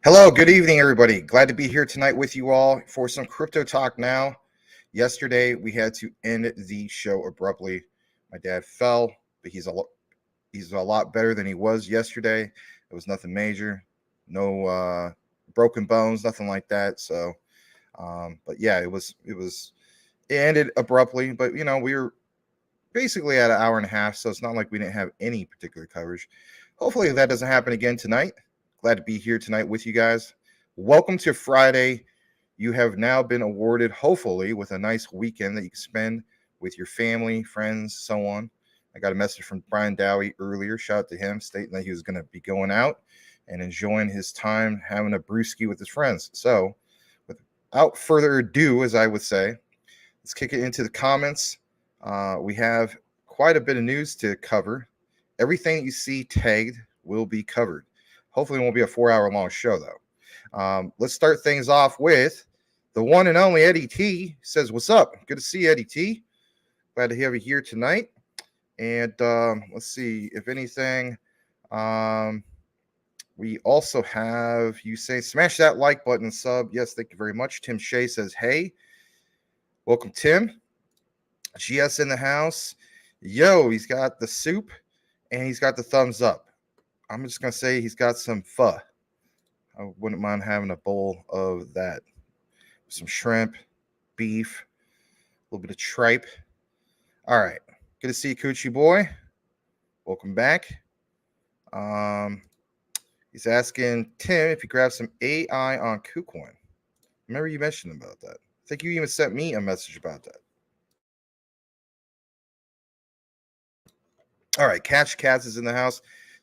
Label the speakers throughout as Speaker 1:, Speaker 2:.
Speaker 1: Hello, good evening, everybody. Glad to be here tonight with you all for some crypto talk now. Yesterday, we had to end the show abruptly. My dad fell, but he's a lot better than he was yesterday. It was nothing major, no broken bones, nothing like that. So, but yeah, it ended abruptly. But we were basically at an hour and a half, so it's not like we didn't have any particular coverage. Hopefully, that doesn't happen again tonight. Glad to be here tonight with you guys. Welcome to Friday. You have now been awarded, hopefully, with a nice weekend that you can spend with your family, friends, so on. I got a message from Brian Dowie earlier. Shout out to him, stating that he was going to be going out and enjoying his time having a brewski with his friends. So, without further ado, as I would say, let's kick it into the comments. We have quite a bit of news to cover. Everything you see tagged will be covered. Hopefully, it won't be a 4-hour long show, though. Let's start things off with the one and only Eddie T. Says, "What's up? Good to see you, Eddie T. Glad to have you here tonight." And let's see if anything. We also have you say, "Smash that like button and sub." Yes, thank you very much. Tim Shea says, "Hey, welcome, Tim." GS in the house. Yo, he's got the soup and he's got the thumbs up. I'm just going to say he's got some pho. I wouldn't mind having a bowl of that. Some shrimp, beef, a little bit of tripe. All right. Good to see you, Coochie boy. Welcome back. He's asking Tim if he grabs some AI on KuCoin. Remember you mentioned about that. I think you even sent me a message about that. All right. Cash Cats is in the house.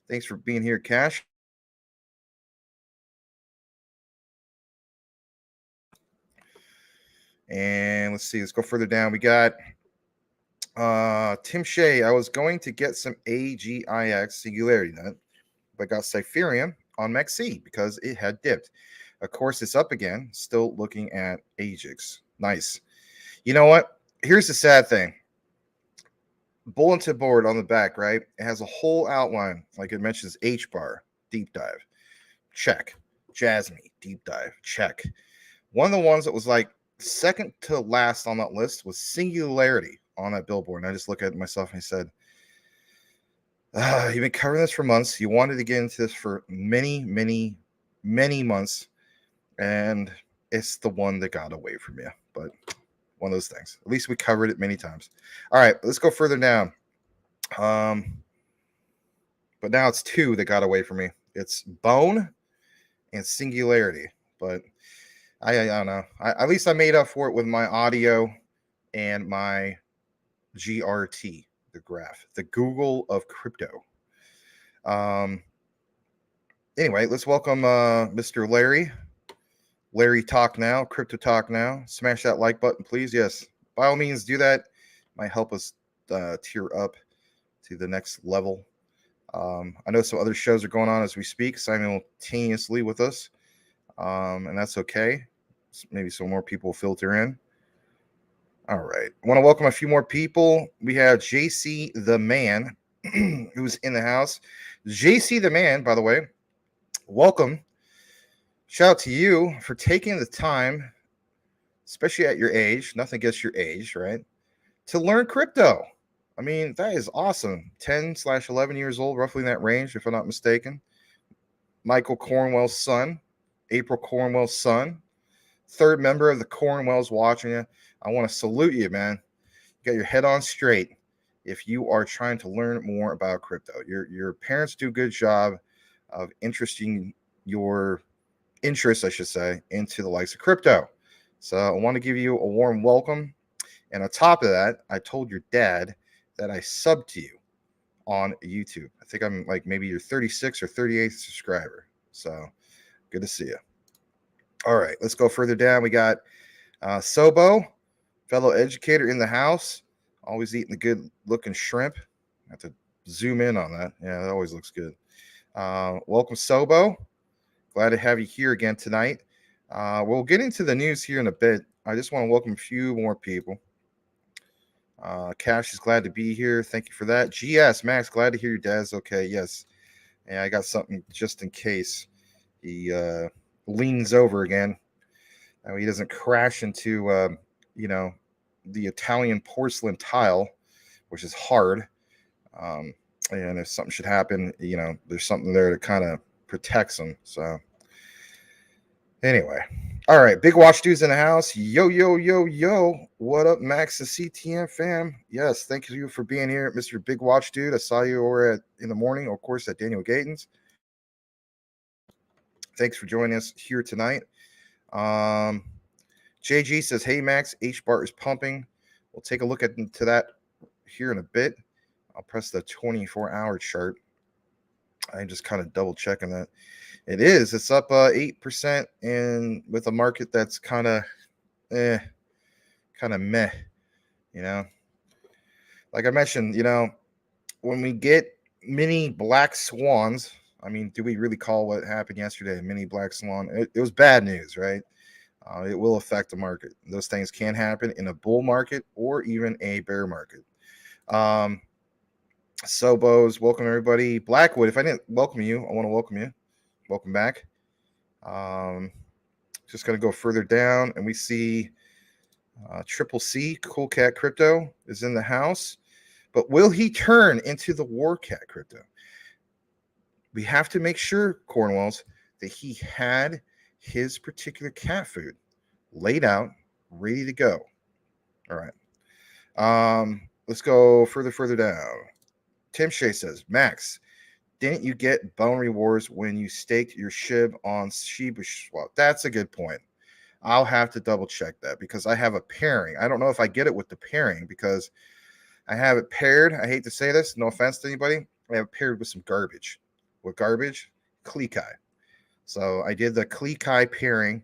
Speaker 1: Thanks for being here, Cash. And let's see. Let's go further down. We got Tim Shea. I was going to get some AGIX Singularity Net, but got Cypherium on MEXC because it had dipped. Of course, it's up again. Still looking at AGIX. Nice. You know what? Here's the sad thing. Bulletin board on the back, right? It has a whole outline, like it mentions H-bar, deep dive, check. Jasmine, deep dive, check. One of the ones that was like second to last on that list was Singularity on that billboard. And I just look at myself and I said, you've been covering this for months. You wanted to get into this for many, many, many months. And it's the one that got away from you. But one of those things. At least we covered it many times. All right, let's go further down. But now it's two that got away from me. It's Bone and Singularity. But I don't know. At least I made up for it with my audio and my GRT, the graph, the Google of crypto. Anyway, let's welcome Mr. Larry. Larry Talk Now, Crypto Talk Now. Smash that like button, please. Yes, by all means, do that. Might help us tier up to the next level. I know some other shows are going on as we speak simultaneously with us, and that's okay. Maybe some more people filter in. All right. I want to welcome a few more people. We have JC the Man, who's in the house. JC the Man, by the way, welcome. Shout out to you for taking the time, especially at your age, nothing against your age, right, to learn crypto. I mean, that is awesome. 10/11 years old, roughly in that range, if I'm not mistaken. Michael Cornwell's son, April Cornwell's son, third member of the Cornwells watching you. I want to salute you, man. You got your head on straight if you are trying to learn more about crypto. Your parents do a good job of interesting your interest, I should say, into the likes of crypto. So I want to give you a warm welcome. And on top of that, I told your dad that I subbed to you on YouTube. I think I'm like maybe your 36th or 38th subscriber. So good to see you. All right, let's go further down. We got Sobo, fellow educator in the house, always eating the good looking shrimp. I have to zoom in on that. Yeah, that always looks good. Welcome, Sobo. Glad to have you here again tonight. We'll get into the news here in a bit. I just want to welcome a few more people. Cash is glad to be here. Thank you for that. GS, Max, glad to hear your dad's okay. Yes. And I got something just in case he leans over again. Now he doesn't crash into, the Italian porcelain tile, which is hard. And if something should happen, there's something there that kind of protects him. So anyway, all right, big watch dudes in the house. Yo, yo, yo, yo. What up, Max and CTM fam? Yes, thank you for being here, Mr. Big Watch Dude. I saw you over in the morning, of course, at Daniel Gatens. Thanks for joining us here tonight. JG says, hey, Max, H-bar is pumping. We'll take a look into that here in a bit. I'll press the 24-hour chart. I'm just kind of double checking that. It is. It's up 8% and with a market that's kind of meh. Like I mentioned, when we get mini black swans, I mean, do we really call what happened yesterday a mini black swan? It was bad news, right? It will affect the market. Those things can happen in a bull market or even a bear market. Sobos, welcome everybody. Blackwood, if I didn't welcome you, I want to welcome you. Welcome back. Just going to go further down, and we see Triple C, Cool Cat Crypto, is in the house. But will he turn into the War Cat Crypto? We have to make sure, Cornwalls, that he had his particular cat food laid out, ready to go. All right. Let's go further down. Tim Shea says, Max, didn't you get bone rewards when you staked your SHIB on Shiba Swap? That's a good point. I'll have to double check that because I have a pairing. I don't know if I get it with the pairing because I have it paired. I hate to say this. No offense to anybody. I have it paired with some garbage. What garbage? Klekai. So I did the Klekai pairing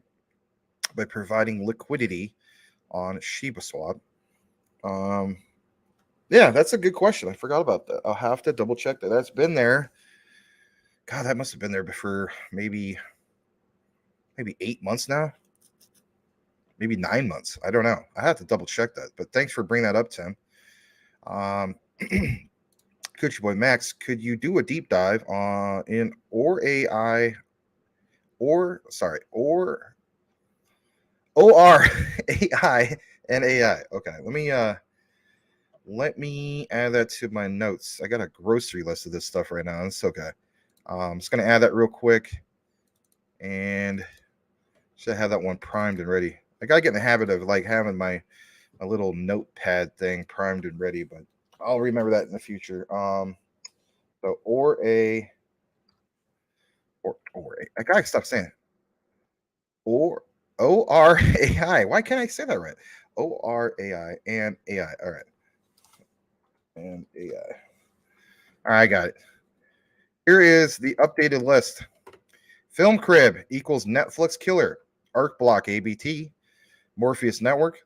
Speaker 1: by providing liquidity on Shiba Swap. Yeah, that's a good question. I forgot about that. I'll have to double check that. That's been there. God, that must have been there for maybe 8 months now. Maybe 9 months. I don't know. I have to double check that. But thanks for bringing that up, Tim. Coochie Boy Max, could you do a deep dive in ORAI and AI? Okay, let me add that to my notes. I got a grocery list of this stuff right now. It's okay. I'm just gonna add that real quick, and should have that one primed and ready. I gotta get in the habit of like having my little notepad thing primed and ready, but I'll remember that in the future. So I gotta stop saying it. ORAI. Why can't I say that right? ORAI and AI. All right. And AI. All right, I got it. Here is the updated list. Film Crib equals Netflix Killer. Arc Block ABT. Morpheus Network.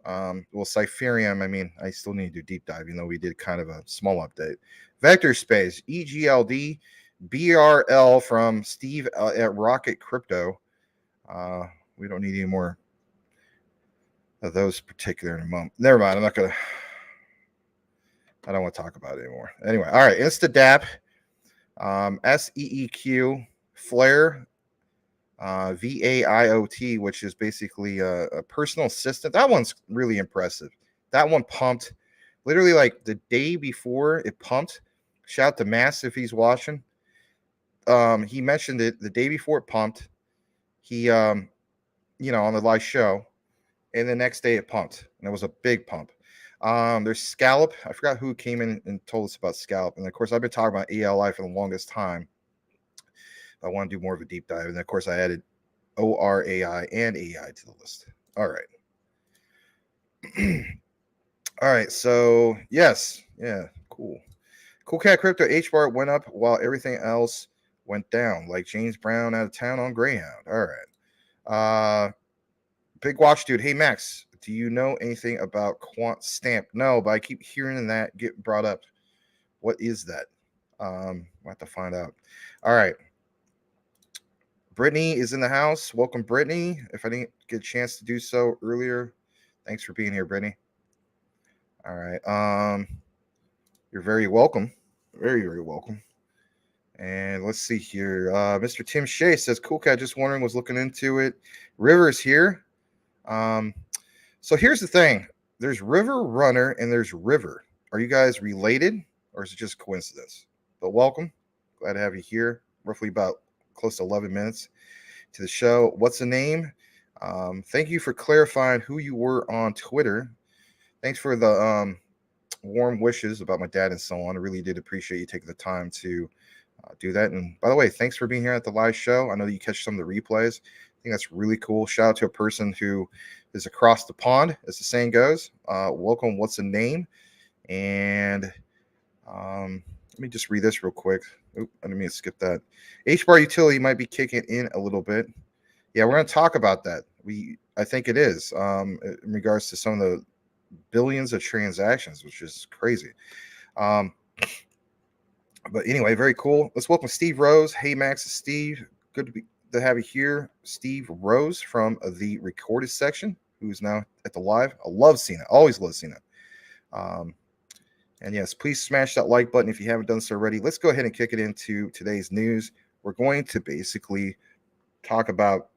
Speaker 1: Cypherium, I mean, I still need to do deep dive, even though we did kind of a small update. Vector Space, EGLD, BRL from Steve at Rocket Crypto. We don't need any more of those particular in a moment. Never mind. I don't want to talk about it anymore. Anyway, all right. InstaDApp, SEEQ, Flare, VAIOT, which is basically a personal assistant. That one's really impressive. That one pumped literally like the day before it pumped. Shout out to Mass if he's watching. He mentioned it the day before it pumped. He, on the live show, and the next day it pumped, and it was a big pump. There's Scallop. I forgot who came in and told us about Scallop, and of course I've been talking about ELI for the longest time. I want to do more of a deep dive, and of course I added ORAI and AI to the list. All right. All right, so yes, yeah, cool. Cool Cat Crypto H-bar went up while everything else went down, like James Brown out of town on Greyhound. All right. Big Watch Dude. Hey, Max, do you know anything about Quant Stamp? No, but I keep hearing that get brought up. What is that? We'll have to find out. All right. Brittany is in the house. Welcome, Brittany. If I didn't get a chance to do so earlier, thanks for being here, Brittany. All right. You're very welcome. Very, very welcome. And let's see here. Mr. Tim Shea says, "Cool cat, just wondering, was looking into it. River's here. So here's the thing. There's River Runner and there's River. Are you guys related or is it just coincidence? But welcome. Glad to have you here. Roughly about close to 11 minutes to the show. What's the name? Thank you for clarifying who you were on Twitter. Thanks for the warm wishes about my dad and so on. I really did appreciate you taking the time to do that. And by the way, thanks for being here at the live show. I know that you catch some of the replays. I think that's really cool. Shout out to a person who is across the pond, as the saying goes. Welcome. What's the name? And let me just read this real quick. Oop, I didn't mean to skip that. H-bar utility might be kicking in a little bit. Yeah, we're going to talk about that. I think it is in regards to some of the billions of transactions, which is crazy. But anyway, very cool. Let's welcome Steve Rose. Hey, Max, it's Steve. Good to have you here. Steve Rose from the recorded section, who's now at the live. I love seeing it. Always love seeing it. And yes, please smash that like button if you haven't done so already. Let's go ahead and kick it into today's news. We're going to basically talk about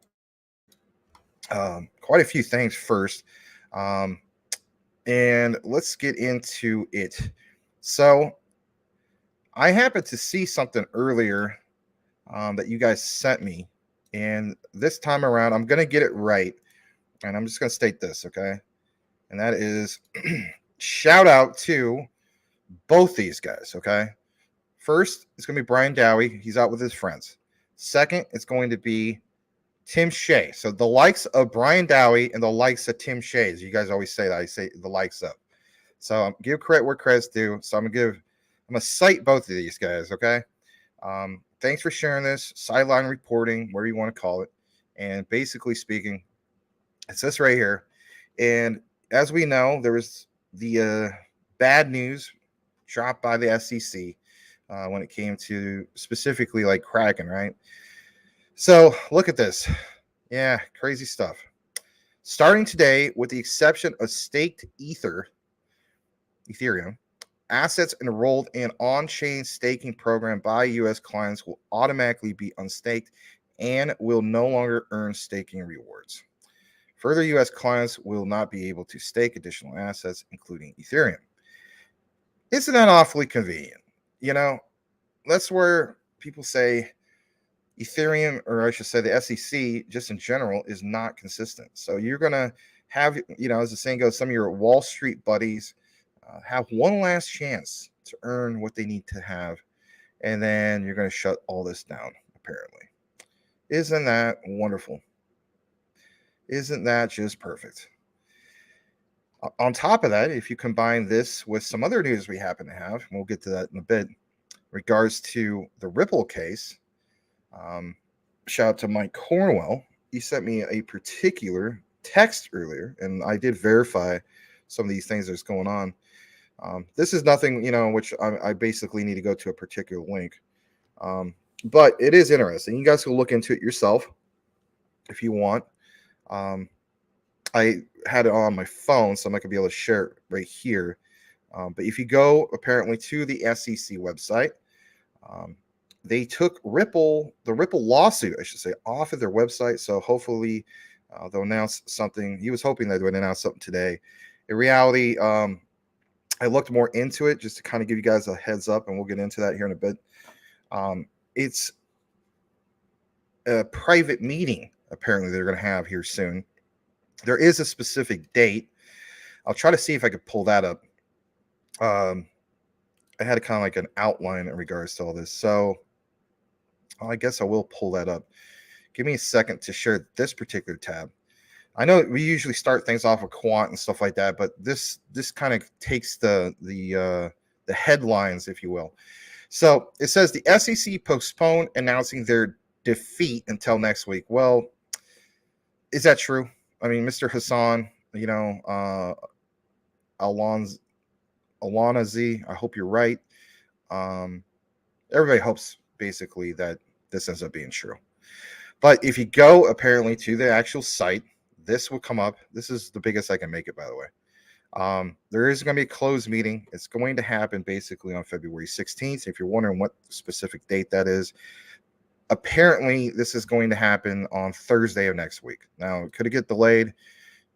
Speaker 1: quite a few things first. And let's get into it. So I happened to see something earlier that you guys sent me. And this time around, I'm going to get it right. And I'm just going to state this, okay? And that is shout out to both these guys, okay? First, it's going to be Brian Dowie. He's out with his friends. Second, it's going to be Tim Shea. So the likes of Brian Dowie and the likes of Tim Shea. You guys always say that. I say the likes of. So give credit where credit's due. So I'm going to cite both of these guys, okay? Thanks for sharing this. Sideline reporting, whatever you want to call it. And basically speaking, it's this right here. And as we know, there was the bad news dropped by the SEC when it came to specifically like Kraken, right? So look at this. Yeah, crazy stuff. Starting today, with the exception of staked Ethereum, assets enrolled in on-chain staking program by U.S. clients will automatically be unstaked and will no longer earn staking rewards. Further, U.S. clients will not be able to stake additional assets, including Ethereum. Isn't that awfully convenient? You know, that's where people say Ethereum, or I should say the SEC, just in general, is not consistent. So you're going to have, as the saying goes, some of your Wall Street buddies have one last chance to earn what they need to have, and then you're going to shut all this down, apparently. Isn't that wonderful? Isn't that just perfect? On top of that, if you combine this with some other news we happen to have, and we'll get to that in a bit, in regards to the Ripple case, shout out to Mike Cornwell. He sent me a particular text earlier, and I did verify some of these things that's going on. This is nothing, which I basically need to go to a particular link. But it is interesting. You guys can look into it yourself if you want. I had it on my phone, so I'm not going to be able to share it right here. But if you go apparently to the SEC website, they took the Ripple lawsuit, I should say, off of their website. So hopefully they'll announce something. He was hoping they would announce something today. In reality, I looked more into it just to kind of give you guys a heads up, and we'll get into that here in a bit. It's a private meeting, apparently, they're going to have here soon. There is a specific date. I'll try to see if I could pull that up. I had a kind of like an outline in regards to all this. So I guess I will pull that up. Give me a second to share this particular tab. I know we usually start things off with quant and stuff like that, but this kind of takes the headlines, if you will. So it says the SEC postponed announcing their defeat until next week. Well, is that true? I mean, Mr. Hassan, Alana Z, I hope you're right. Everybody hopes basically that this ends up being true. But if you go apparently to the actual site, this will come up. This is the biggest I can make it, by the way. There is going to be a closed meeting. It's going to happen basically on February 16th. If you're wondering what specific date that is, apparently this is going to happen on Thursday of next week. Now, could it get delayed?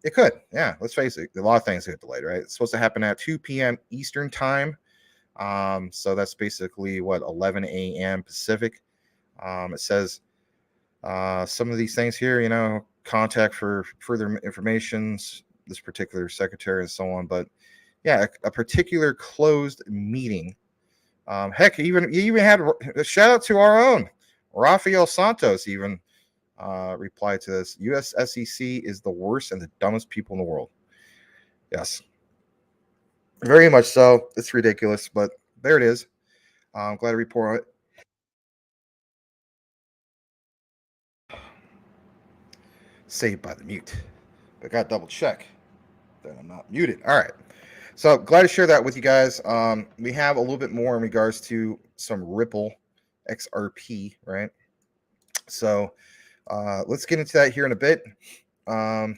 Speaker 1: It could. Yeah, let's face it. A lot of things get delayed, right? It's supposed to happen at 2 p.m. Eastern time. So that's basically what, 11 a.m. Pacific. It says some of these things here, contact for further information, this particular secretary and so on. But yeah, a particular closed meeting. Heck, you even had a shout out to our own Rafael Santos even replied to this. US SEC is the worst and the dumbest people in the world. Yes, very much so. It's ridiculous, but there it is. I'm glad to report on it. Saved by the mute. But got to double check that I'm not muted. All right. So glad to share that with you guys. We have a little bit more in regards to some Ripple XRP, right? So let's get into that here in a bit. And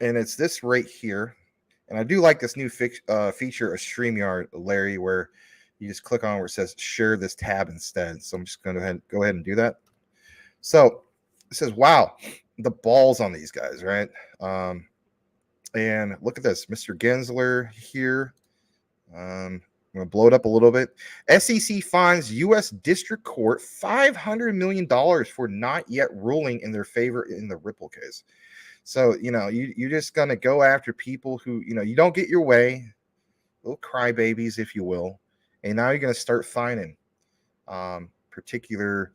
Speaker 1: it's this right here. And I do like this new feature of StreamYard, Larry, where you just click on where it says share this tab instead. So I'm just going to go ahead and do that. So it says, wow, the balls on these guys, right? And look at this, Mr. Gensler here. I'm going to blow it up a little bit. SEC fines U.S. District Court $500 million for not yet ruling in their favor in the Ripple case. So, you're just going to go after people who, you don't get your way, little crybabies, if you will. And now you're going to start fining particular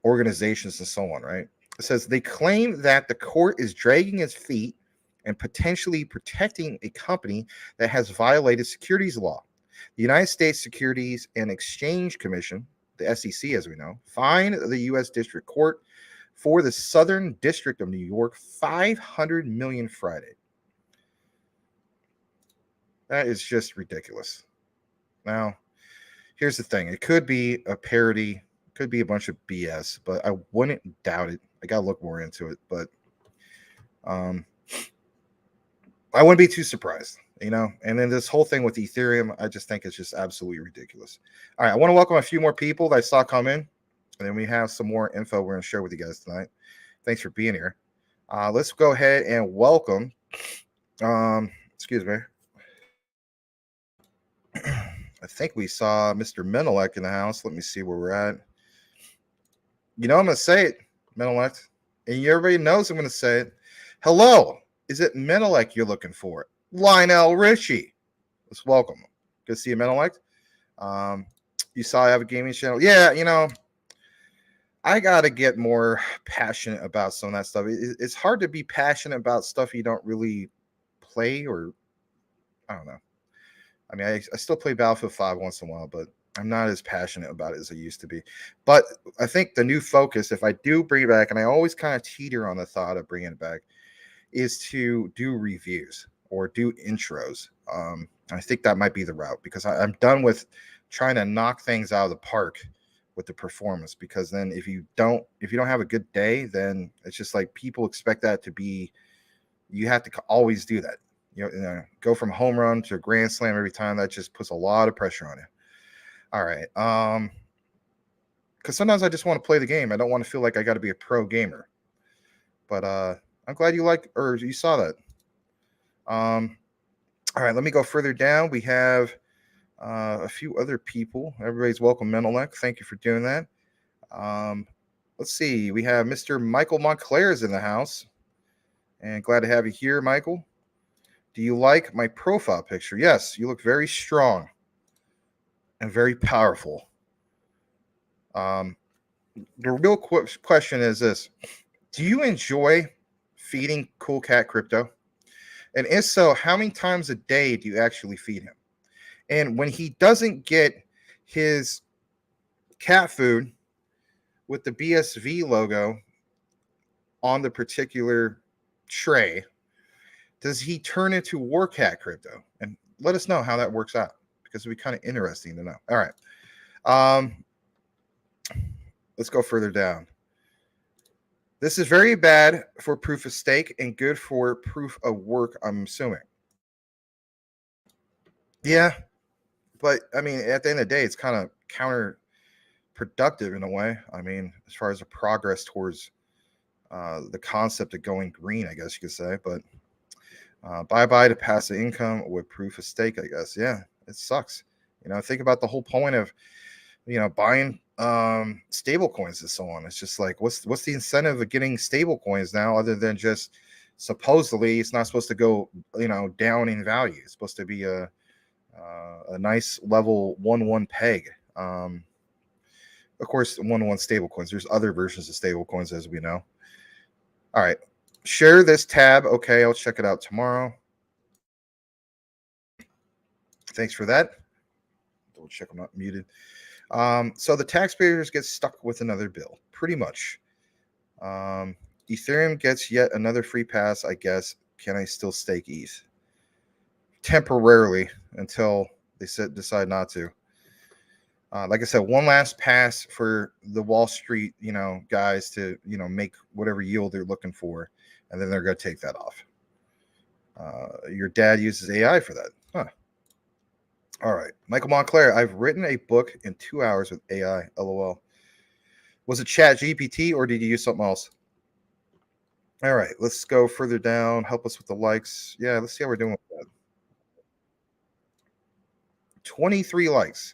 Speaker 1: organizations and so on, right? It says they claim that the court is dragging its feet and potentially protecting a company that has violated securities law. The United States Securities and Exchange Commission, the SEC, as we know, fined the U.S. District Court for the Southern District of New York $500 million Friday. That is just ridiculous. Now, here's the thing. It could be a parody, could be a bunch of BS, but I wouldn't doubt it. I got to look more into it, but I wouldn't be too surprised, And then this whole thing with Ethereum, I just think it's just absolutely ridiculous. All right, I want to welcome a few more people that I saw come in, and then we have some more info we're going to share with you guys tonight. Thanks for being here. Let's go ahead and welcome. Excuse me. I think we saw Mr. Menelek in the house. Let me see where we're at. I'm going to say it, Menelek, and everybody knows I'm going to say it. Hello. Is it Menelek you're looking for? Lionel Richie. Let's welcome him. Good to see you, Menelek. You saw I have a gaming channel. Yeah, I got to get more passionate about some of that stuff. It's hard to be passionate about stuff you don't really play, or I don't know. I mean, I still play Battlefield 5 once in a while, but I'm not as passionate about it as I used to be. But I think the new focus, if I do bring it back, and I always kind of teeter on the thought of bringing it back, is to do reviews or do intros. I think that might be the route, because I'm done with trying to knock things out of the park with the performance, because then if you don't have a good day, then it's just like people expect that to be, you have to always do that. Go from home run to a grand slam every time. That just puts a lot of pressure on you. All right. Because sometimes I just want to play the game. I don't want to feel like I got to be a pro gamer. But I'm glad you saw that. All right, let me go further down. We have a few other people. Everybody's welcome, Menelek. Thank you for doing that. Let's see. We have Mr. Michael Montclair is in the house. And glad to have you here, Michael. Do you like my profile picture? Yes, you look very strong and very powerful. The real question is this. Do you enjoy feeding Cool Cat Crypto? And if so, how many times a day do you actually feed him? And when he doesn't get his cat food with the BSV logo on the particular tray, does he turn into Warcat Crypto? And let us know how that works out, because it'd be kind of interesting to know. All right. Let's go further down. This is very bad for proof of stake and good for proof of work, I'm assuming. Yeah, but I mean, at the end of the day, it's kind of counterproductive in a way. I mean, as far as the progress towards the concept of going green, I guess you could say. But bye bye to passive income with proof of stake, I guess. Yeah, it sucks. Think about the whole point of buying stable coins and so on. It's just like what's the incentive of getting stable coins now other than just supposedly it's not supposed to go down in value. It's supposed to be a nice level 1-1 peg. Of course, 1-1 stable coins. There's other versions of stable coins, as we know. All right, share this tab. Okay, I'll check it out tomorrow. Thanks for that. Double check I'm not muted. So the taxpayers get stuck with another bill, pretty much. Ethereum gets yet another free pass, I guess. Can I still stake ETH? Temporarily until they decide not to. Like I said, one last pass for the Wall Street, guys to, make whatever yield they're looking for, and then they're going to take that off. Your dad uses AI for that. Huh. All right. Michael Montclair, I've written a book in 2 hours with AI. LOL. Was it Chat GPT or did you use something else? All right. Let's go further down. Help us with the likes. Yeah, let's see how we're doing with that. 23 likes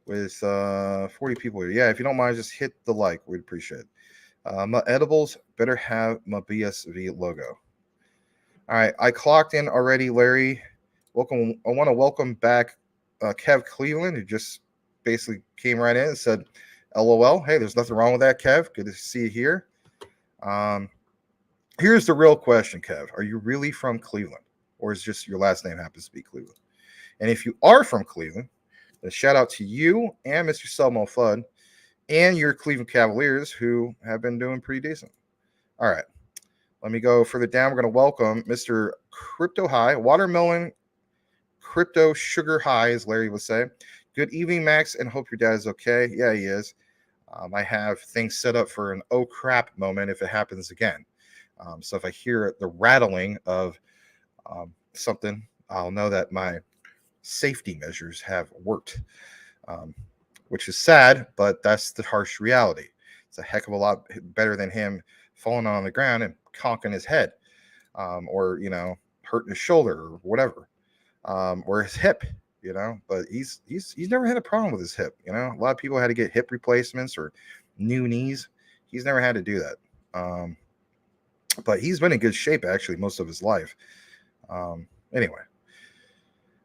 Speaker 1: with 40 people here. Yeah, if you don't mind, just hit the like. We'd appreciate it. My edibles better have my BSV logo. All right. I clocked in already, Larry. Welcome. I want to welcome back Kev Cleveland, who just basically came right in and said, LOL. Hey, there's nothing wrong with that, Kev. Good to see you here. Here's the real question, Kev. Are you really from Cleveland? Or is just your last name happens to be Cleveland? And if you are from Cleveland, then shout out to you and Mr. Selmo Fudd and your Cleveland Cavaliers, who have been doing pretty decent. All right. Let me go further down. We're going to welcome Mr. Crypto High, Watermelon Crypto Sugar High, as Larry would say. Good evening, Max, and hope your dad is okay. Yeah, he is. I have things set up for an oh crap moment if it happens again. So if I hear the rattling of something, I'll know that my safety measures have worked, which is sad, but that's the harsh reality. It's a heck of a lot better than him falling on the ground and conking his head, or hurting his shoulder or whatever, or his hip. But he's never had a problem with his hip. A lot of people had to get hip replacements or new knees. He's never had to do that. But he's been in good shape actually most of his life. Anyway,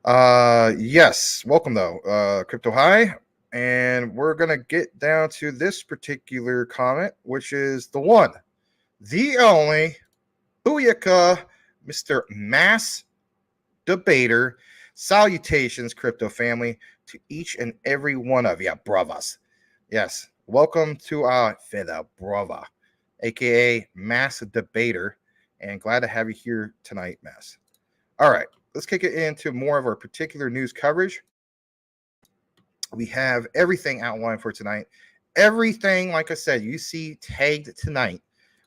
Speaker 1: yes, welcome though, Crypto High, and we're gonna get down to this particular comment, which is the one, the only, Booyaka, Mr. Mass Debater. Salutations, crypto family, to each and every one of you, bravas. Yes, welcome to our Feda Brava, aka Mass Debater, and glad to have you here tonight, Mass. All right, let's kick it into more of our particular news coverage. We have everything outlined for tonight. Everything, like I said, you see tagged tonight,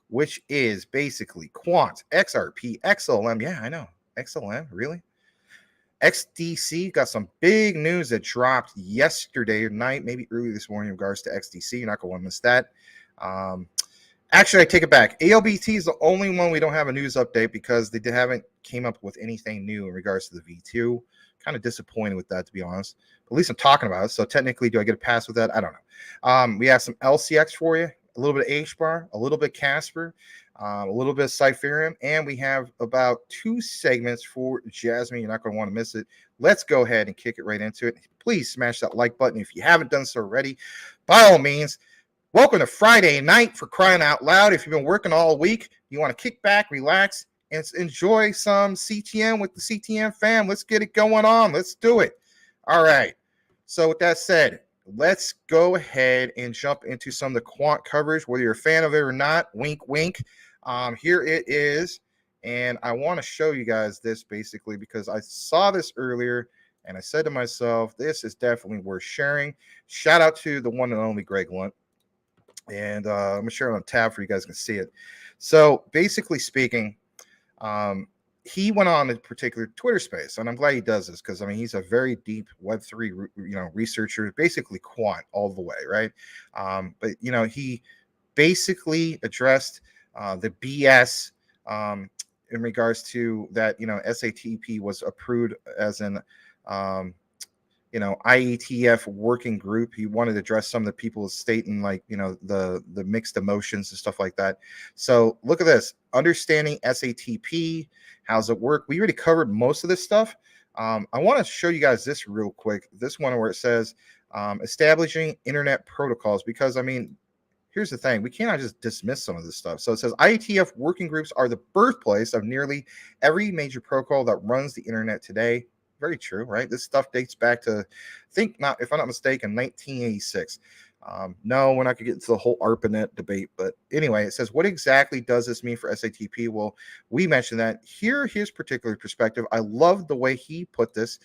Speaker 1: which is basically Quant, XRP, XLM. Yeah, I know. XLM, really? XDC got some big news that dropped yesterday night, maybe early this morning in regards to XDC. You're not going to want to miss that. Actually, I take it back. ALBT is the only one we don't have a news update because they haven't came up with anything new in regards to the V2. Kind of disappointed with that, to be honest. But at least I'm talking about it. So technically, do I get a pass with that? I don't know. We have some LCX for you, a little bit of HBAR, a little bit Casper, a little bit of Cypherium, and we have about 2 segments for Jasmine. You're not going to want to miss it. Let's go ahead and kick it right into it. Please smash that like button if you haven't done so already. By all means, welcome to Friday night, for crying out loud. If you've been working all week, you want to kick back, relax, and enjoy some CTM with the CTM fam. Let's get it going on. Let's do it. All right. So with that said, let's go ahead and jump into some of the quant coverage, whether you're a fan of it or not. Wink, wink. Here it is. And I want to show you guys this basically because I saw this earlier and I said to myself, this is definitely worth sharing. Shout out to the one and only Greg Lunt. And I'm going to share it on a tab for you guys can see it. So basically speaking, he went on a particular Twitter space, and I'm glad he does this because I mean he's a very deep Web3 researcher, basically quant all the way, right? But he basically addressed the BS in regards to that. SATP was approved as an IETF working group. He wanted to address some of the people stating the mixed emotions and stuff like that. So look at this, understanding SATP, how's it work? We already covered most of this stuff. I want to show you guys this real quick. This one where it says establishing internet protocols, because I mean, here's the thing, we cannot just dismiss some of this stuff. So it says IETF working groups are the birthplace of nearly every major protocol that runs the internet today. Very true, right? This stuff dates back to, if I'm not mistaken, 1986. No, we're not going to get into the whole ARPANET debate, but anyway, it says, what exactly does this mean for SATP? Well, we mentioned that. Here, his particular perspective. I love the way he put this.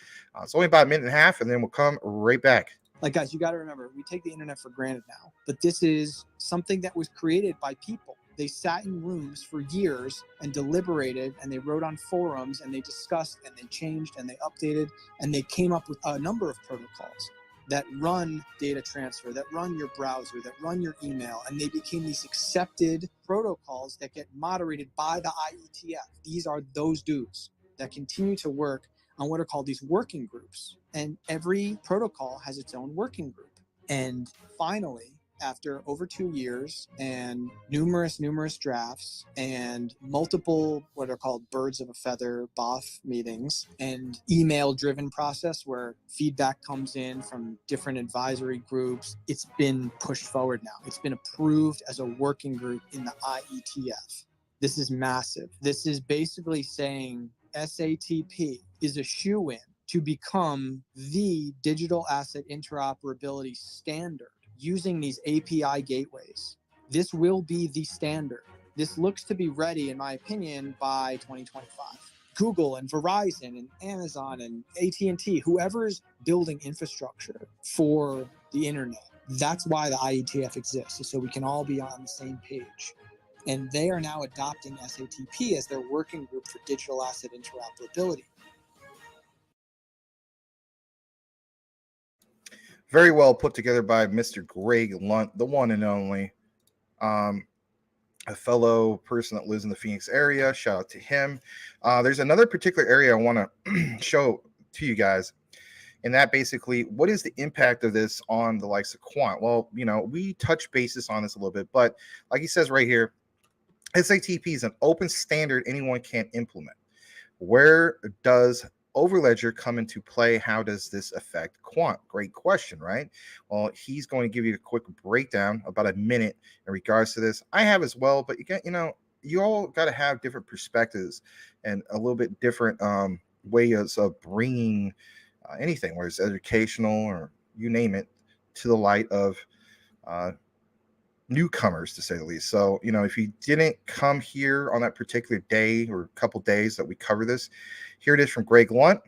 Speaker 1: It's only about a minute and a half, and then we'll come right back.
Speaker 2: Like, guys, you got to remember, we take the internet for granted now, but this is something that was created by people. They sat in rooms for years and deliberated, and they wrote on forums, and they discussed, and they changed, and they updated, and they came up with a number of protocols that run data transfer, that run your browser, that run your email, and they became these accepted protocols that get moderated by the IETF. These are those dudes that continue to work on what are called these working groups. And every protocol has its own working group. And finally, after over 2 years and numerous drafts and multiple what are called birds of a feather BOF meetings and email-driven process where feedback comes in from different advisory groups, it's been pushed forward now. It's been approved as a working group in the IETF. This is massive. This is basically saying SATP is a shoo-in to become the digital asset interoperability standard using these API gateways. This will be the standard. This looks to be ready, in my opinion, by 2025. Google and Verizon and Amazon and AT&T, whoever's building infrastructure for the internet, that's why the IETF exists, so we can all be on the same page. And they are now adopting SATP as their working group for digital asset interoperability.
Speaker 1: Very well put together by Mr. Greg LUNC, the one and only, a fellow person that lives in the Phoenix area. Shout out to him. There's another particular area I want to show to you guys, and that basically, what is the impact of this on the likes of Quant? Well, we touch basis on this a little bit, but like he says right here, SATP is an open standard anyone can implement. Where does Overledger come into play? How does this affect Quant? Great question, right? Well, he's going to give you a quick breakdown, about a minute, in regards to this. I have as well, but you all got to have different perspectives and a little bit different ways of bringing anything, whether it's educational or you name it, to the light of newcomers, to say the least. So, if you didn't come here on that particular day or couple days that we cover this, here it is from Greg LUNC.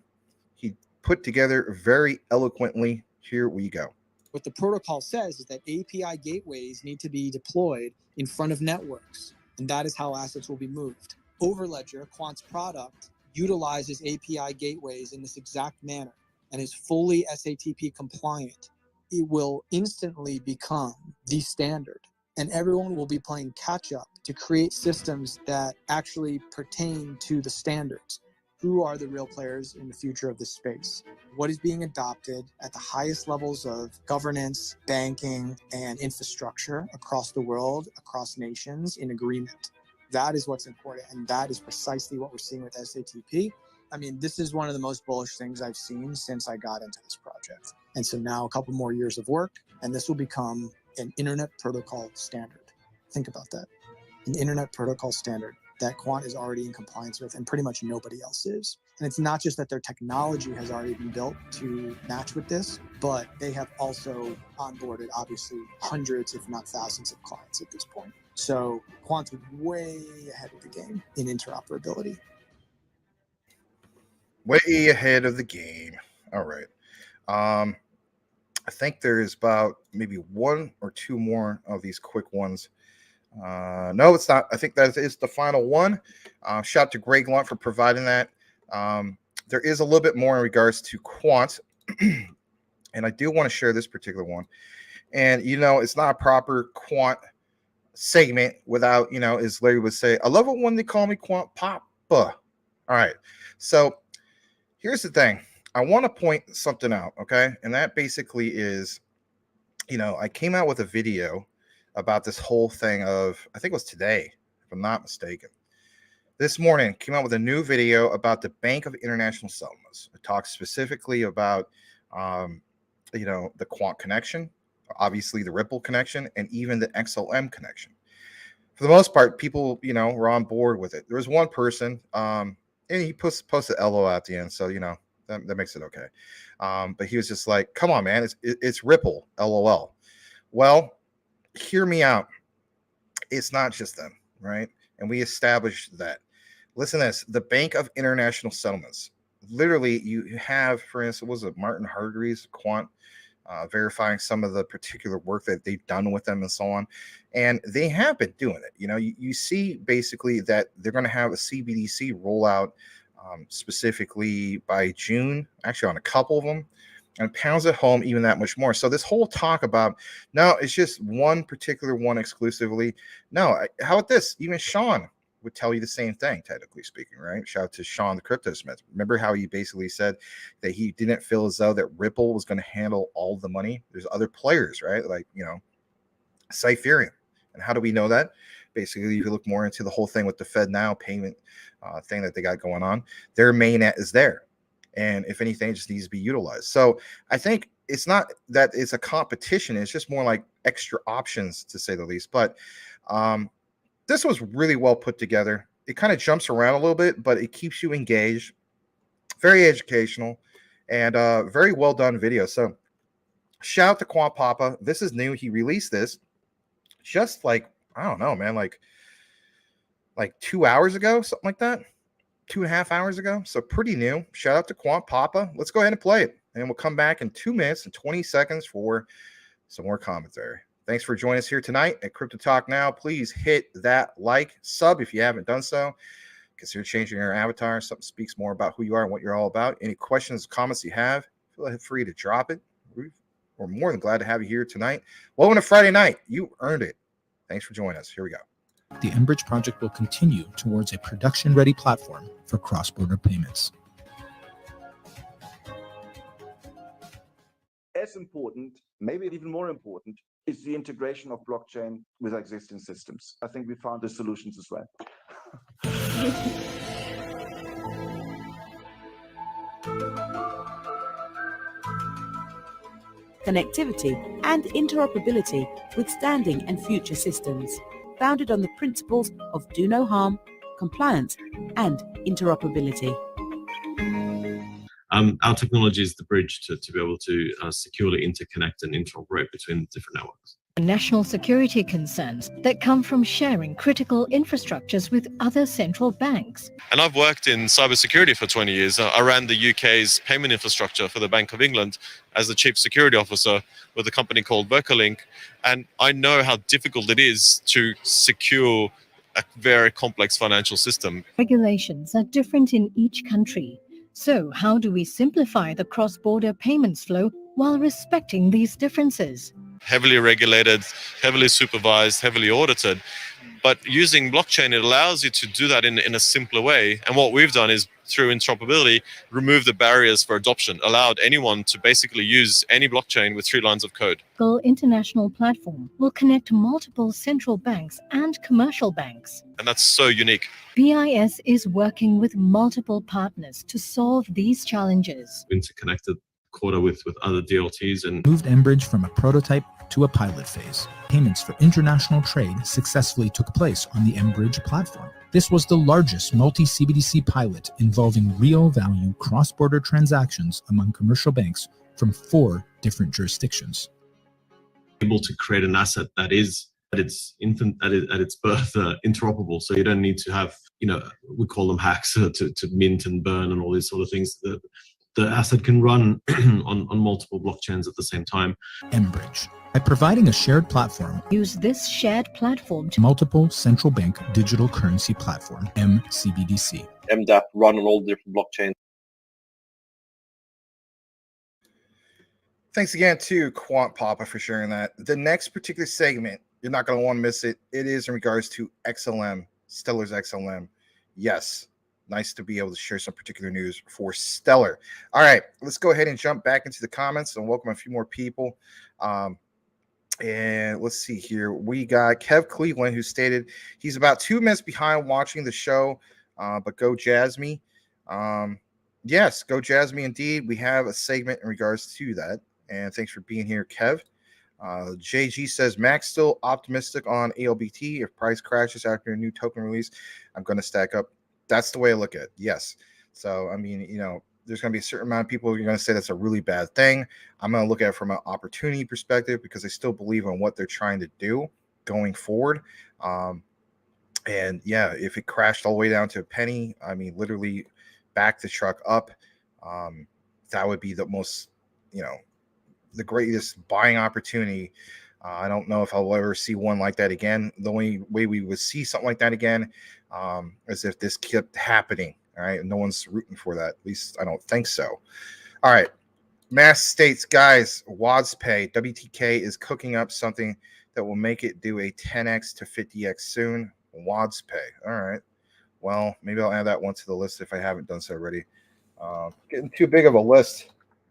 Speaker 1: He put together very eloquently. Here we go.
Speaker 2: What the protocol says is that API gateways need to be deployed in front of networks, and that is how assets will be moved. Overledger, Quant's product, utilizes API gateways in this exact manner and is fully SATP compliant. It will instantly become the standard, and everyone will be playing catch up to create systems that actually pertain to the standards. Who are the real players in the future of this space? What is being adopted at the highest levels of governance, banking, and infrastructure across the world, across nations, in agreement? That is what's important, and that is precisely what we're seeing with SATP. I mean, this is one of the most bullish things I've seen since I got into this project. And so now a couple more years of work, and this will become an internet protocol standard. Think about that. An internet protocol standard that Quant is already in compliance with, and pretty much nobody else is. And it's not just that their technology has already been built to match with this, but they have also onboarded, obviously, hundreds, if not thousands of clients at this point. So Quant's way ahead of the game in interoperability.
Speaker 1: Way ahead of the game. All right. I think there's about maybe one or two more of these quick ones No, it's not. I think that is the final one. Shout out to Greg Lunt for providing that. There is a little bit more in regards to quant, and I do want to share this particular one. And, it's not a proper quant segment without, as Larry would say, I love it when they call me Quant Papa. All right. So here's the thing. I want to point something out, okay? And that basically is, I came out with a video about this whole thing of, I think it was today, if I'm not mistaken. This morning, came out with a new video about the Bank of International Settlements. It talks specifically about, the quant connection, obviously the Ripple connection, and even the XLM connection. For the most part, people, were on board with it. There was one person, and he posted LO at the end, so, that makes it okay. But he was just like, come on, man, it's Ripple, LOL. Well, hear me out. It's not just them, right? And we established that. Listen to this. The Bank of International Settlements. Literally, you have, for instance, was it Martin Hargreaves, quant, verifying some of the particular work that they've done with them and so on. And they have been doing it. You see basically that they're going to have a CBDC rollout specifically by June, actually on a couple of them, and pounds at home even that much more. So this whole talk about, no, it's just one particular one exclusively. No, how about this? Even Sean would tell you the same thing, technically speaking, right? Shout out to Sean the Crypto Smith. Remember how he basically said that he didn't feel as though that Ripple was going to handle all the money? There's other players, right? Like, Cypherium. And how do we know that? Basically, if you look more into the whole thing with the Fed Now payment thing that they got going on, their mainnet is there. And if anything, it just needs to be utilized. So I think it's not that it's a competition. It's just more like extra options, to say the least. But this was really well put together. It kind of jumps around a little bit, but it keeps you engaged. Very educational and very well done video. So shout out to Quant Papa. This is new. He released this just like, I don't know, man, like 2 hours ago, something like that. 2.5 hours ago. So pretty new. Shout out to Quant Papa. Let's go ahead and play it. And we'll come back in 2 minutes and 20 seconds for some more commentary. Thanks for joining us here tonight at Crypto Talk Now. Please hit that like, sub if you haven't done so. Consider changing your avatar. Something speaks more about who you are and what you're all about. Any questions, comments you have, feel free to drop it. We're more than glad to have you here tonight. Welcome to Friday night. You earned it. Thanks for joining us. Here we go.
Speaker 3: The mBridge project will continue towards a production-ready platform for cross-border payments.
Speaker 4: As important, maybe even more important, is the integration of blockchain with existing systems. I think we found the solutions as well.
Speaker 5: Connectivity and interoperability with standing and future systems, founded on the principles of do no harm, compliance, and interoperability.
Speaker 6: Our technology is the bridge to be able to securely interconnect and interoperate between different networks.
Speaker 7: National security concerns that come from sharing critical infrastructures with other central banks.
Speaker 8: And I've worked in cybersecurity for 20 years. I ran the UK's payment infrastructure for the Bank of England as the chief security officer with a company called LUNC. And I know how difficult it is to secure a very complex financial system.
Speaker 7: Regulations are different in each country. So how do we simplify the cross-border payments flow while respecting these differences?
Speaker 8: Heavily regulated, heavily supervised, heavily audited. But using blockchain, it allows you to do that in a simpler way. And what we've done is, through interoperability, remove the barriers for adoption, allowed anyone to basically use any blockchain with 3 lines of code.
Speaker 7: The international platform will connect multiple central banks and commercial banks.
Speaker 8: And that's so unique.
Speaker 7: BIS is working with multiple partners to solve these challenges.
Speaker 6: Interconnected quarter with other DLTs and
Speaker 3: Moved mBridge from a prototype to a pilot phase. Payments for international trade successfully took place on the mBridge platform. This was the largest multi-CBDC pilot involving real value cross-border transactions among commercial banks from 4 different jurisdictions.
Speaker 6: able to create an asset that is at its birth interoperable. So you don't need to have, we call them hacks to mint and burn and all these sort of things. the asset can run on multiple blockchains at the same time.
Speaker 3: Mbridge. By providing a shared platform,
Speaker 7: Use this shared platform to
Speaker 3: multiple central bank digital currency platform, MCBDC.
Speaker 9: MDAP run on all different blockchains.
Speaker 1: Thanks again to Quant Papa for sharing that. The next particular segment, you're not going to want to miss it. It is in regards to XLM, Stellar's XLM. Yes, nice to be able to share some particular news for Stellar. All right, let's go ahead and jump back into the comments and welcome a few more people. And let's see here. We got Kev Cleveland, who stated he's about 2 minutes behind watching the show, but go Jasmine. Yes, go Jasmine indeed. We have a segment in regards to that. And thanks for being here, Kev. JG says, Max still optimistic on ALBT. If price crashes after a new token release, I'm going to stack up. That's the way I look at it. Yes. So, I mean, there's going to be a certain amount of people who are going to say that's a really bad thing. I'm going to look at it from an opportunity perspective because I still believe in what they're trying to do going forward. And yeah, if it crashed all the way down to a penny, I mean, literally back the truck up, that would be the most, the greatest buying opportunity. I don't know if I'll ever see one like that again. The only way we would see something like that again is if this kept happening. All right. No one's rooting for that. At least I don't think so. All right. Mass states, guys, WADSPay, WTK is cooking up something that will make it do a 10x to 50x soon. WADSPay. All right. Well, maybe I'll add that one to the list if I haven't done so already. Getting too big of a list.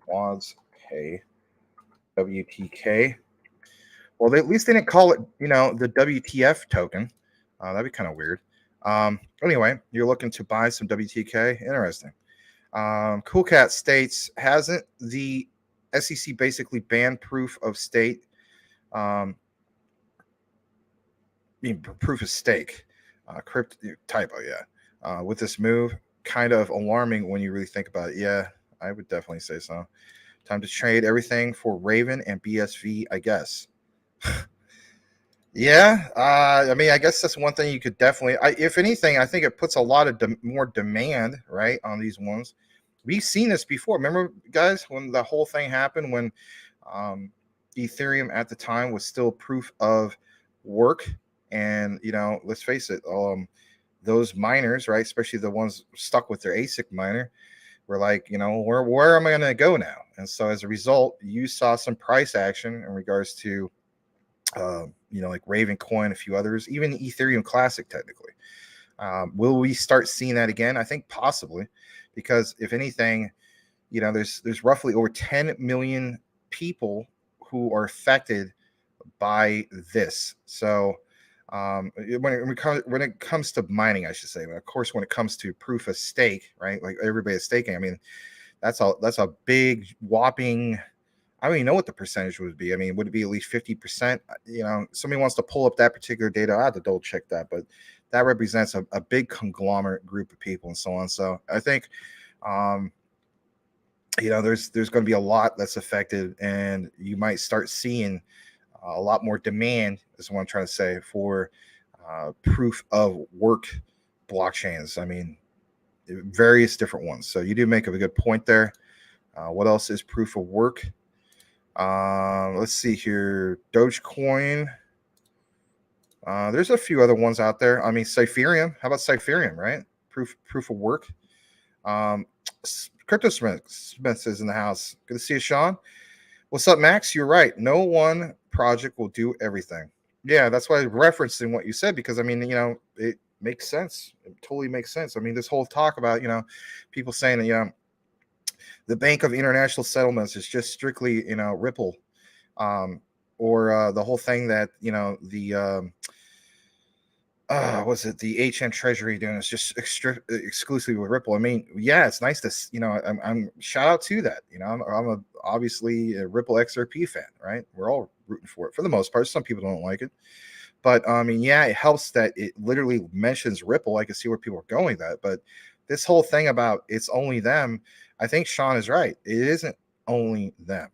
Speaker 1: WADSPay, WTK. Well, they, at least they didn't call it, the WTF token. That'd be kind of weird. Anyway, you're looking to buy some WTK. Interesting. Cool Cat states, hasn't the SEC basically banned proof of stake? Proof of stake. Crypto typo, yeah. With this move, kind of alarming when you really think about it. Yeah, I would definitely say so. Time to trade everything for Raven and BSV, I guess. Yeah, I mean, I guess that's one thing you could definitely. If anything, I think it puts a lot of more demand, right, on these ones. We've seen this before. Remember, guys, when the whole thing happened, when Ethereum at the time was still proof of work, and let's face it, those miners, right, especially the ones stuck with their ASIC miner, were like, where am I going to go now? And so as a result, you saw some price action in regards to like Raven Coin, a few others, even Ethereum Classic, technically. Will we start seeing that again? I think possibly, because if anything, there's roughly over 10 million people who are affected by this. So when it comes to mining, I should say, of course, when it comes to proof of stake, right? Like everybody is staking. I mean, that's a big whopping. I don't even know what the percentage would be. I mean, would it be at least 50%? Somebody wants to pull up that particular data. I have to double check that, but that represents a big conglomerate group of people and so on. So I think, there's going to be a lot that's affected, and you might start seeing a lot more demand, is what I'm trying to say, for proof of work blockchains. I mean, various different ones. So you do make a good point there. What else is proof of work? Let's see here. Dogecoin. There's a few other ones out there. I mean, Cypherium. How about Cypherium, right? Proof of work. Crypto Smith is in the house. Good to see you, Sean. What's up, Max? You're right. No one project will do everything. Yeah, that's why I referenced in what you said, because I mean, it makes sense. It totally makes sense. I mean, this whole talk about, people saying that, the Bank of International Settlements is just strictly, Ripple, or the whole thing that, the the HM Treasury doing is just exclusively with Ripple. I mean, yeah, it's nice to, I'm shout out to that. I'm obviously a Ripple XRP fan, right? We're all rooting for it for the most part. Some people don't like it, but I mean, yeah, it helps that it literally mentions Ripple. I can see where people are going with that, but this whole thing about it's only them, I think Sean is right. It isn't only them.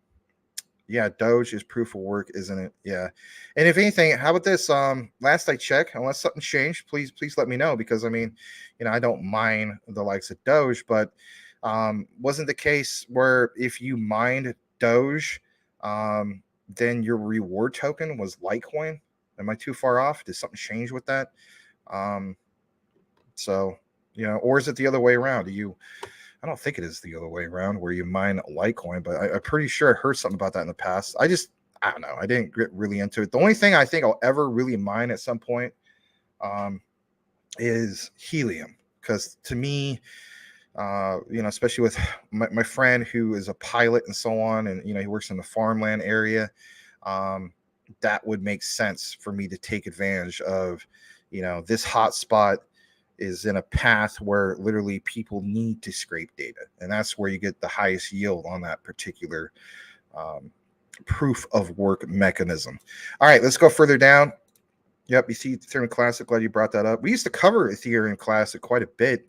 Speaker 1: Yeah, Doge is proof of work, isn't it? Yeah. And if anything, how about this? Last I checked, unless something changed, please let me know, because I mean, I don't mind the likes of Doge, but Wasn't the case where if you mined Doge, then your reward token was Litecoin? Am I too far off? Did something change with that? So, or is it the other way around? I don't think it is the other way around where you mine Litecoin, but I'm pretty sure I heard something about that in the past. I don't know. I didn't get really into it. The only thing I think I'll ever really mine at some point is helium, because to me, especially with my friend who is a pilot and so on, and he works in the farmland area, that would make sense for me to take advantage of. This hotspot is in a path where literally people need to scrape data, and that's where you get the highest yield on that particular proof of work mechanism. All right, let's go further down. Yep, you see Ethereum Classic. Glad you brought that up. We used to cover Ethereum Classic quite a bit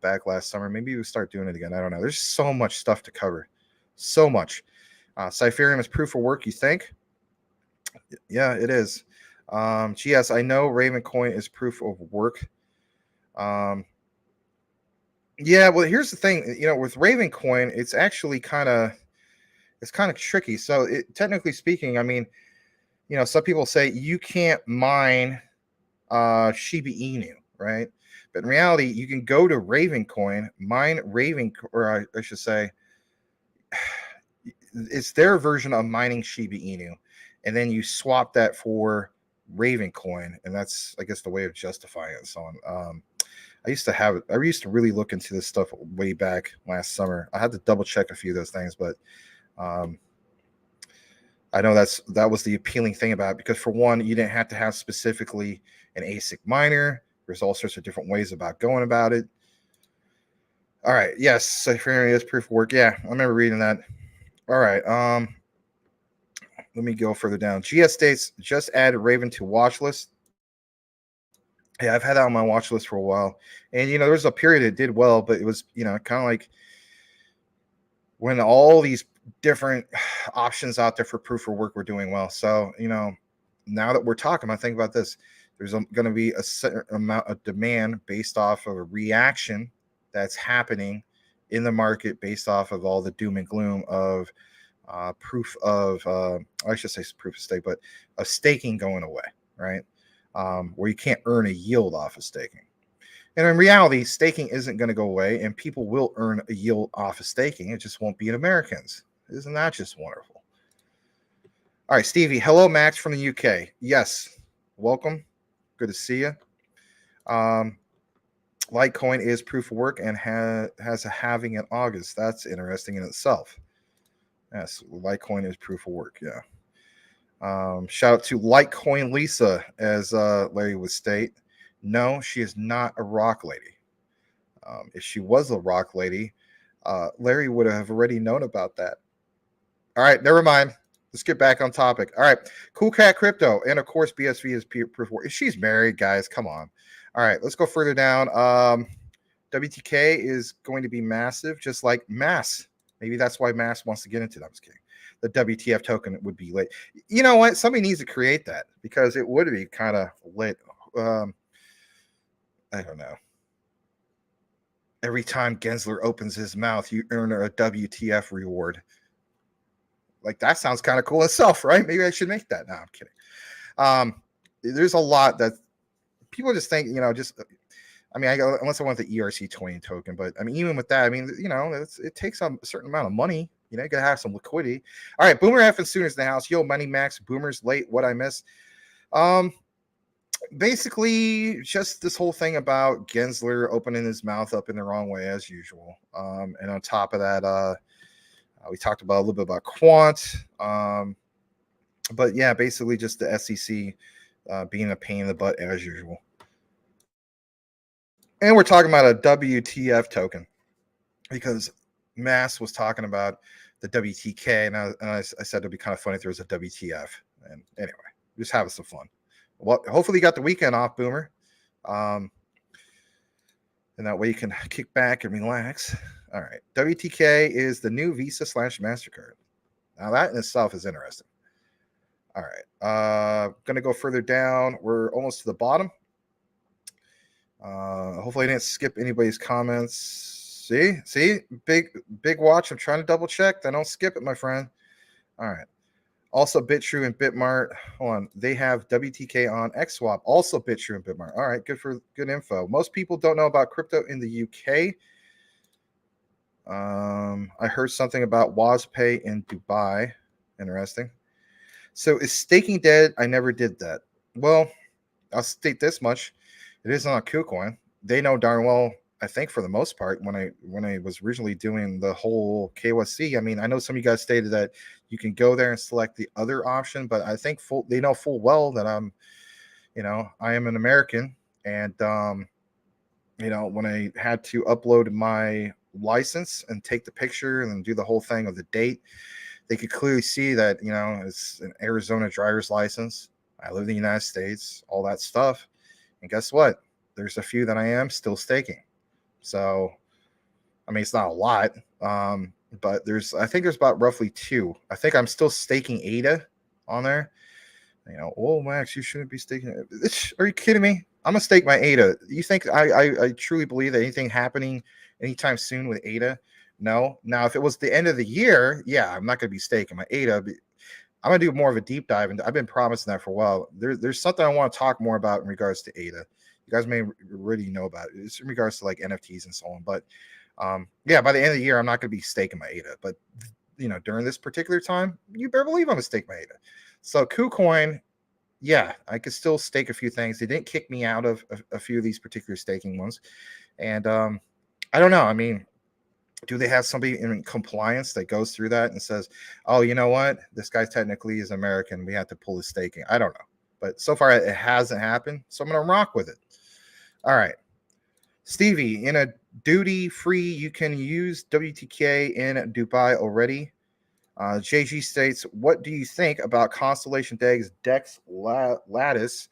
Speaker 1: back last summer. Maybe we'll start doing it again. I don't know. There's so much stuff to cover. So much. Cypherium is proof of work, you think? Yeah, it is. GS, I know Ravencoin is proof of work. Yeah, well, here's the thing. With Ravencoin, it's actually kind of tricky. So technically speaking, I mean, some people say you can't mine Shiba Inu, right? But in reality, you can go to Ravencoin, mine or I should say, it's their version of mining Shiba Inu, and then you swap that for Ravencoin, and that's, I guess, the way of justifying it. So on. I used to really look into this stuff way back last summer. I had to double check a few of those things, but I know that was the appealing thing about it, because for one, you didn't have to have specifically an ASIC miner. There's all sorts of different ways about going about it. All right. Yes. Cypherium is proof of work. Yeah. I remember reading that. All right. Let me go further down. GS states just added Raven to watch list. Yeah, I've had that on my watch list for a while. And, there was a period it did well, but it was, kind of like when all these different options out there for proof of work were doing well. So, now that we're talking, I think about this. There's going to be a certain amount of demand based off of a reaction that's happening in the market based off of all the doom and gloom of proof of, I should say proof of stake, but of staking going away, right? Where you can't earn a yield off of staking. And in reality, staking isn't going to go away, and people will earn a yield off of staking. It just won't be in Americans. Isn't that just wonderful? All right, Stevie. Hello, Max from the UK. Yes, welcome. Good to see you. Litecoin is proof of work and has a halving in August. That's interesting in itself. Yes, Litecoin is proof of work. Yeah. Shout out to Litecoin Lisa, as Larry would state. No, she is not a rock lady. If she was a rock lady, Larry would have already known about that. All right, never mind. Let's get back on topic. All right, Cool Cat Crypto, and of course BSV is proof of work. She's married, guys. Come on. All right, let's go further down. WTK is going to be massive, just like Mass. Maybe that's why Mass wants to get into that. I'm just kidding. The WTF token would be lit. You know what? Somebody needs to create that, because it would be kind of lit. I don't know. Every time Gensler opens his mouth, you earn a WTF reward. Like, that sounds kind of cool itself, right? Maybe I should make that. No, I'm kidding. There's a lot that people just think, unless I want the ERC20 token, but I mean, even with that, I mean, it takes a certain amount of money. You gotta have some liquidity. All right, Boomer F and Sooners in the house. Yo, Money Max, Boomer's late. What I miss? Basically, just this whole thing about Gensler opening his mouth up in the wrong way as usual. And on top of that, we talked about a little bit about Quant. But yeah, basically just the SEC being a pain in the butt as usual. And we're talking about a WTF token, because Mass was talking about the WTK, and I said it'd be kind of funny if there was a WTF. And anyway, just having some fun. Well, hopefully you got the weekend off, Boomer. And that way you can kick back and relax. All right. WTK is the new Visa / MasterCard. Now that in itself is interesting. All right. Going to go further down. We're almost to the bottom. Hopefully I didn't skip anybody's comments. See, big watch. I'm trying to double check. Then don't skip it, my friend. All right. Also, BitTrue and Bitmart. Hold on. They have WTK on XSwap. Also, BitTrue and Bitmart. All right. Good info. Most people don't know about crypto in the UK. I heard something about WazPay in Dubai. Interesting. So is staking dead? I never did that. Well, I'll state this much. It is on KuCoin. They know darn well, I think for the most part, when I was originally doing the whole KYC, I mean, I know some of you guys stated that you can go there and select the other option, but I think they know full well that I am an American. And, when I had to upload my license and take the picture and do the whole thing of the date, they could clearly see that, it's an Arizona driver's license. I live in the United States, all that stuff. And guess what? There's a few that I am still staking. So, I mean, it's not a lot, but I think there's about roughly 2. I think I'm still staking ADA on there. Oh, Max, you shouldn't be staking it. Are you kidding me? I'm going to stake my ADA. You think I truly believe that anything happening anytime soon with ADA? No. Now, if it was the end of the year, yeah, I'm not going to be staking my ADA. But I'm going to do more of a deep dive, and I've been promising that for a while. There's something I want to talk more about in regards to ADA. You guys may already know about it. It's in regards to like NFTs and so on. But yeah, by the end of the year, I'm not going to be staking my ADA. But during this particular time, you better believe I'm going to stake my ADA. So KuCoin, yeah, I could still stake a few things. They didn't kick me out of a few of these particular staking ones. And I don't know. I mean, do they have somebody in compliance that goes through that and says, oh, you know what? This guy technically is American. We have to pull his staking. I don't know. But so far, it hasn't happened. So I'm going to rock with it. All right. Stevie, in a duty-free, you can use WTK in Dubai already. JG states, what do you think about Constellation DEX Lattice?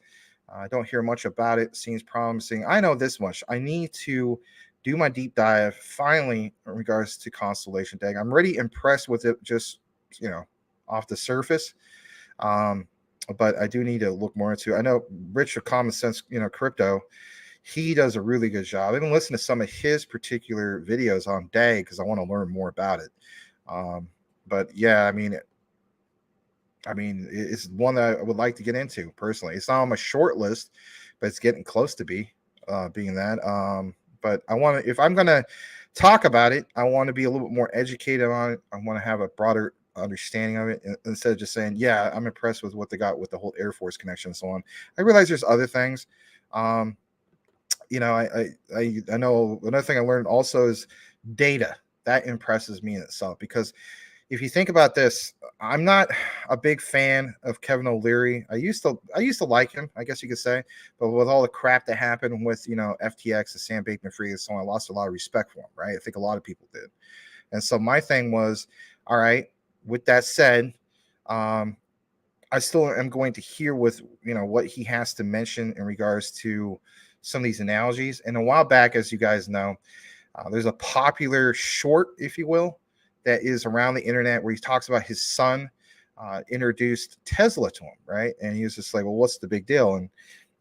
Speaker 1: I don't hear much about it. Seems promising. I know this much. I need to do my deep dive finally in regards to Constellation DEX. I'm already impressed with it just, off the surface. But I do need to look more into it. I know Rich of Common Sense, Crypto, he does a really good job. I've been listening to some of his particular videos on DAG because I want to learn more about it. But yeah, I mean, it's one that I would like to get into personally. It's not on my short list, but it's getting close to being that. But I want to, if I'm going to talk about it, I want to be a little bit more educated on it. I want to have a broader understanding of it instead of just saying, yeah, I'm impressed with what they got with the whole Air Force connection and so on. I realize there's other things. I know another thing I learned also is data. That impresses me in itself, because if you think about this, I'm not a big fan of Kevin O'Leary. I used to like him, I guess you could say, but with all the crap that happened with FTX and Sam Bankman-Fried and so on, I lost a lot of respect for him, right? I think a lot of people did. And so my thing was, all right, with that said, I still am going to hear with what he has to mention in regards to some of these analogies. And a while back, as you guys know, there's a popular short, if you will, that is around the internet where he talks about his son introduced Tesla to him, right? And he was just like, well, what's the big deal? And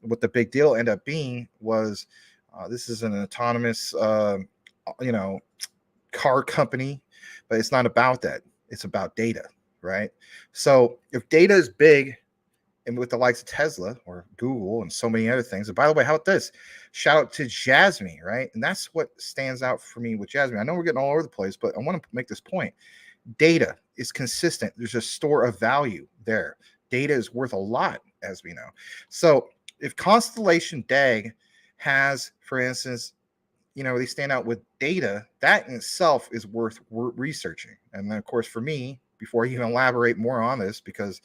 Speaker 1: what the big deal ended up being was this is an autonomous, car company, but it's not about that. It's about data, right? So if data is big, and with the likes of Tesla or Google and so many other things, and by the way, how about this? Shout out to Jasmine, right? And that's what stands out for me with Jasmine. I know we're getting all over the place, but I want to make this point. Data is consistent. There's a store of value there. Data is worth a lot, as we know. So if Constellation DAG has, for instance, they stand out with data, that in itself is worth researching. And then, of course, for me, before I even elaborate more on this, because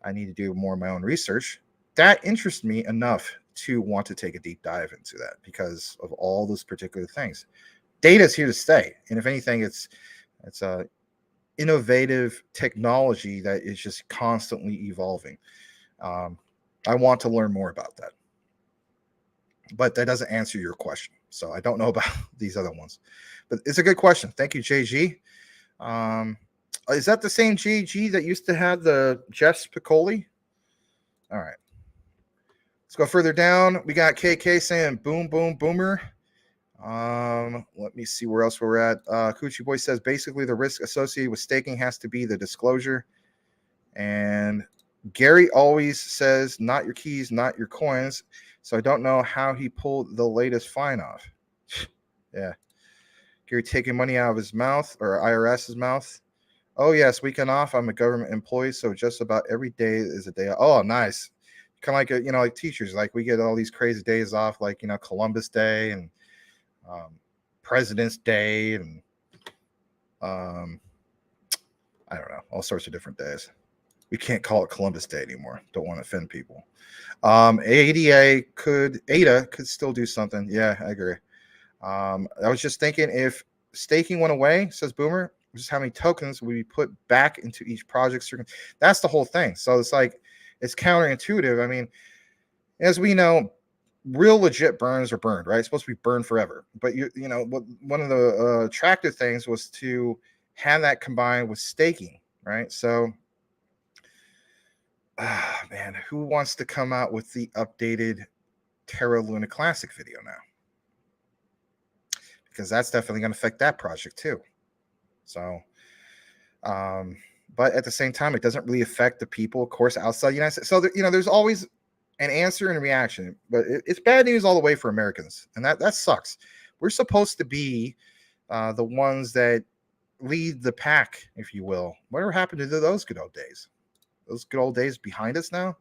Speaker 1: I need to do more of my own research, that interests me enough to want to take a deep dive into that because of all those particular things. Data is here to stay. And if anything, it's a innovative technology that is just constantly evolving. I want to learn more about that. But that doesn't answer your question. So I don't know about these other ones. But it's a good question. Thank you, JG. Is that the same JG that used to have the Jeff Spicoli? All right. Let's go further down. We got KK saying boom, boom, boomer. Let me see where else we're at. Coochie Boy says basically the risk associated with staking has to be the disclosure. And Gary always says not your keys, not your coins. So I don't know how he pulled the latest fine off. Yeah. Gary taking money out of his mouth, or IRS's mouth. Oh, yes, weekend off. I'm a government employee, so just about every day is a day off. Oh, nice. Kind of like, like teachers. Like we get all these crazy days off, like, Columbus Day and President's Day and I don't know, all sorts of different days. We can't call it Columbus Day anymore. Don't want to offend people. ADA could still do something. Yeah, I agree. I was just thinking if staking went away, says Boomer, just how many tokens would be put back into each project. That's the whole thing. So it's like, it's counterintuitive. I mean, as we know, real legit burns are burned, right? It's supposed to be burned forever. But one of the attractive things was to have that combined with staking, right? So, man, who wants to come out with the updated Terra Luna Classic video now? Because that's definitely going to affect that project too. So, but at the same time, it doesn't really affect the people, of course, outside the United States. So, there's always an answer and a reaction, but it's bad news all the way for Americans, and that sucks. We're supposed to be the ones that lead the pack, if you will. Whatever happened to those good old days? Those good old days behind us now?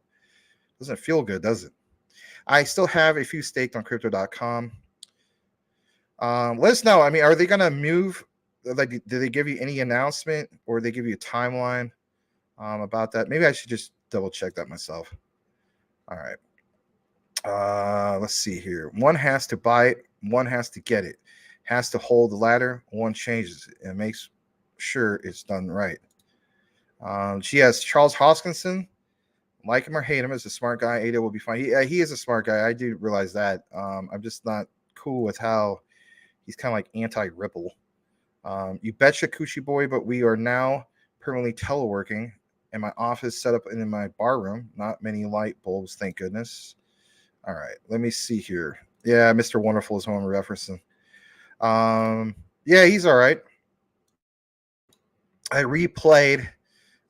Speaker 1: Doesn't feel good, does it? I still have a few staked on crypto.com. Let us know. I mean, are they going to move? Like, did they give you any announcement, or they give you a timeline about that? Maybe I should just double check that myself. All right. Let's see here. One has to buy it. One has to get it. Has to hold the ladder. One changes it and makes sure it's done right. She has Charles Hoskinson. Like him or hate him, as a smart guy. Ada will be fine. He is a smart guy. I do realize that. I'm just not cool with how he's kind of like anti-Ripple. You betcha, Coochie Boy, but we are now permanently teleworking, and my office set up in my bar room. Not many light bulbs, thank goodness. All right, let me see here. Yeah, Mr. Wonderful is who I'm referencing. Yeah, he's all right. I replayed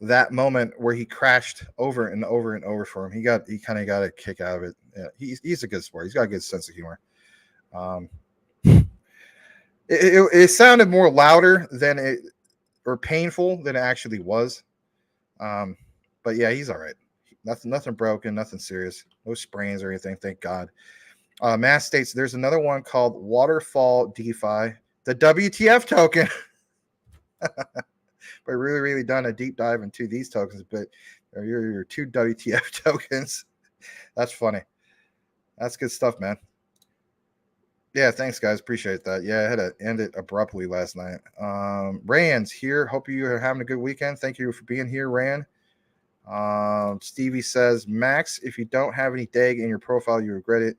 Speaker 1: that moment where he crashed over and over and over for him. He kind of got a kick out of it. Yeah, he's a good sport. He's got a good sense of humor. It sounded more louder than it, or painful than it actually was. But yeah, he's all right. Nothing broken, nothing serious, no sprains or anything. Thank God. Mass states there's another one called Waterfall DeFi, the WTF token. But really done a deep dive into these tokens, but your two WTF tokens. That's funny. That's good stuff, man. Yeah, thanks, guys. Appreciate that. Yeah, I had to end it abruptly last night. Rand's here. Hope you are having a good weekend. Thank you for being here, Rand. Stevie says, Max, if you don't have any DEG in your profile, you regret it.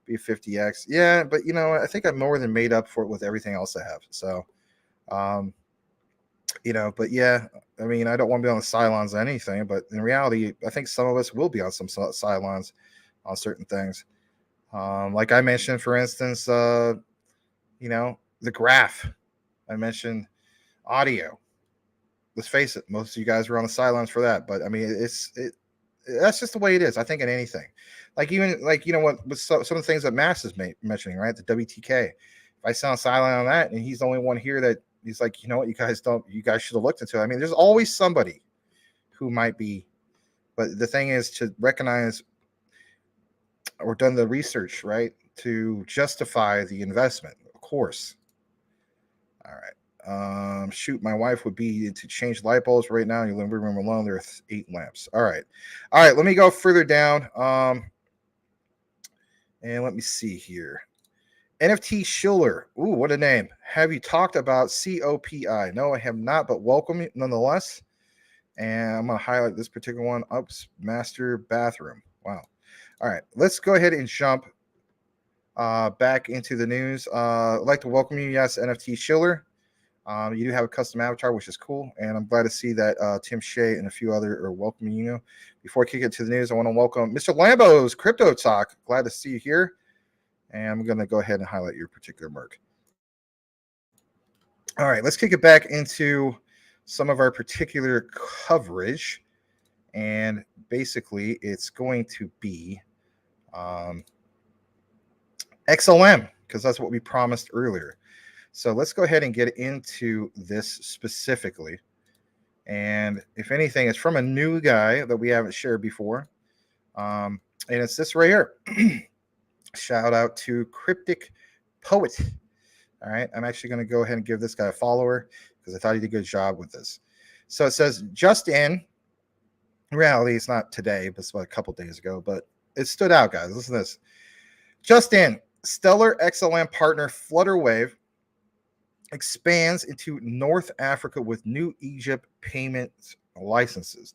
Speaker 1: Be a 50x. Yeah, but I think I'm more than made up for it with everything else I have. So, but yeah, I mean, I don't want to be on the sidelines on anything, but in reality, I think some of us will be on some sidelines on certain things. Like I mentioned, for instance, the graph. I mentioned audio. Let's face it, most of you guys were on the sidelines for that, but I mean, that's just the way it is. I think in anything, like even like with some of the things that Max is mentioning, right? The WTK. If I sound silent on that, and he's the only one here that he's like, what, you guys should have looked into it. I mean, there's always somebody who might be, but the thing is to recognize or done the research, right, to justify the investment, of course. All right. Shoot, my wife would be to change light bulbs right now. You living room alone. There are 8 lamps. All right. Let me go further down. And let me see here. NFT Schiller. Ooh, what a name. Have you talked about COPI? No, I have not, but welcome nonetheless. And I'm going to highlight this particular one. Ups, master bathroom. Wow. All right, let's go ahead and jump back into the news. I'd like to welcome you, yes, NFT Schiller. You do have a custom avatar, which is cool, and I'm glad to see that Tim Shea and a few other are welcoming you. Before I kick it to the news, I want to welcome Mr. Lambo's Crypto Talk. Glad to see you here. And I'm going to go ahead and highlight your particular merc. All right, let's kick it back into some of our particular coverage. And basically, it's going to be XLM, because that's what we promised earlier. So let's go ahead and get into this specifically. And if anything, it's from a new guy that we haven't shared before. And it's this right here. Shout out to Cryptic Poet. All right, I'm actually going to go ahead and give this guy a follower because I thought he did a good job with this. So it says, just in reality, it's not today, but it's about a couple days ago, but it stood out, guys. Listen to this. Just in, Stellar XLM partner Flutterwave expands into North Africa with new Egypt payment licenses.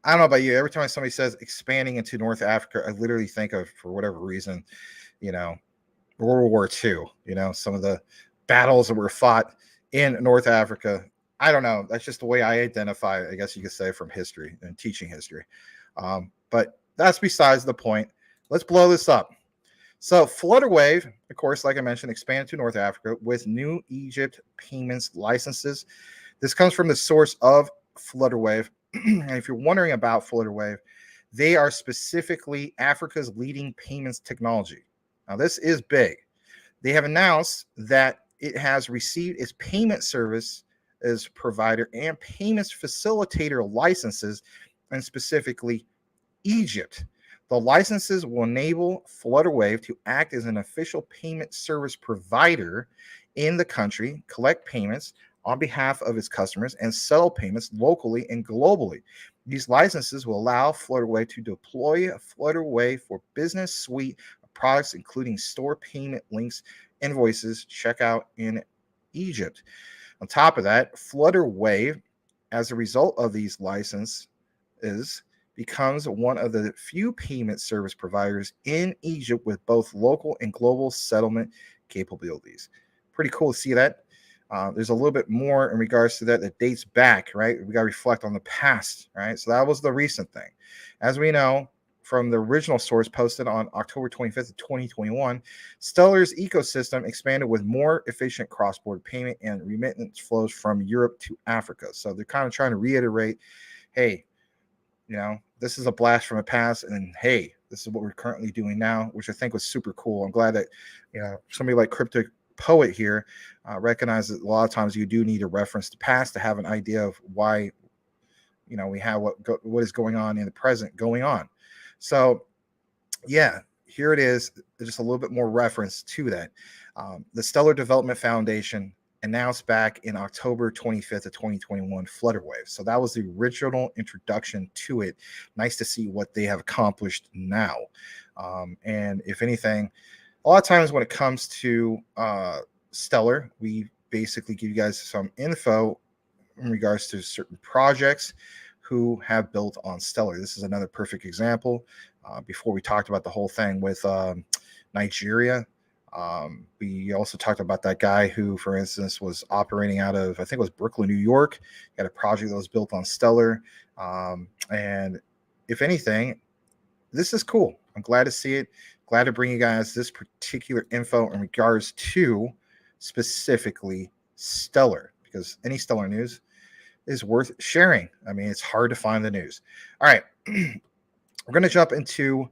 Speaker 1: I don't know about you. Every time somebody says expanding into North Africa, I literally think of, for whatever reason, World War II, some of the battles that were fought in North Africa. I don't know. That's just the way I identify, I guess you could say, from history and teaching history. But that's besides the point. Let's blow this up. So Flutterwave, of course, like I mentioned, expanded to North Africa with new Egypt payments licenses. This comes from the source of Flutterwave. And if you're wondering about Flutterwave, they are specifically Africa's leading payments technology. Now, this is big. They have announced that it has received its payment service as provider and payments facilitator licenses, and specifically Egypt. The licenses will enable Flutterwave to act as an official payment service provider in the country, collect payments on behalf of its customers, and settle payments locally and globally. These licenses will allow Flutterwave to deploy Flutterwave for business suite of products, including store payment links, invoices, checkout in Egypt. On top of that, Flutterwave, as a result of these licenses, becomes one of the few payment service providers in Egypt with both local and global settlement capabilities. Pretty cool to see that. There's a little bit more in regards to that dates back, right? We got to reflect on the past, right? So that was the recent thing. As we know from the original source posted on October 25th of 2021, Stellar's ecosystem expanded with more efficient cross-border payment and remittance flows from Europe to Africa. So they're kind of trying to reiterate, hey, this is a blast from the past, and hey, this is what we're currently doing now, which I think was super cool. I'm glad that somebody like Cryptic Poet here recognizes that a lot of times you do need to reference the past to have an idea of why we have what is going on in the present going on. So yeah, here it is, just a little bit more reference to that. The Stellar Development Foundation announced back in October 25th of 2021 Flutterwave. So that was the original introduction to it. Nice to see what they have accomplished now. And if anything, a lot of times when it comes to Stellar, we basically give you guys some info in regards to certain projects who have built on Stellar. This is another perfect example. Before we talked about the whole thing with Nigeria, we also talked about that guy who, for instance, was operating out of, I think it was Brooklyn, New York. He had a project that was built on Stellar. And if anything, this is cool. I'm glad to see it. Glad to bring you guys this particular info in regards to specifically Stellar, because any Stellar news is worth sharing. I mean, it's hard to find the news. All right. We're going to jump into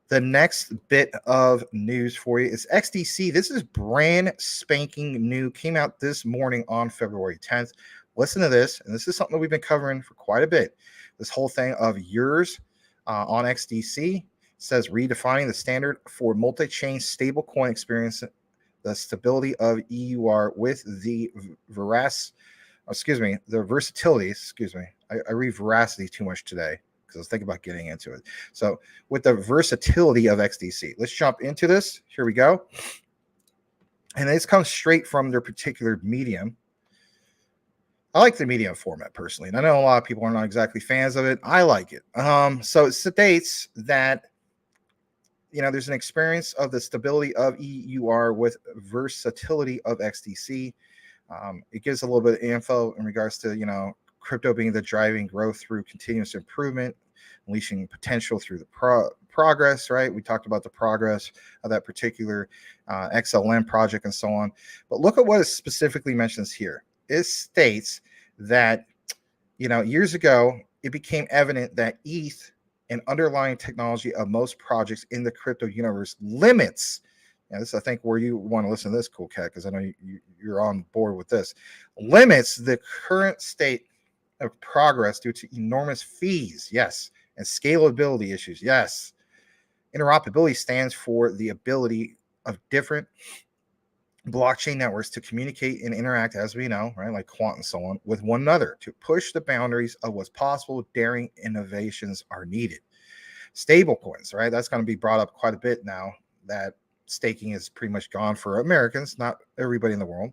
Speaker 1: the next bit of news for you. Is XDC. This is brand spanking new. Came out this morning on February 10th. Listen to this. And this is something that we've been covering for quite a bit. This whole thing of yours on XDC says redefining the standard for multi-chain stablecoin experience, the stability of EUR with the versatility. I read veracity too much today because I was thinking about getting into it. So with the versatility of XDC, let's jump into this. Here we go. And this comes straight from their particular Medium. I like the Medium format personally, and I know a lot of people are not exactly fans of it. I like it. So it states that there's an experience of the stability of EUR with versatility of XDC. It gives a little bit of info in regards to crypto being the driving growth through continuous improvement, unleashing potential through the progress, right? We talked about the progress of that particular XLM project and so on. But look at what it specifically mentions here. It states that, years ago, it became evident that ETH and underlying technology of most projects in the crypto universe limits. And this, I think, where you want to listen to this, Cool Cat, because I know you're on board with this. Limits the current state of progress due to enormous fees, yes, and scalability issues, yes. Interoperability stands for the ability of different blockchain networks to communicate and interact, as we know, right, like quant and so on, with one another to push the boundaries of what's possible. Daring innovations are needed. Stable coins, right? That's going to be brought up quite a bit now that staking is pretty much gone for Americans, not everybody in the world.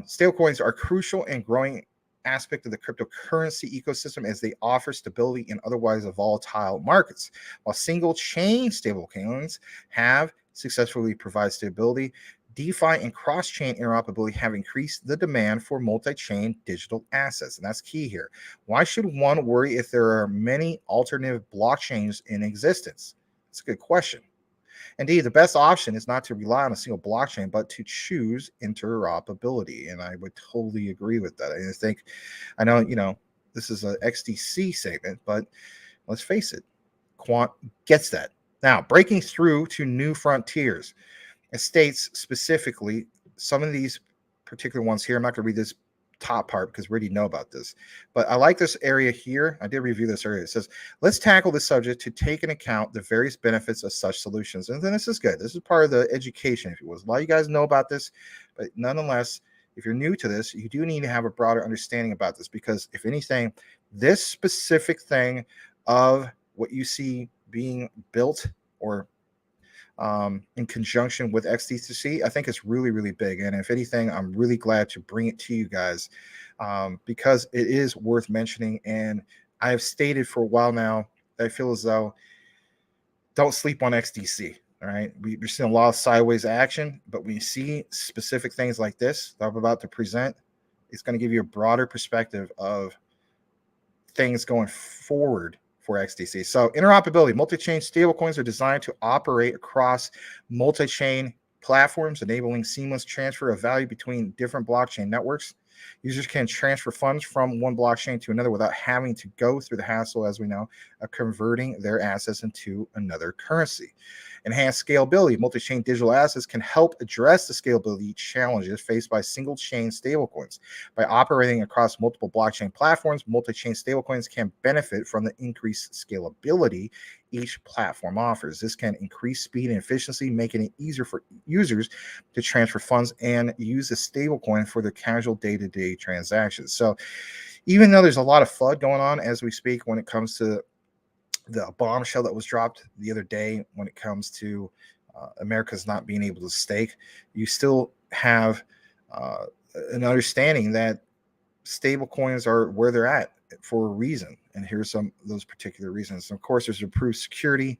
Speaker 1: Stable coins are crucial and growing aspect of the cryptocurrency ecosystem as they offer stability in otherwise volatile markets. While single chain stablecoins have successfully provided stability, DeFi and cross-chain interoperability have increased the demand for multi-chain digital assets. And that's key here. Why should one worry if there are many alternative blockchains in existence? That's a good question. Indeed, the best option is not to rely on a single blockchain, but to choose interoperability. And I would totally agree with that. I know, this is an XDC segment, but let's face it, Quant gets that. Now, breaking through to new frontiers. It states specifically some of these particular ones here. I'm not going to read this top part because we already know about this, but I like this area here. I did review this area. It says, let's tackle this subject to take into account the various benefits of such solutions. And then this is good. This is part of the education, if you will. A lot of you guys know about this, but nonetheless, if you're new to this, you do need to have a broader understanding about this, because if anything, this specific thing of what you see being built or in conjunction with XDC, I think it's really, really big. And if anything, I'm really glad to bring it to you guys because it is worth mentioning. And I have stated for a while now that I feel as though don't sleep on XDC. All right. We're seeing a lot of sideways action, but when you see specific things like this that I'm about to present, it's going to give you a broader perspective of things going forward for XDC. So interoperability, multi-chain stablecoins are designed to operate across multi-chain platforms, enabling seamless transfer of value between different blockchain networks. Users can transfer funds from one blockchain to another without having to go through the hassle, as we know, of converting their assets into another currency. Enhanced scalability. Multi-chain digital assets can help address the scalability challenges faced by single-chain stablecoins. By operating across multiple blockchain platforms, multi-chain stablecoins can benefit from the increased scalability each platform offers. This can increase speed and efficiency, making it easier for users to transfer funds and use a stablecoin for their casual day-to-day transactions. So even though there's a lot of FUD going on as we speak when it comes to the bombshell that was dropped the other day when it comes to America's not being able to stake, you still have an understanding that stable coins are where they're at for a reason. And here's some of those particular reasons. And of course, there's improved security,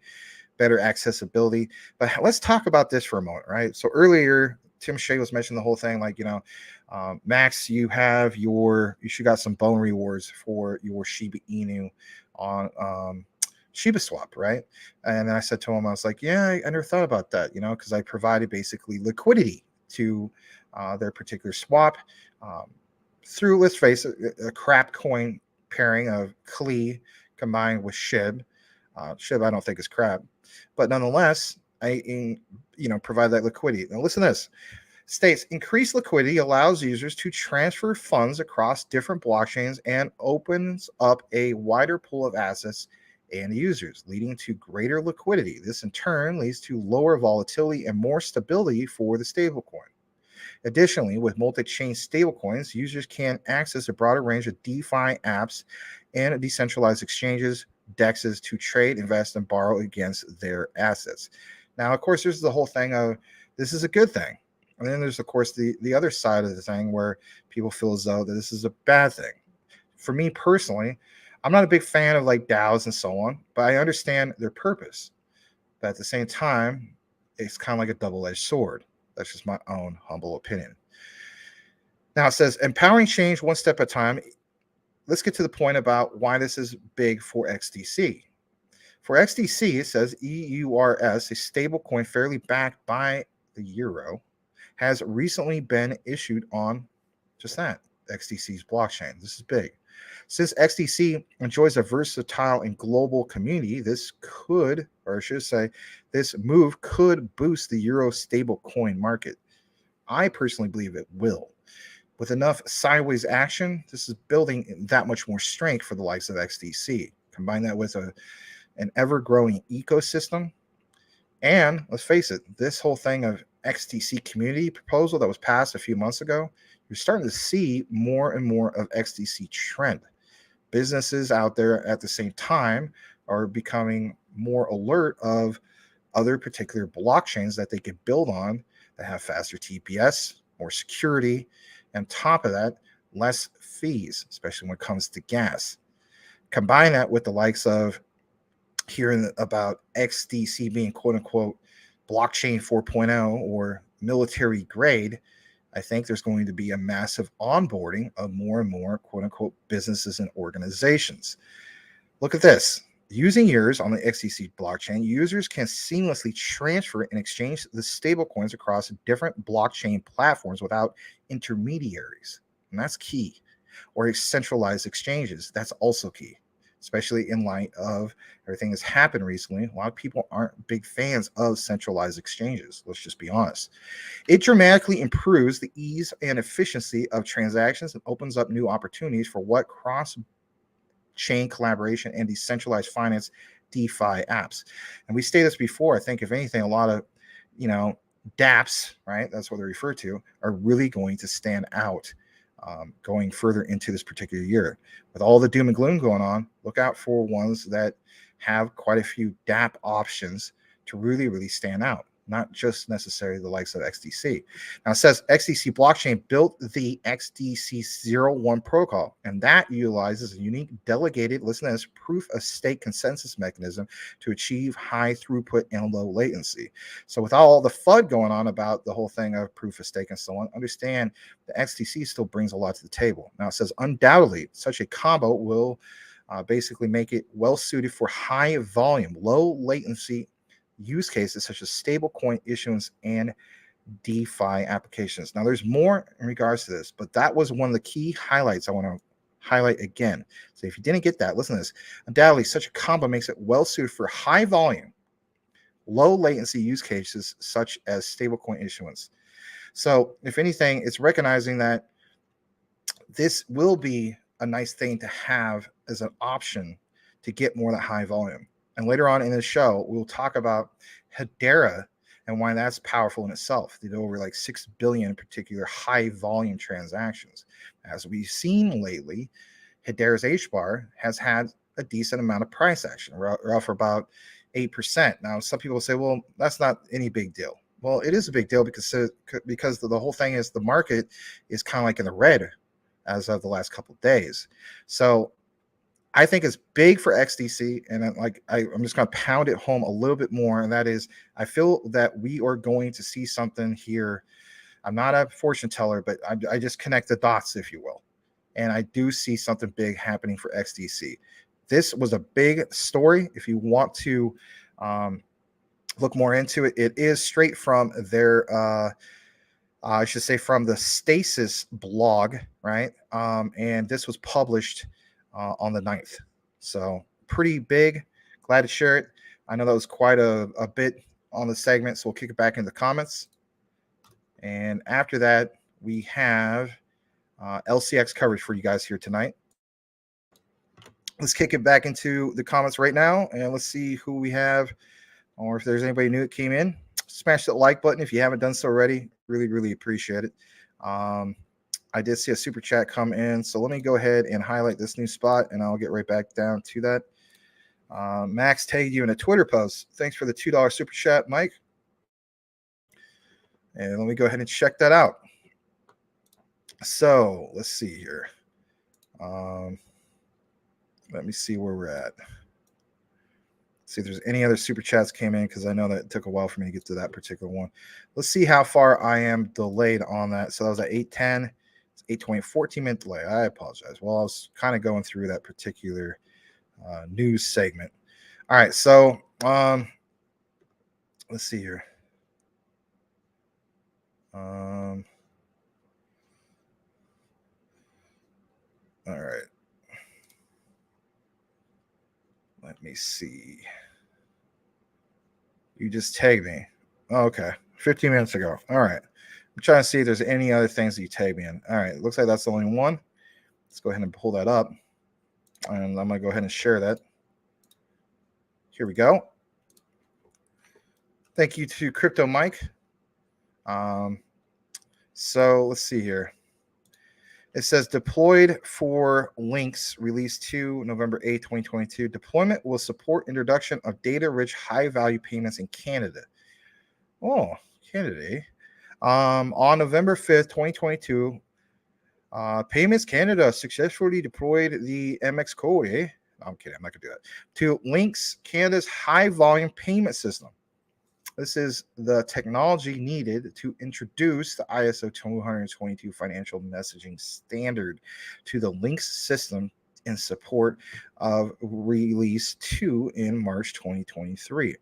Speaker 1: better accessibility. But let's talk about this for a moment, right? So earlier, Tim Shea was mentioning the whole thing, like, Max, you should got some bone rewards for your Shiba Inu on Shiba Swap, right? And then I said to him, I was like, yeah, I never thought about that, because I provided basically liquidity to their particular swap through, let's face it, a crap coin pairing of Klee combined with SHIB. SHIB I don't think is crap, but nonetheless, I provide that liquidity. Now listen to this. States increased liquidity allows users to transfer funds across different blockchains and opens up a wider pool of assets and users, leading to greater liquidity. This in turn leads to lower volatility and more stability for the stablecoin. Additionally, with multi-chain stablecoins, users can access a broader range of DeFi apps and decentralized exchanges, DEXs to trade, invest, and borrow against their assets. Now, of course, there's the whole thing of this is a good thing. And then there's, of course, the other side of the thing where people feel as though that this is a bad thing. For me personally, I'm not a big fan of like DAOs and so on, but I understand their purpose. But at the same time, it's kind of like a double-edged sword. That's just my own humble opinion. Now it says empowering change one step at a time. Let's get to the point about why this is big for XDC. For XDC, it says EURS, a stablecoin fairly backed by the euro, has recently been issued on just that, XDC's blockchain. This is big. Since XDC enjoys a versatile and global community, this could, or I should say, this move could boost the euro stablecoin market. I personally believe it will. With enough sideways action, this is building that much more strength for the likes of XDC. Combine that with an ever-growing ecosystem. And let's face it, this whole thing of XDC community proposal that was passed a few months ago, you're starting to see more and more of XDC trend. Businesses out there at the same time are becoming more alert of other particular blockchains that they can build on that have faster TPS, more security, and top of that, less fees, especially when it comes to gas. Combine that with the likes of hearing about XDC being quote unquote blockchain 4.0 or military grade, I think there's going to be a massive onboarding of more and more quote unquote businesses and organizations. Look at this. Using yours on the XDC blockchain, users can seamlessly transfer and exchange the stablecoins across different blockchain platforms without intermediaries. And that's key. Or centralized exchanges. That's also key, especially in light of everything that's happened recently. A lot of people aren't big fans of centralized exchanges. Let's just be honest. It dramatically improves the ease and efficiency of transactions and opens up new opportunities for what cross-chain collaboration and decentralized finance DeFi apps. And we stated this before. I think if anything, a lot of, dApps, right? That's what they're referred to, are really going to stand out. Going further into this particular year. With all the doom and gloom going on, look out for ones that have quite a few dApp options to really, really stand out, not just necessarily the likes of XDC. Now it says XDC blockchain built the XDC01 protocol, and that utilizes a unique delegated, listen to this, proof of stake consensus mechanism to achieve high throughput and low latency. So with all the FUD going on about the whole thing of proof of stake and so on, understand the XDC still brings a lot to the table. Now it says undoubtedly such a combo will basically make it well suited for high volume, low latency use cases such as stablecoin issuance and DeFi applications. Now, there's more in regards to this, but that was one of the key highlights I want to highlight again. So if you didn't get that, listen to this. Undoubtedly, such a combo makes it well suited for high volume, low latency use cases such as stablecoin issuance. So if anything, it's recognizing that this will be a nice thing to have as an option to get more of that high volume. And later on in the show, we'll talk about Hedera and why that's powerful in itself. They did over like 6 billion particular high volume transactions. As we've seen lately, Hedera's H-bar has had a decent amount of price action, roughly about 8%. Now, some people say, well, that's not any big deal. Well, it is a big deal because the whole thing is the market is kind of like in the red as of the last couple of days. So I think it's big for XDC, and I'm just going to pound it home a little bit more, and that is I feel that we are going to see something here. I'm not a fortune teller, but I just connect the dots, if you will, and I do see something big happening for XDC. This was a big story. If you want to look more into it, it is straight from their I should say from the Stasis blog, right? And this was published on the 9th. So pretty big. Glad to share it. I know that was quite a bit on the segment, so we'll kick it back in the comments. And after that, we have LCX coverage for you guys here tonight. Let's kick it back into the comments right now, and let's see who we have, or if there's anybody new that came in. Smash that like button if you haven't done so already. Really, really appreciate it. I did see a super chat come in, so let me go ahead and highlight this new spot, and I'll get right back down to that. Max tagged you in a Twitter post. Thanks for the $2 super chat, Mike. And let me go ahead and check that out. So let's see here. Let me see where we're at. See if there's any other super chats came in, because I know that it took a while for me to get to that particular one. Let's see how far I am delayed on that. So that was at 8:10. It's 8:20, 14-minute delay. I apologize. Well, I was kind of going through that particular news segment. All right, so let's see here. All right. Let me see. You just tagged me. Oh, okay. 15 minutes ago. All right. I'm trying to see if there's any other things that you tagged me in. All right. It looks like that's the only one. Let's go ahead and pull that up. And I'm going to go ahead and share that. Here we go. Thank you to Crypto Mike. So let's see here. It says deployed for links release 2 November 8, 2022. Deployment will support introduction of data-rich high-value payments in Canada. Oh, Canada. On November 5th, 2022, Payments Canada successfully deployed the MX code. No, I'm kidding. I'm not going to do that. To Links Canada's high-volume payment system. This is the technology needed to introduce the ISO 222 financial messaging standard to the Links system in support of release 2 in March 2023.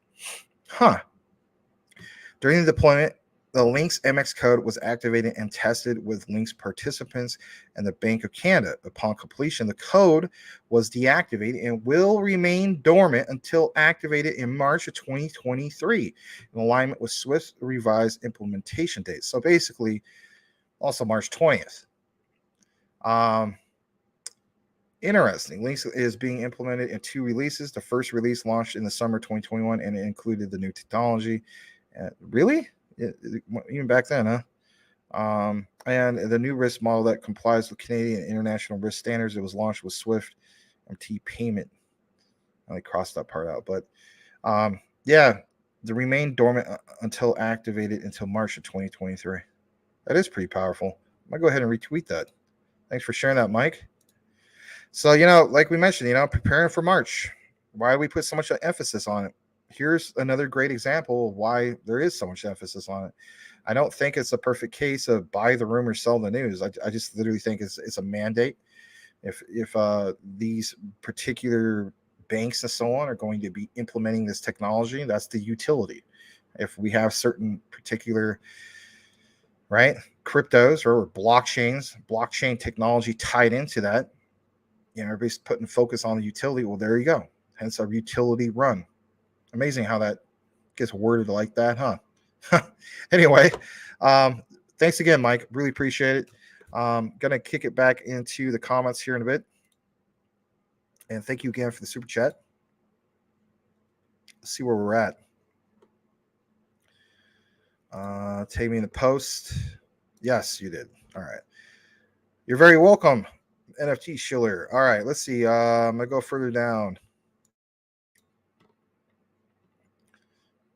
Speaker 1: During the deployment, the Links MX code was activated and tested with Links participants and the Bank of Canada. Upon completion, the code was deactivated and will remain dormant until activated in March of 2023 in alignment with Swift's revised implementation date. So basically, also March 20th. Interesting. Links is being implemented in 2 releases. The first release launched in the summer 2021, and it included the new technology. Really? Even back then, huh? And the new risk model that complies with Canadian and international risk standards. It was launched with Swift MT payment. I crossed that part out, but yeah, the remain dormant until activated until March of 2023. That is pretty powerful. I'm gonna go ahead and retweet that. Thanks for sharing that, Mike. So, like we mentioned, preparing for March. Why do we put so much emphasis on it? Here's another great example of why there is so much emphasis on it. I don't think it's a perfect case of buy the rumor, sell the news. I just literally think it's a mandate. If these particular banks and so on are going to be implementing this technology, that's the utility. If we have certain particular cryptos or blockchain technology tied into that, everybody's putting focus on the utility. Well, there you go. Hence our utility run. Amazing how that gets worded like that, huh? Anyway, thanks again, Mike. Really appreciate it. Gonna kick it back into the comments here in a bit. And thank you again for the super chat. Let's see where we're at. Take me in the post. Yes, you did. All right. You're very welcome, NFT Schiller. All right, let's see. I'm gonna go further down.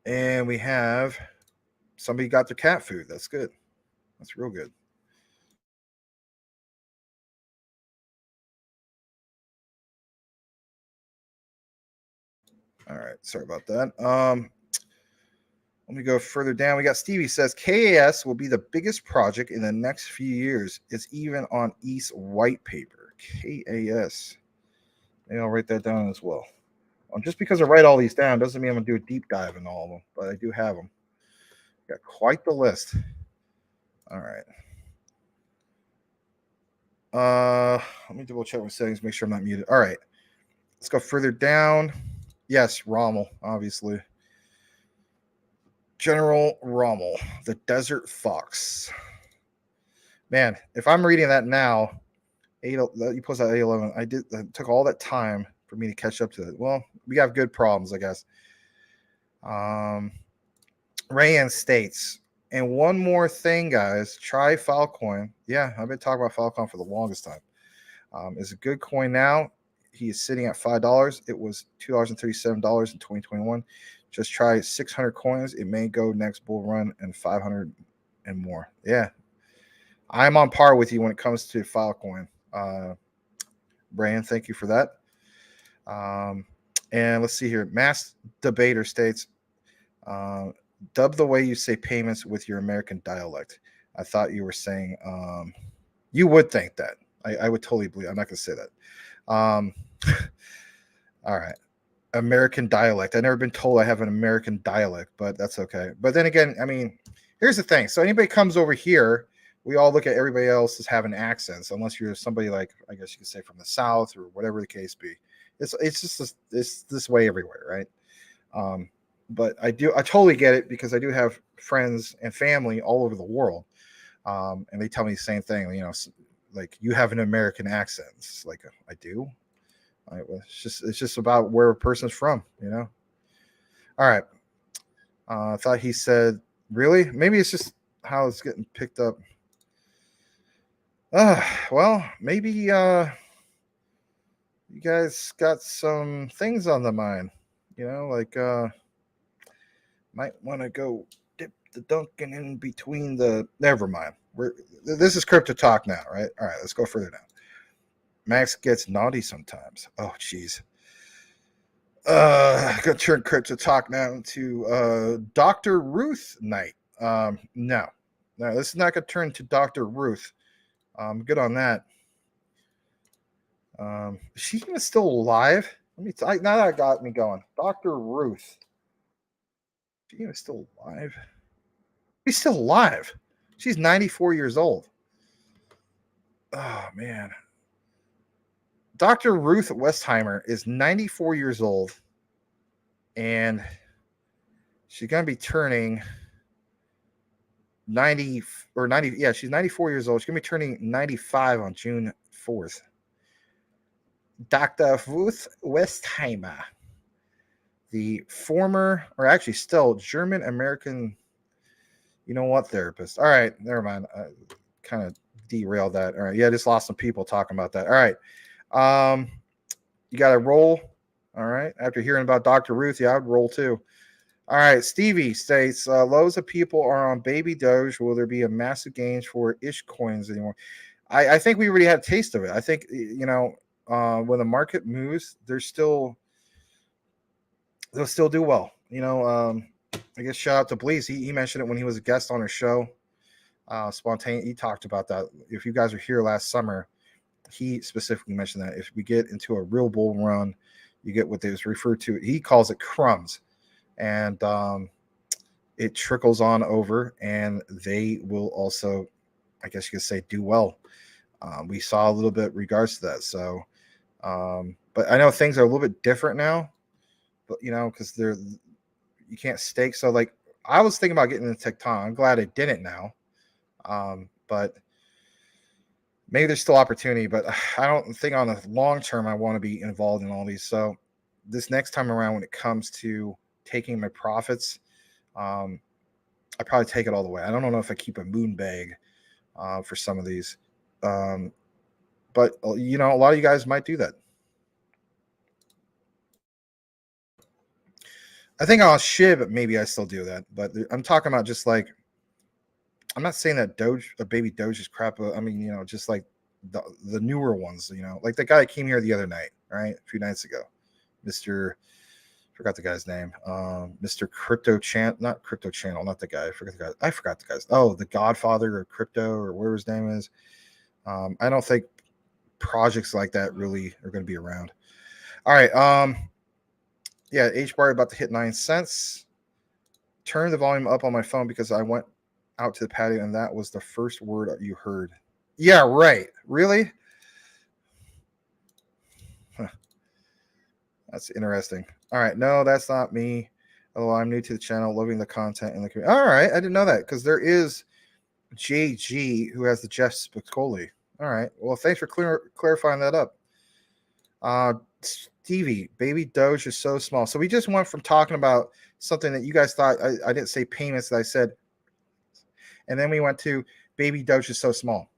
Speaker 1: And we have somebody got their cat food. That's good. That's real good. All right. Sorry about that. Let me go further down. We got Stevie says KAS will be the biggest project in the next few years. It's even on East white paper. KAS. Maybe I'll write that down as well. Just because I write all these down doesn't mean I'm going to do a deep dive in all of them, but I do have them. Got quite the list. All right. Let me double check my settings, make sure I'm not muted. All right. Let's go further down. Yes, Rommel, obviously. General Rommel, the Desert Fox. Man, if I'm reading that now, you posted that 811. It took all that time for me to catch up to it. Well, we have good problems, I guess. Rayan states, and one more thing, guys, try Filecoin. Yeah, I've been talking about Filecoin for the longest time. It's a good coin now. He is sitting at $5. It was $2.37 in 2021. Just try 600 coins. It may go next bull run and 500 and more. Yeah, I'm on par with you when it comes to Filecoin. Brian, thank you for that. And let's see here. Mass Debater states, dub the way you say payments with your American dialect. I thought you were saying, you would think that. I would totally believe. I'm not going to say that. All right. American dialect. I've never been told I have an American dialect, but that's okay. But then again, I mean, here's the thing. So anybody comes over here, we all look at everybody else as having accents, unless you're somebody like, I guess you could say from the South or whatever the case be. It's just this way everywhere, right? But I totally get it, because I do have friends and family all over the world, and they tell me the same thing. You know, like, you have an American accent. It's like, I do. It's just about where a person's from, you know. All right. I thought he said, really? Maybe it's just how it's getting picked up. Well, maybe you guys got some things on the mind, you know, like might want to go dip the Duncan in between the. Never mind. This is crypto talk now, right? All right, let's go further down. Max gets naughty sometimes. Oh, jeez. Gonna turn crypto talk now to Dr. Ruth night. No, this is not gonna turn to Dr. Ruth. Good on that. Is she even still alive? Now that got me going. Dr. Ruth. Is she even still alive? She's still alive. She's 94 years old. Oh, man. Dr. Ruth Westheimer is 94 years old, and she's going to be turning 90 or 90. Yeah, she's 94 years old. She's going to be turning 95 on June 4th. Dr. Ruth Westheimer, the former, or actually still German-American, therapist. All right, never mind. I kind of derailed that. All right, yeah, I just lost some people talking about that. All right. You got to roll. All right. After hearing about Dr. Ruth, yeah, I'd roll too. All right. Stevie states, loads of people are on Baby Doge. Will there be a massive gains for ish coins anymore? I think we already had a taste of it. I think, when the market moves, they'll still do well. I guess shout out to Bleeze. He mentioned it when he was a guest on our show. Spontaneous. He talked about that. If you guys were here last summer, he specifically mentioned that if we get into a real bull run, you get what is referred to. He calls it crumbs, and it trickles on over, and they will also, I guess you could say, do well. We saw a little bit regards to that. So, but I know things are a little bit different now, but because you can't stake. So like I was thinking about getting into Tecton. I'm glad I didn't now. But maybe there's still opportunity, but I don't think on the long term I want to be involved in all these. So this next time around, when it comes to taking my profits, I probably take it all the way. I don't know if I keep a moon bag for some of these. But a lot of you guys might do that. I think I'll SHIB, maybe I still do that. But I'm talking about just like, I'm not saying that Baby Doge is crap. I mean, just like the newer ones, like the guy that came here the other night, right? A few nights ago, forgot the guy's name. Mr. Not Crypto Channel, not the guy. I forgot the guy's. Oh, the Godfather of Crypto, or whatever his name is. I don't think projects like that really are going to be around. All right. Yeah, H-bar about to hit 9 cents. Turn the volume up on my phone because I went out to the patio and that was the first word you heard. Yeah, right. Really? Huh. That's interesting. All right. No, that's not me. Although I'm new to the channel, loving the content and the community. All right. I didn't know that because there is JG who has the Jeff Spicoli. All right. Well, thanks for clarifying that up. Stevie, Baby Doge is so small. So we just went from talking about something that you guys thought I didn't say payments that I said. And then we went to Baby Doge is so small.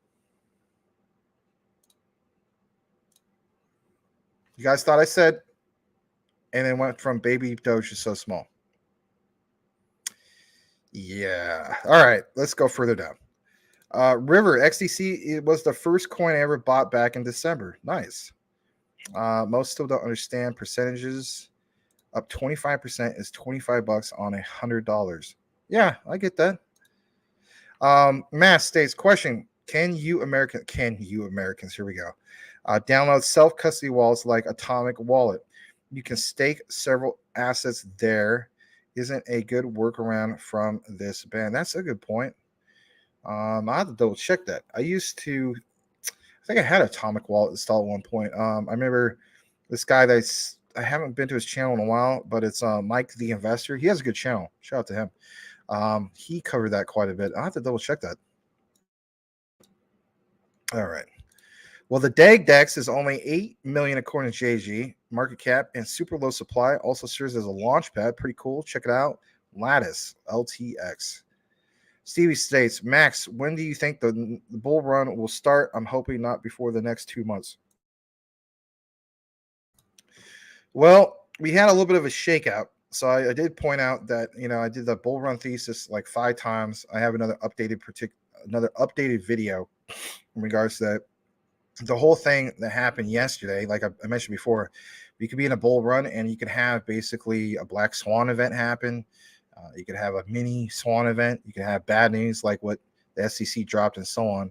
Speaker 1: You guys thought I said, and then went from Baby Doge is so small. Yeah. All right. Let's go further down. River XDC, it was the first coin I ever bought back in December. Nice. Most still don't understand percentages. Up 25% is $25 on $100. Yeah, I get that. Mass states question: Can you Americans? Here we go. Download self-custody wallets like Atomic Wallet. you can stake several assets there. Isn't a good workaround from this ban. That's a good point. I have to double check that. I think I had Atomic Wallet installed at one point. I remember this guy I haven't been to his channel in a while, but it's Mike the Investor. He has a good channel. Shout out to him. He covered that quite a bit. I'll have to double check that. All right. Well, the DAG DEX is only 8 million according to JG. Market cap and super low supply. Also serves as a launch pad. Pretty cool. Check it out. Lattice LTX. Stevie states, Max, when do you think the bull run will start? I'm hoping not before the next 2 months. Well, we had a little bit of a shakeout. So I did point out that, I did the bull run thesis like 5 times. I have another updated video in regards to that. The whole thing that happened yesterday, like I mentioned before, you could be in a bull run and you could have basically a black swan event happen. You could have a mini swan event. You could have bad news like what the SEC dropped and so on.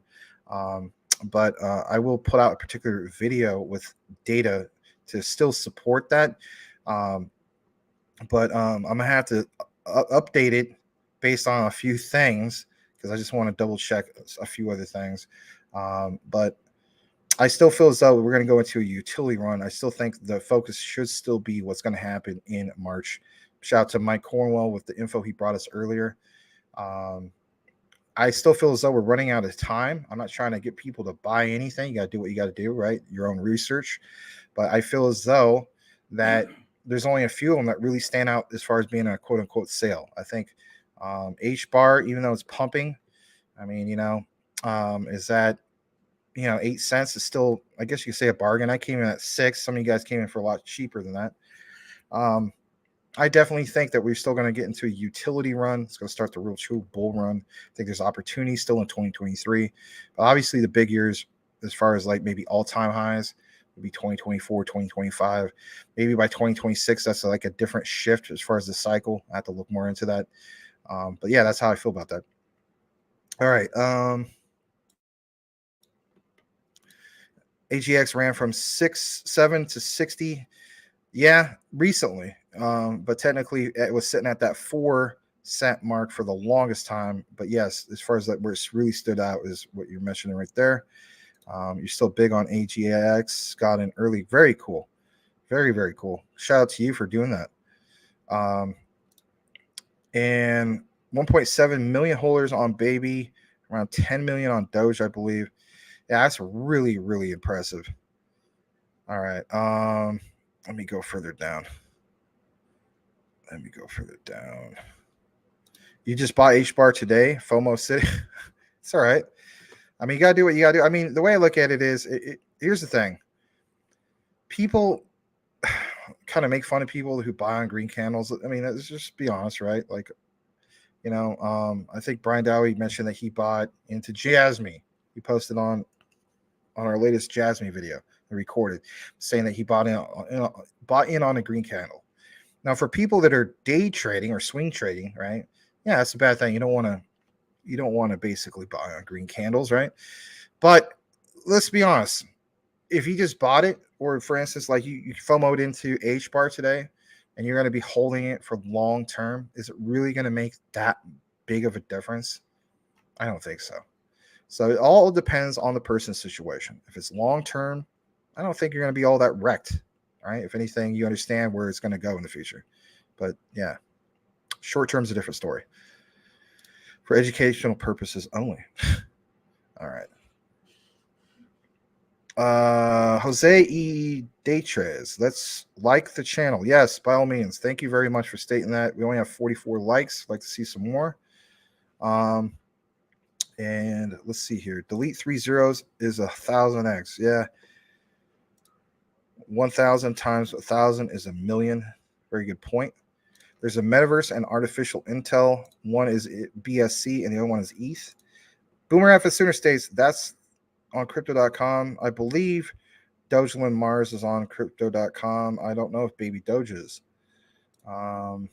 Speaker 1: But I will put out a particular video with data to still support that. But I'm going to have to update it based on a few things because I just want to double check a few other things. But I still feel as though we're going to go into a utility run. I still think the focus should still be what's going to happen in March. Shout out to Mike Cornwell with the info he brought us earlier. I still feel as though we're running out of time. I'm not trying to get people to buy anything. You got to do what you got to do, right? Your own research. But I feel as though that there's only a few of them that really stand out as far as being a quote unquote sale. I think H-bar, even though it's pumping, I mean, is that 8 cents is still, I guess you could say, a bargain. I came in at 6. Some of you guys came in for a lot cheaper than that. I definitely think that we're still going to get into a utility run. It's going to start the real true bull run. I think there's opportunity still in 2023. But obviously the big years, as far as like maybe all-time highs, would be 2024, 2025. Maybe by 2026, that's like a different shift as far as the cycle. I have to look more into that. But yeah, that's how I feel about that. All right. AGX ran from 7 to 60. Yeah, recently. But technically it was sitting at that 4 cent mark for the longest time. But yes, as far as that, where it's really stood out is what you're mentioning right there. You're still big on AGX. Got in early. Very cool. Very, very cool. Shout out to you for doing that. And 1.7 million holders on Baby, around 10 million on Doge, I believe. Yeah, that's really, really impressive. All right. Let me go further down. You just bought H-bar today, FOMO City. It's all right. I mean, you got to do what you got to do. I mean, the way I look at it is, here's the thing. People kind of make fun of people who buy on green candles. I mean, let's just be honest, right? Like, I think Brian Dowie mentioned that he bought into Jasmine. He posted on our latest Jasmine video, recorded, saying that he bought in on a green candle. Now, for people that are day trading or swing trading, right? Yeah, that's a bad thing. You don't want to basically buy on green candles, right? But let's be honest. If you just bought it, or for instance, like you FOMO'd into H-bar today, and you're going to be holding it for long term, is it really going to make that big of a difference? I don't think so. So it all depends on the person's situation. If it's long term, I don't think you're going to be all that wrecked. All right. If anything, you understand where it's going to go in the future. But yeah, short term is a different story. For educational purposes only. All right. Jose E. Detres, let's like the channel. Yes, by all means. Thank you very much for stating that. We only have 44 likes. I'd like to see some more. And let's see here. Delete 3 zeros is 1,000x. Yeah. 1,000 times 1,000 is 1,000,000. Very good point. There's a metaverse and artificial intel. One is BSC and the other one is ETH. Boomer F. Sooner states that's on crypto.com. I believe Dogeland Mars is on crypto.com. I don't know if Baby Doge is. All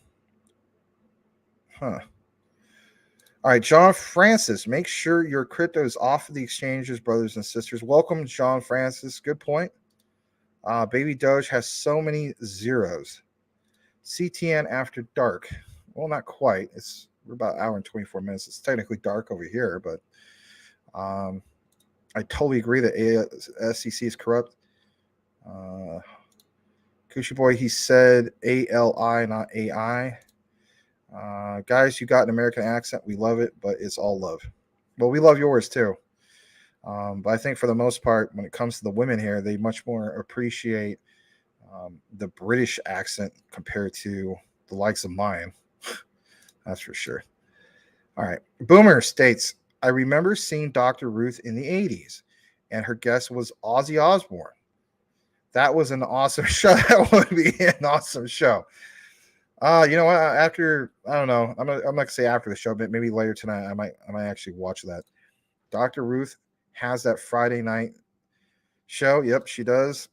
Speaker 1: right, John Francis, make sure your crypto is off of the exchanges, brothers and sisters. Welcome, John Francis. Good point. Baby Doge has so many zeros. CTN after dark. Well, not quite. We're about an hour and 24 minutes. It's technically dark over here, but I totally agree that SEC is corrupt. Cushy Boy, he said ALI, not AI. Guys, you got an American accent. We love it, but it's all love. Well, we love yours too. But I think for the most part, when it comes to the women here, they much more appreciate the British accent compared to the likes of mine. That's for sure. All right. Boomer states, I remember seeing Dr. Ruth in the 80s, and her guest was Ozzy Osbourne. That was an awesome show. That would be an awesome show. You know what? After, I don't know. I'm not gonna say after the show, but maybe later tonight I might actually watch that. Dr. Ruth has that Friday night show. Yep, she does.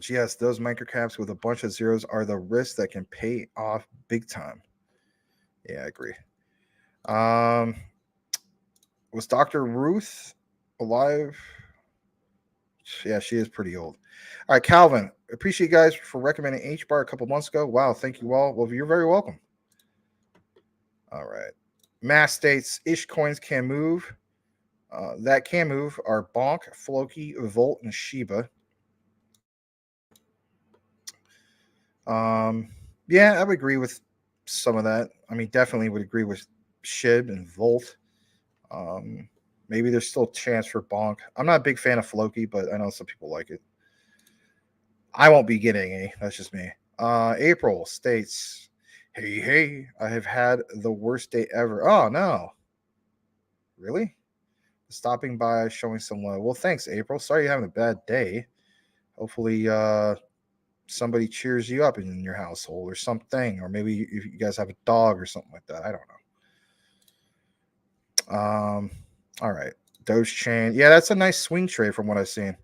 Speaker 1: Yes, those microcaps with a bunch of zeros are the risks that can pay off big time. Yeah, I agree. Was Dr. Ruth alive? Yeah, she is pretty old. All right, Calvin, appreciate you guys for recommending H-Bar a couple months ago. Wow, thank you all. Well, you're very welcome. All right. Mass states ish coins can move. That can move are Bonk, Floki, Volt, and Shiba. Yeah, I would agree with some of that. I mean, definitely would agree with Shib and Volt. Maybe there's still a chance for Bonk. I'm not a big fan of Floki, but I know some people like it. I won't be getting any. That's just me. April states, hey, I have had the worst day ever. Oh, no. Really? Stopping by, showing some love. Well, thanks, April. Sorry you're having a bad day. Hopefully, somebody cheers you up in your household or something. Or maybe if you guys have a dog or something like that. I don't know. All right. Doge chain. Yeah, that's a nice swing trade from what I've seen.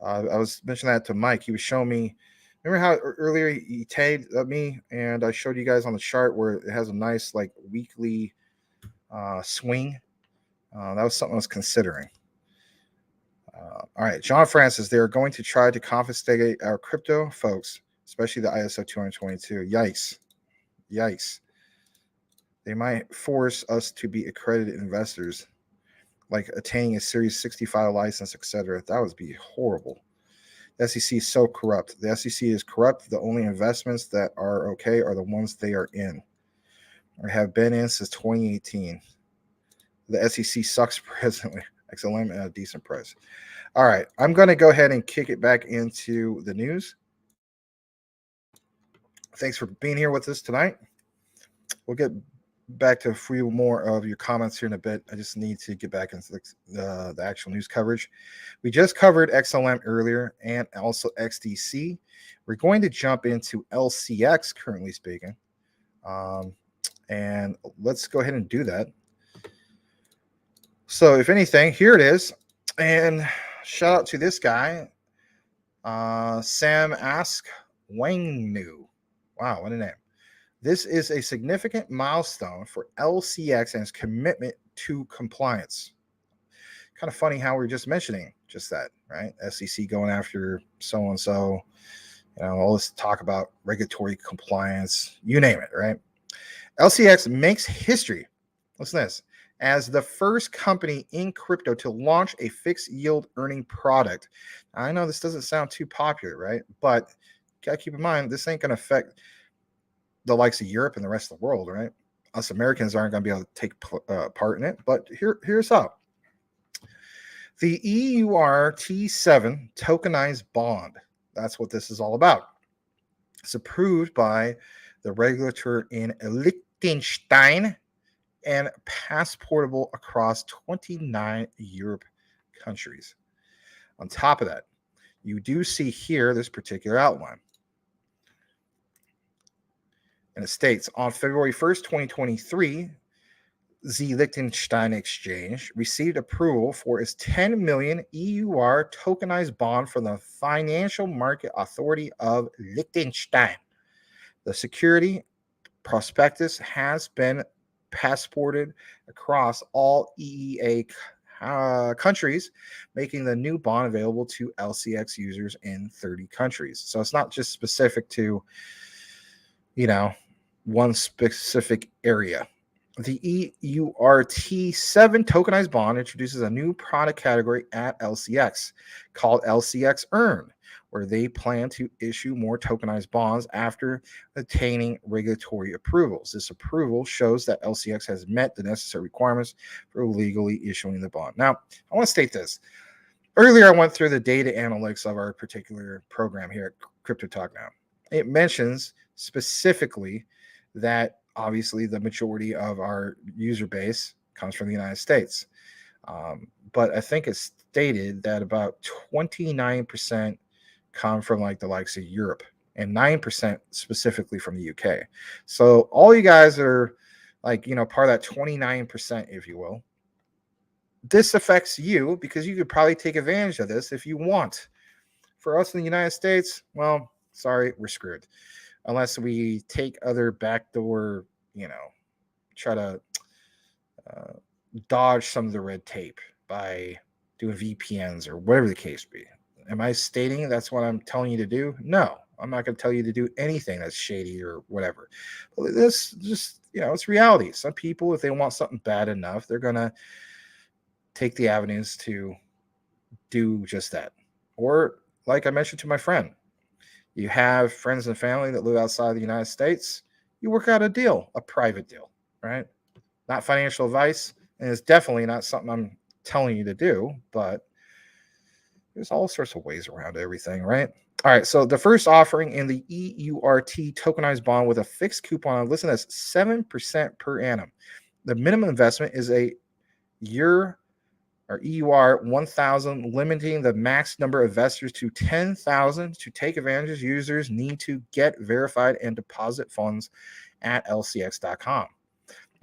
Speaker 1: I was mentioning that to Mike. He was showing me. Remember how earlier he tagged me and I showed you guys on the chart where it has a nice like weekly swing. That was something I was considering. All right, John Francis. They're going to try to confiscate our crypto, folks, especially the ISO 222. Yikes. They might force us to be accredited investors, like attaining a Series 65 license, etc. That would be horrible. The SEC is so corrupt. The SEC is corrupt. The only investments that are okay are the ones they are in or have been in since 2018. The SEC sucks presently. XLM at a decent price. All right, I'm going to go ahead and kick it back into the news. Thanks for being here with us tonight. We'll get back to a few more of your comments here in a bit. I just need to get back into the actual news coverage. We just covered XLM earlier and also XDC. We're going to jump into LCX, currently speaking. And let's go ahead and do that. So if anything, here it is. And shout out to this guy, Sam Ask Wangnu. Wow, what a name. This is a significant milestone for LCX and its commitment to compliance. Kind of funny how we're just mentioning just that, right? SEC going after so-and-so, all this talk about regulatory compliance, you name it, right? LCX makes history. Listen to this. As the first company in crypto to launch a fixed yield earning product. I know this doesn't sound too popular, right? But you gotta keep in mind, this ain't going to affect the likes of Europe and the rest of the world, right? Us Americans aren't going to be able to take part in it, but here's how. The EURT7 tokenized bond, that's what this is all about. It's approved by the regulator in Liechtenstein and passportable across 29 Europe countries. On top of that, you do see here this particular outline. And it states, on February 1st, 2023, the Liechtenstein Exchange received approval for its 10 million EUR tokenized bond from the Financial Market Authority of Liechtenstein. The security prospectus has been passported across all EEA countries, making the new bond available to LCX users in 30 countries. So it's not just specific to, one specific area. The EURT7 tokenized bond introduces a new product category at LCX called LCX Earn, where they plan to issue more tokenized bonds after attaining regulatory approvals. This approval shows that LCX has met the necessary requirements for legally issuing the bond. Now, I want to state this. Earlier, I went through the data analytics of our particular program here at Crypto Talk Now. It mentions specifically that obviously the majority of our user base comes from the United States. But I think it's stated that about 29% come from like the likes of Europe and 9% specifically from the UK. So all you guys are like, part of that 29%, if you will. This affects you because you could probably take advantage of this if you want. For us in the United States, well, sorry, we're screwed. Unless we take other backdoor, try to dodge some of the red tape by doing VPNs or whatever the case be. Am I stating that's what I'm telling you to do? No, I'm not going to tell you to do anything that's shady or whatever. But this just, it's reality. Some people, if they want something bad enough, they're going to take the avenues to do just that. Or like I mentioned to my friend, you have friends and family that live outside the United States, you work out a deal, a private deal, right? Not financial advice, and it's definitely not something I'm telling you to do, but there's all sorts of ways around everything, right? All right, so the first offering in the EURT tokenized bond with a fixed coupon, listen to this, 7% per annum. The minimum investment is a year or EUR 1,000, limiting the max number of investors to 10,000. To take advantage, users need to get verified and deposit funds at LCX.com.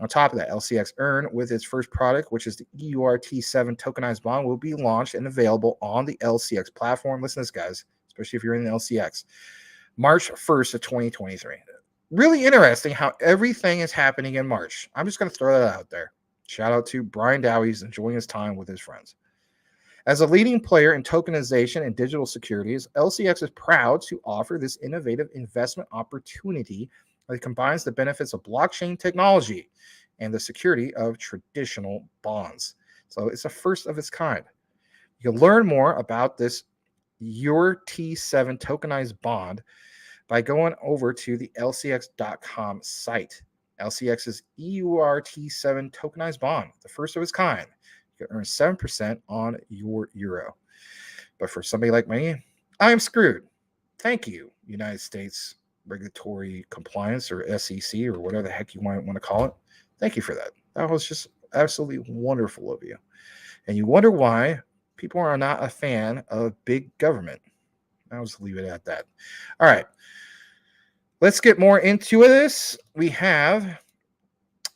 Speaker 1: On top of that, LCX Earn, with its first product, which is the EURT7 tokenized bond, will be launched and available on the LCX platform. Listen to this, guys, especially if you're in the LCX, March 1st of 2023. Really interesting how everything is happening in March. I'm just going to throw that out there. Shout out to Brian Dowie. He's enjoying his time with his friends. As a leading player in tokenization and digital securities, LCX is proud to offer this innovative investment opportunity that combines the benefits of blockchain technology and the security of traditional bonds. So it's a first of its kind. You can learn more about this EURT7 tokenized bond by going over to the LCX.com site. LCX's EURT7 tokenized bond, the first of its kind. You can earn 7% on your euro. But for somebody like me, I'm screwed. Thank you, United States Regulatory Compliance or SEC or whatever the heck you might want to call it. Thank you for that. That was just absolutely wonderful of you. And you wonder why people are not a fan of big government. I'll just leave it at that. All right. Let's get more into this. We have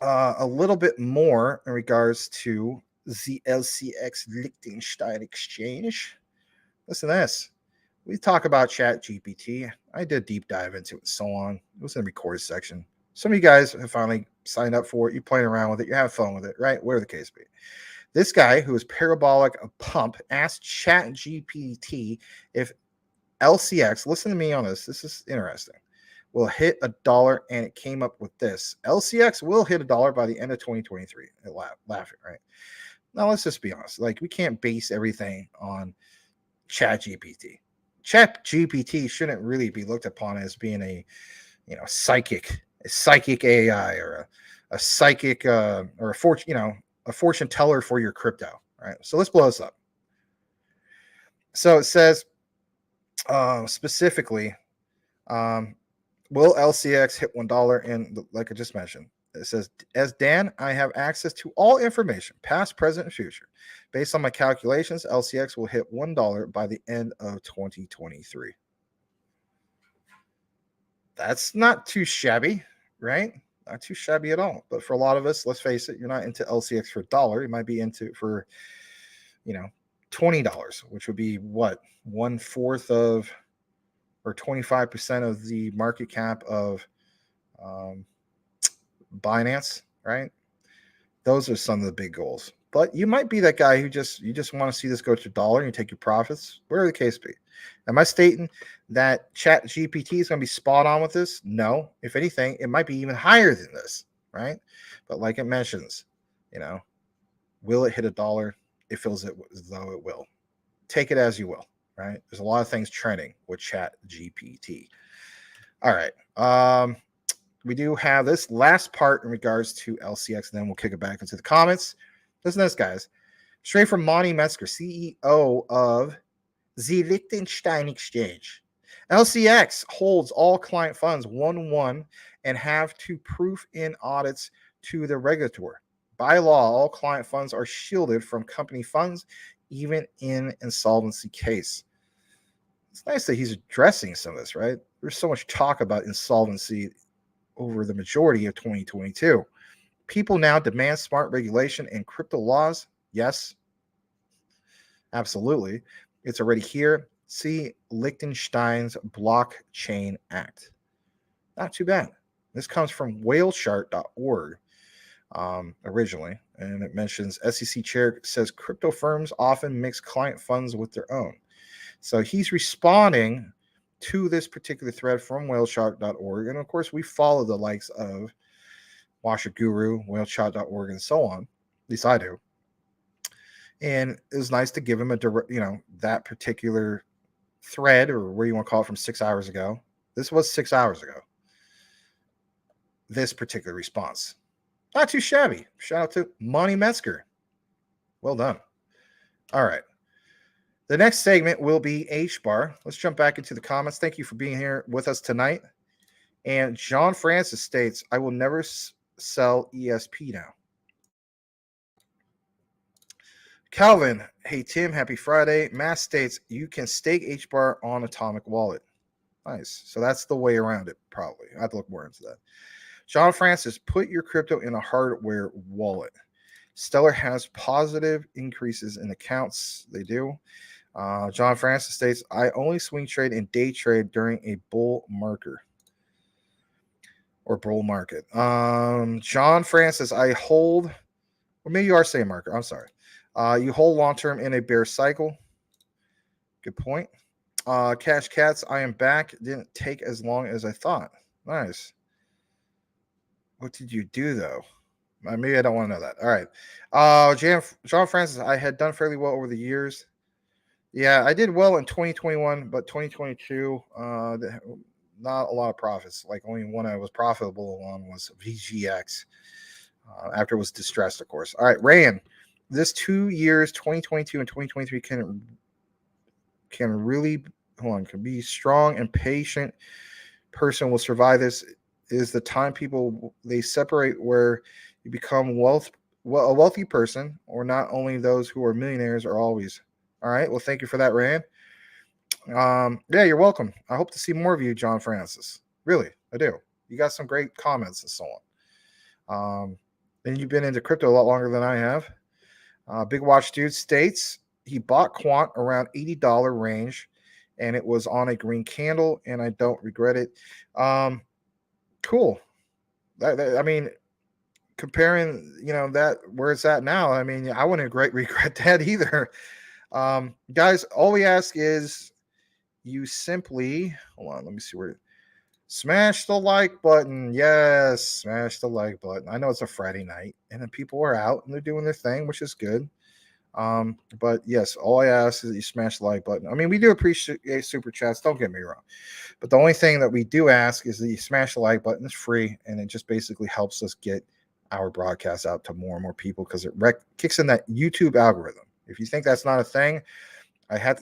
Speaker 1: a little bit more in regards to the LCX Liechtenstein exchange. Listen to this. We talk about ChatGPT. I did a deep dive into it and so on. It was in the record section. Some of you guys have finally signed up for it. You're playing around with it. You're having fun with it, right? Whatever the case be. This guy, who is Parabolic Pump, asked ChatGPT if LCX, listen to me on this. This is interesting. Will hit $1, and it came up with this. LCX will hit $1 by the end of 2023. Laughing, right? Now, let's just be honest. Like, we can't base everything on ChatGPT. ChatGPT shouldn't really be looked upon as being a psychic AI or a psychic or a fortune teller for your crypto, right? So let's blow this up. So it says specifically, will LCX hit $1? And like I just mentioned, it says, as Dan, I have access to all information, past, present, and future. Based on my calculations, LCX will hit $1 by the end of 2023. That's not too shabby, right? Not too shabby at all. But for a lot of us, let's face it, you're not into LCX for $1. You might be into it for, $20, which would be what? 1/4 of or 25% of the market cap of Binance, right? Those are some of the big goals. But you might be that guy who just want to see this go to $1 and you take your profits, whatever the case be. Am I stating that Chat GPT is going to be spot on with this? No. If anything, it might be even higher than this, right? But like it mentions, will it hit $1? It feels as though it will. Take it as you will, right? There's a lot of things trending with Chat GPT. All right. We do have this last part in regards to LCX, and then we'll kick it back into the comments. Listen to this, guys. Straight from Monty Metzger, CEO of the Liechtenstein Exchange. LCX holds all client funds 1-1 and have to proof in audits to the regulator. By law, all client funds are shielded from company funds, even in insolvency case. It's nice that he's addressing some of this, right? There's so much talk about insolvency over the majority of 2022. People now demand smart regulation and crypto laws. Yes, absolutely. It's already here. See Liechtenstein's Blockchain Act. Not too bad. This comes from whalechart.org originally, and it mentions SEC chair says crypto firms often mix client funds with their own. So he's responding to this particular thread from whalechart.org. And of course, we follow the likes of Washer Guru, whaleshot.org, and so on. At least I do. And it was nice to give him a direct, that particular thread, or where you want to call it, from 6 hours ago. This was 6 hours ago. This particular response. Not too shabby. Shout out to Monty Metzger. Well done. All right. The next segment will be H-Bar. Let's jump back into the comments. Thank you for being here with us tonight. And John Francis states, I will never sell ESP now. Calvin, hey Tim, happy Friday. Matt states, you can stake H-Bar on Atomic Wallet. Nice. So that's the way around it, probably. I have to look more into that. John Francis, put your crypto in a hardware wallet. Stellar has positive increases in accounts. They do. John Francis states, I only swing trade and day trade during a bull market. Or bull market. John Francis, I hold, or maybe you are saying market. I'm sorry. You hold long term in a bear cycle. Good point. Cash Cats, I am back. Didn't take as long as I thought. Nice. What did you do though? Maybe I don't want to know that. All right. John Francis, I had done fairly well over the years. Yeah, I did well in 2021, but 2022, not a lot of profits. Like only one I was profitable on was VGX. After it was distressed, of course. All right, Rand, this 2 years, 2022 and 2023, can really can be strong and patient. Person will survive this. Is the time people they separate where you become a wealthy person, or not only those who are millionaires are always. All right. Well, thank you for that, Rand. Yeah, you're welcome. I hope to see more of you, John Francis. Really, I do. You got some great comments and so on. And you've been into crypto a lot longer than I have. Big Watch Dude states he bought Quant around $80 range, and it was on a green candle, and I don't regret it. Cool. I mean, comparing, that where it's at now, I mean, I wouldn't regret that either. Guys, all we ask is you simply, hold on, let me see where, smash the like button. Yes, smash the like button. I know it's a Friday night and then people are out and they're doing their thing, which is good. But yes, all I ask is that you smash the like button. I mean, we do appreciate super chats, don't get me wrong. But the only thing that we do ask is that you smash the like button. It's free, and it just basically helps us get our broadcast out to more and more people because it kicks in that YouTube algorithm. If you think that's not a thing, I had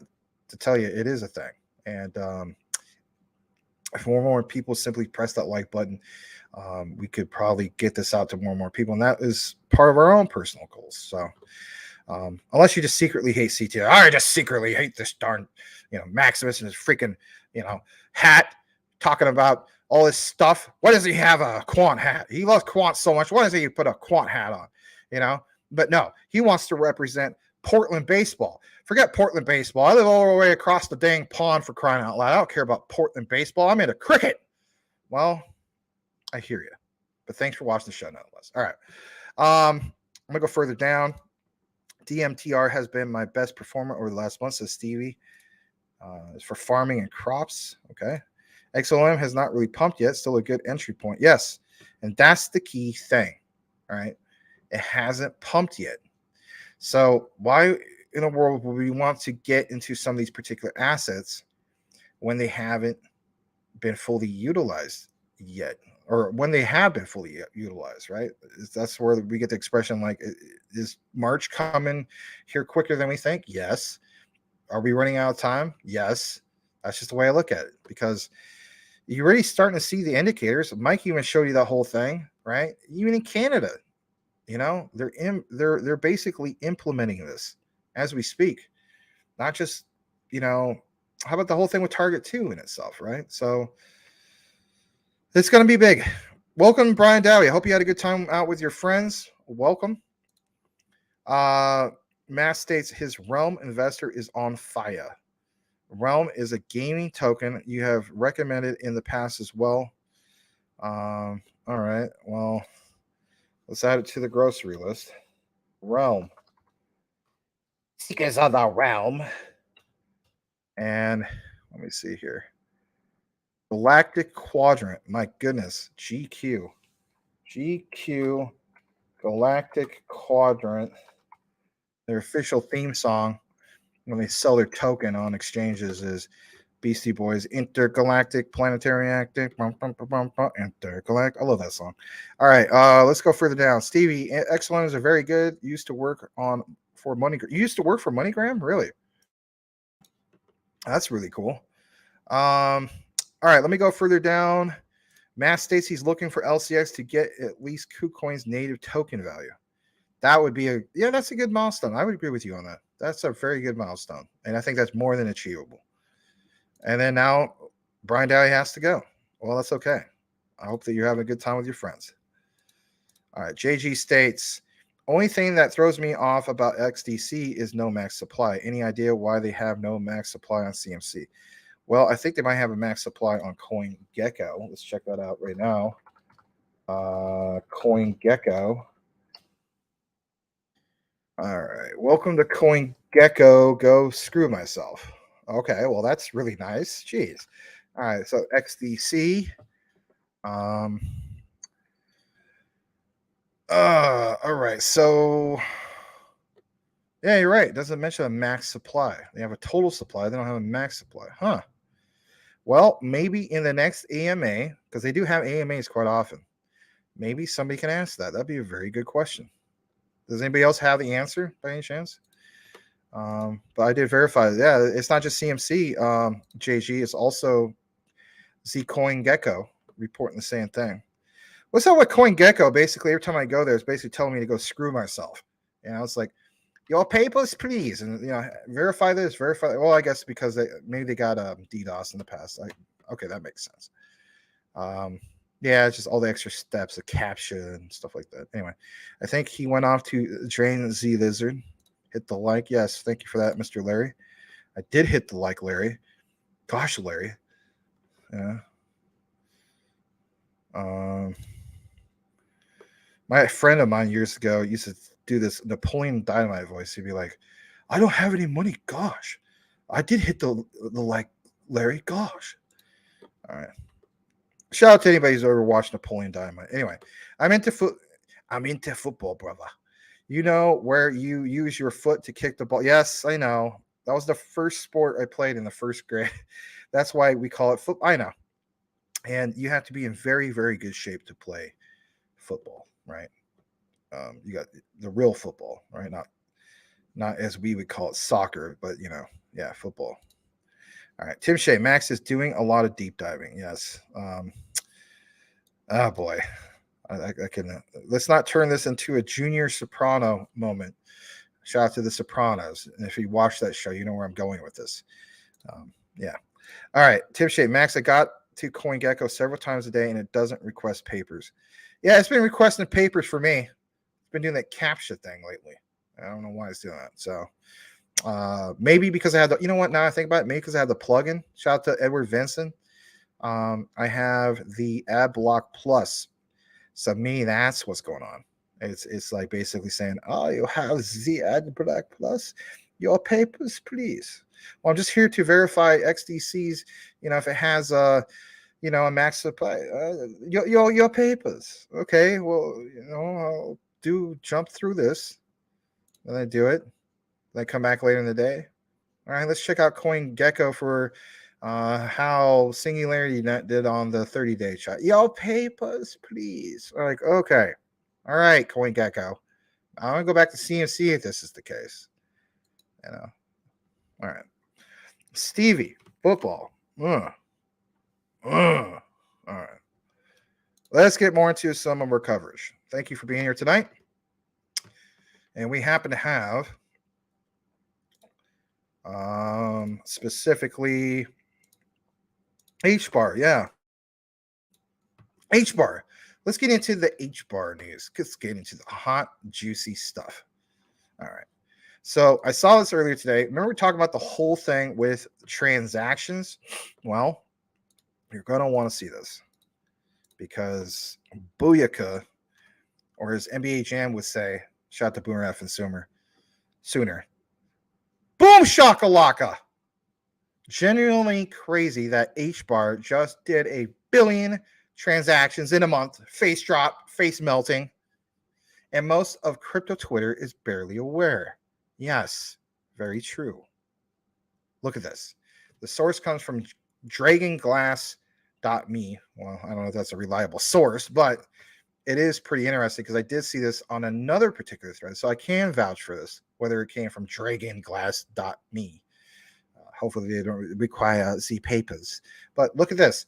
Speaker 1: to tell you it is a thing. And if more and more people simply press that like button, we could probably get this out to more and more people. And that is part of our own personal goals. So unless you just secretly hate CTO, I just secretly hate this darn, Maximus and his freaking, hat talking about all this stuff. Why does he have a quant hat? He loves quant so much. Why doesn't he put a quant hat on? But no, he wants to represent Portland baseball. Forget Portland baseball. I live all the way across the dang pond, for crying out loud. I don't care about Portland baseball. I'm into cricket. Well, I hear you. But thanks for watching the show nonetheless. All right. I'm going to go further down. DMTR has been my best performer over the last month, says Stevie. It's for farming and crops. Okay. XLM has not really pumped yet. Still a good entry point. Yes. And that's the key thing. All right. It hasn't pumped yet. So why in the world would we want to get into some of these particular assets when they haven't been fully utilized yet, or when they have been fully utilized, right? That's where we get the expression like, is March coming here quicker than we think? Yes. Are we running out of time? Yes. That's just the way I look at it, because you're already starting to see the indicators. Mike even showed you that whole thing, right? Even in Canada, they're basically implementing this as we speak. Not just, how about the whole thing with Target 2 in itself, right? So it's going to be big. Welcome, Brian Dowie. I hope you had a good time out with your friends. Welcome. Matt states his Realm investor is on fire. Realm is a gaming token you have recommended in the past as well. All right. Well, let's add it to the grocery list. Realm. Seekers of the Realm. And let me see here. Galactic Quadrant. My goodness. GQ. Galactic Quadrant. Their official theme song when they sell their token on exchanges is Beastie Boys Intergalactic Planetary Active. Intergalactic. I love that song. All right, let's go further down. Stevie, X1s are very good. Used to work for MoneyGram. You used to work for MoneyGram? Really? That's really cool. All right, let me go further down. Matt states he's looking for LCX to get at least KuCoin's native token value. That would be that's a good milestone. I would agree with you on that. That's a very good milestone. And I think that's more than achievable. And then now Brian Dowie has to go. Well, that's okay. I hope that you're having a good time with your friends. All right. JG states, only thing that throws me off about XDC is no max supply. Any idea why they have no max supply on CMC? Well, I think they might have a max supply on CoinGecko. Let's check that out right now. CoinGecko. All right. Welcome to CoinGecko. Go screw myself. Okay. Well, that's really nice. Jeez. All right. So XDC. All right. So yeah, you're right. It doesn't mention a max supply. They have a total supply. They don't have a max supply. Huh. Well, maybe in the next AMA, because they do have AMAs quite often, maybe somebody can answer that. That'd be a very good question. Does anybody else have the answer by any chance? But I did verify. Yeah, it's not just CMC, JG. It's also CoinGecko reporting the same thing. What's up with CoinGecko? Basically, every time I go there, it's basically telling me to go screw myself. It's like, your papers, please, and verify this, verify that. Well, I guess because maybe they got DDoS in the past. Okay, that makes sense. Yeah, it's just all the extra steps, the CAPTCHA and stuff like that. Anyway, I think he went off to Drain Z Lizard. Hit the like. Yes, thank you for that, Mr. Larry. I did hit the like, Larry. Gosh, Larry. Yeah. My friend of mine years ago used to do this Napoleon Dynamite voice. He'd be like, I don't have any money. Gosh. I did hit the like, Larry. Gosh. All right. Shout out to anybody who's ever watched Napoleon Dynamite. Anyway, I'm into football, brother. You know where you use your foot to kick the ball. Yes, I know. That was the first sport I played in the first grade. That's why we call it football. I know. And you have to be in very, very good shape to play football, right? You got the real football, right? Not as we would call it soccer, but yeah, football. All right, Tim Shea, Max is doing a lot of deep diving. Yes. Oh boy, I can. Let's not turn this into a Junior Soprano moment. Shout out to the Sopranos, and if you watch that show, you know where I'm going with this. Yeah. All right, Tim Shea, Max, I got to CoinGecko several times a day, and it doesn't request papers. Yeah, it's been requesting papers for me. It's been doing that CAPTCHA thing lately. I don't know why it's doing that. So. Maybe because I had you know what, now I think about it, maybe because I have the plugin. Shout out to Edward Vinson. I have the Ad Block Plus. So maybe that's what's going on. It's like basically saying, oh, you have the ad Black Plus, your papers, please. Well, I'm just here to verify XDC's, if it has a max supply, your papers. Okay, well, I'll jump through this, and I do it. Then I come back later in the day. All right, let's check out CoinGecko for how Singularity Net did on the 30-day chart. Your papers, please. I'm like, okay. All right, CoinGecko. I'm going to go back to CMC if this is the case. All right. Stevie, football. All right. Let's get more into some of our coverage. Thank you for being here tonight. And we happen to have specifically H-bar. Yeah. H-bar. Let's get into the H-bar news. Let's get into the hot, juicy stuff. All right. So I saw this earlier today. Remember we talking about the whole thing with transactions? Well, you're going to want to see this because Booyaka, or as NBA Jam would say, shout out to Boomer F and Sooner. Boom shakalaka. Genuinely crazy that H-bar just did 1 billion transactions in a month. Face drop, face melting. And most of crypto Twitter is barely aware. Yes, very true. Look at this. The source comes from dragonglass.me. Well, I don't know if that's a reliable source, but it is pretty interesting because I did see this on another particular thread. So I can vouch for this, whether it came from dragonglass.me. Hopefully they don't require the papers. But look at this.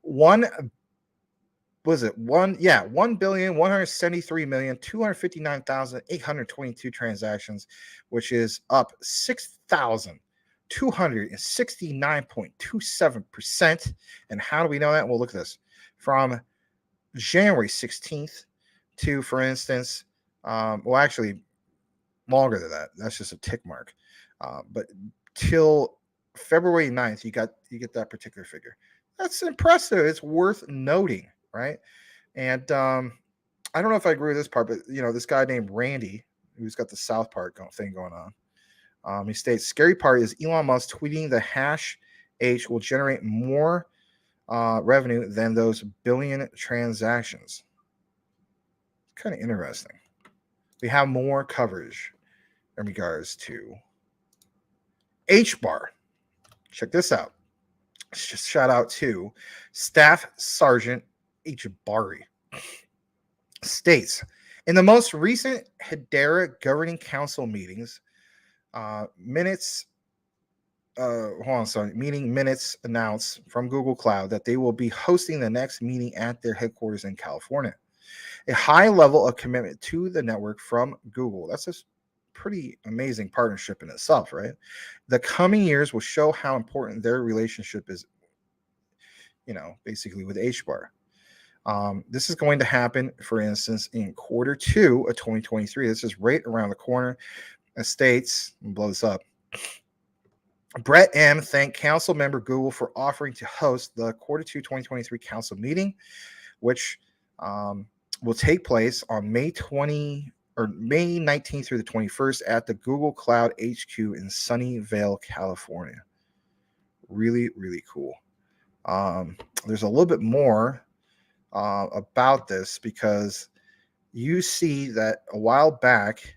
Speaker 1: 1,173,259,822 transactions, which is up 6,269.27%. And how do we know that? Well, look at this. From January 16th to, for instance, actually longer than that. That's just a tick mark. But till February 9th, you get that particular figure. That's impressive. It's worth noting, right? And I don't know if I agree with this part, but this guy named Randy, who's got the South Park thing going on, he states, scary part is Elon Musk tweeting the hash H will generate more revenue than those billion transactions. Kind of interesting. We have more coverage in regards to H-bar. Check this out. Just shout out to Staff Sergeant H-Bari. States, in the most recent Hedera Governing Council meetings, minutes announced from Google Cloud that they will be hosting the next meeting at their headquarters in California. A high level of commitment to the network from Google. That's a pretty amazing partnership in itself, right? The coming years will show how important their relationship is, basically with H-bar. This is going to happen, for instance, in quarter 2 of 2023. This is right around the corner. It states, and blow this up. Brett M. thanked council member Google for offering to host the quarter 2 2023 council meeting, which will take place on May 19th through the 21st at the Google Cloud HQ in Sunnyvale, California. Really, really cool. There's a little bit more about this because you see that a while back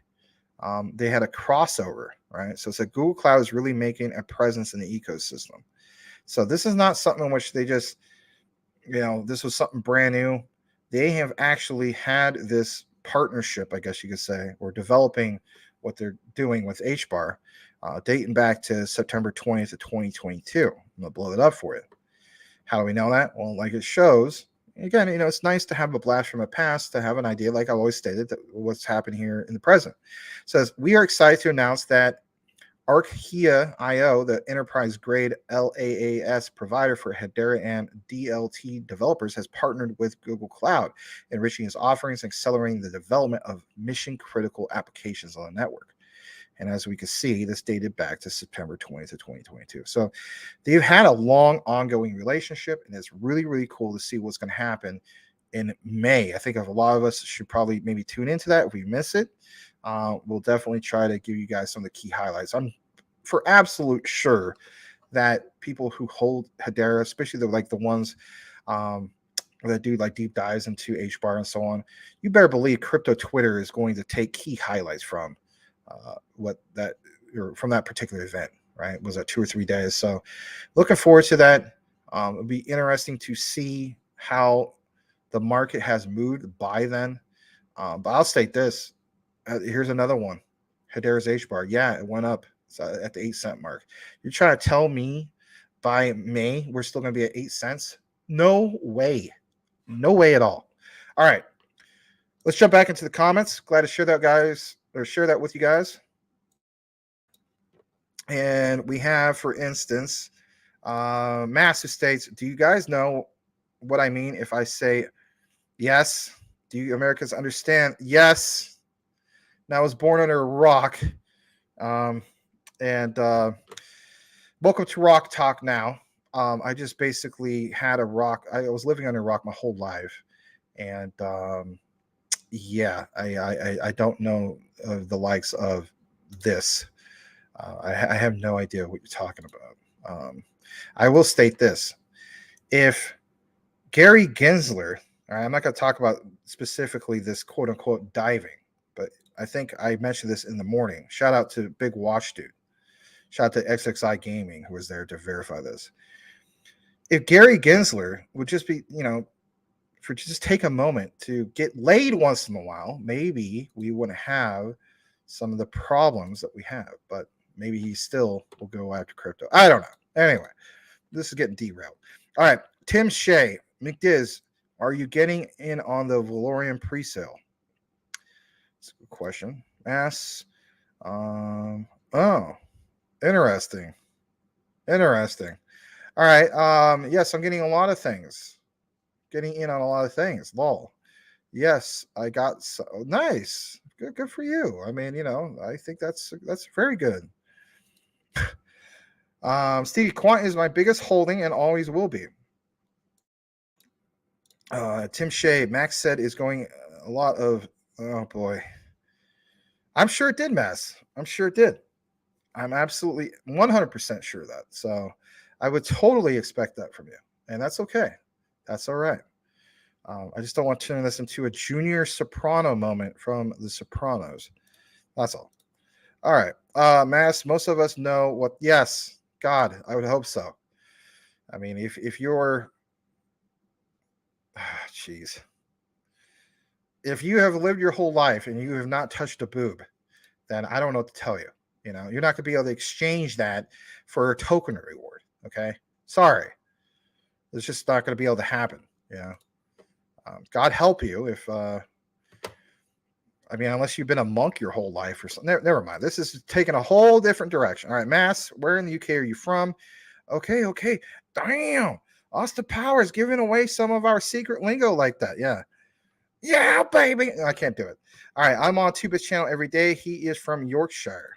Speaker 1: they had a crossover, right? So it's like Google Cloud is really making a presence in the ecosystem. So this is not something in which they just, this was something brand new. They have actually had this partnership, I guess you could say, or developing what they're doing with H-bar, dating back to September 20th of 2022. I'm going to blow it up for you. How do we know that? Well, like it shows, again, it's nice to have a blast from the past, to have an idea, like I've always stated, that what's happening here in the present. It says, we are excited to announce that Archaea.io, the enterprise-grade LaaS provider for Hedera and DLT developers, has partnered with Google Cloud, enriching its offerings and accelerating the development of mission-critical applications on the network. And as we can see, this dated back to September 20th of 2022. So they've had a long, ongoing relationship, and it's really, really cool to see what's going to happen in May. I think a lot of us should probably maybe tune into that if we miss it. We'll definitely try to give you guys some of the key highlights. I'm for absolute sure that people who hold Hedera, especially the ones that do like deep dives into HBAR and so on, you better believe crypto Twitter is going to take key highlights from from that particular event. Right? Was that 2 or 3 days? So looking forward to that. It'll be interesting to see how the market has moved by then. But I'll state this. Here's another one. Hedera's HBAR. Yeah, it went up at the 8-cent mark. You're trying to tell me by May we're still going to be at 8 cents? No way. No way at all. All right. Let's jump back into the comments. Glad to share that with you guys. And we have, for instance, Massive states, do you guys know what I mean if I say yes? Do you Americans understand? Yes. Now, I was born under a rock. And welcome to Rock Talk now. I just basically had a rock. I was living under a rock my whole life. And yeah, I don't know the likes of this. I have no idea what you're talking about. I will state this. If Gary Gensler, I'm not going to talk about specifically this quote unquote diving, but I think I mentioned this in the morning. Shout out to Big Watch Dude. Shout out to XXI Gaming, who was there to verify this. If Gary Gensler would just be, just take a moment to get laid once in a while, maybe we wouldn't have some of the problems that we have, but maybe he still will go after crypto. I don't know. Anyway, this is getting derailed. All right. Tim Shea, McDiz, are you getting in on the Valorian pre-sale? That's a good question. Mass. Oh, interesting. Interesting. All right. Yes, I'm getting a lot of things. Getting in on a lot of things. Lol. Yes, I got nice. Good for you. I mean, I think that's very good. Stevie, Quant is my biggest holding and always will be. Tim Shea, Max said is going a lot of, oh boy. I'm sure it did, Mass. I'm sure it did. I'm absolutely 100% sure of that. So I would totally expect that from you. And that's okay. That's all right. I just don't want to turn this into a junior soprano moment from The Sopranos. That's all. All right. Mass, most of us know what, yes, God, I would hope so. I mean, if you're, jeez. If you have lived your whole life and you have not touched a boob, then I don't know what to tell you. You're not going to be able to exchange that for a token reward. Okay. Sorry. It's just not going to be able to happen. God help you if, unless you've been a monk your whole life or something. Never mind. This is taking a whole different direction. All right, Mass, where in the UK are you from? Okay. Damn. Austin Powers giving away some of our secret lingo like that. Yeah. Yeah, baby. I can't do it. All right, I'm on Tubit's channel every day. He is from Yorkshire.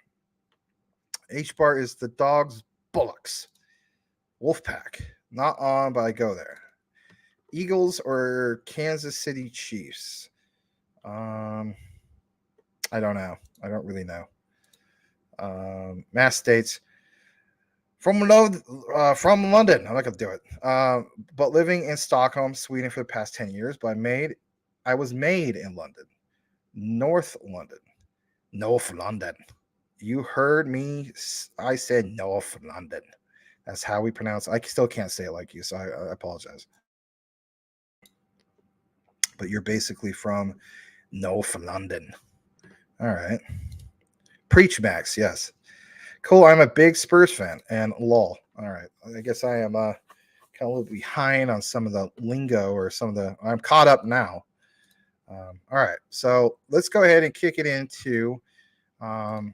Speaker 1: H-Bar is the dog's bullocks. Wolfpack. Not on, but I go there. Eagles or Kansas City Chiefs? I don't know. I don't really know. Mass states from London. I'm not gonna do it. But living in Stockholm, Sweden for the past 10 years. But I was made in London, North London. You heard me. I said North London. That's how we pronounce it. I still can't say it like you, so I apologize. But you're basically from North London. All right. Preach, Max. Yes. Cool. I'm a big Spurs fan. And lol. All right. I guess I am kind of a little behind on some of the lingo or I'm caught up now. All right. So let's go ahead and kick it into the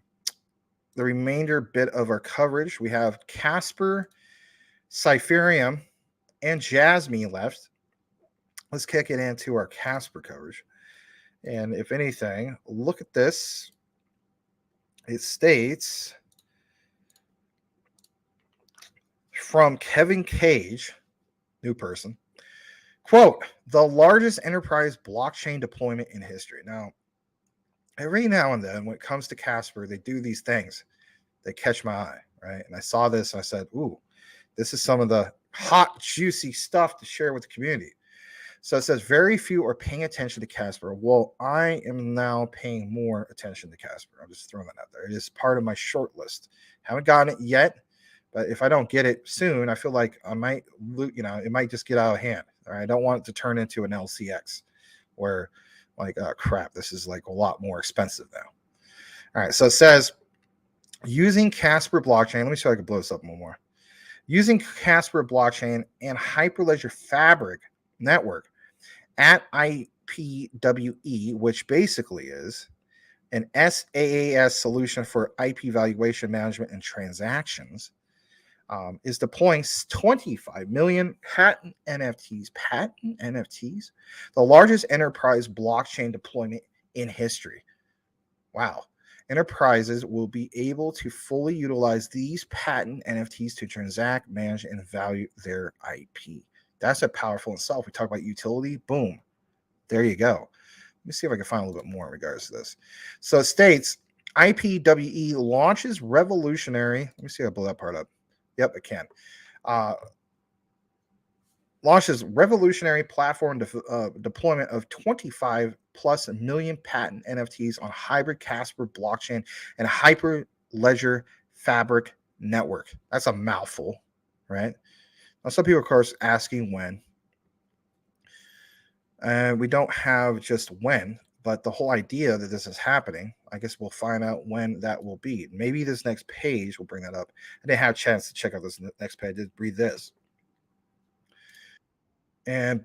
Speaker 1: remainder bit of our coverage. We have Casper, Cypherium, and Jasmine left. Let's kick it into our Casper coverage. And if anything, look at this. It states from Kevin Cage, new person, Quote, the largest enterprise blockchain deployment in history. Now, every now and then when it comes to Casper, they do these things. They catch my eye, right? And I saw this and I said, ooh, this is some of the hot, juicy stuff to share with the community. So it says very few are paying attention to Casper. Well, I am now paying more attention to Casper. I'm just throwing that out there. It is part of my short list. Haven't gotten it yet, but if I don't get it soon, I feel like I might, it might just get out of hand. All right? I don't want it to turn into an LCX where like, oh crap, this is like a lot more expensive now. All right, so it says using Casper blockchain. Let me see if I can blow this up one more. Using Casper blockchain and Hyperledger Fabric network at IPWE, which basically is an SaaS solution for IP valuation management and transactions, is deploying 25 million patent NFTs, the largest enterprise blockchain deployment in history. Wow. Enterprises will be able to fully utilize these patent NFTs to transact, manage, and value their IP. That's a powerful in itself. We talk about utility. Boom. There you go. Let me see if I can find a little bit more in regards to this. So it states IPWE launches revolutionary. Let me see if I blow that part up. Yep, it can. Launches revolutionary platform deployment of 25 plus million patent NFTs on hybrid Casper blockchain and Hyperledger Fabric network. That's a mouthful, right? Now, some people, of course, asking when. And we don't have just when, but the whole idea that this is happening, I guess we'll find out when that will be. Maybe this next page will bring that up. I didn't have a chance to check out this next page. I did read this. And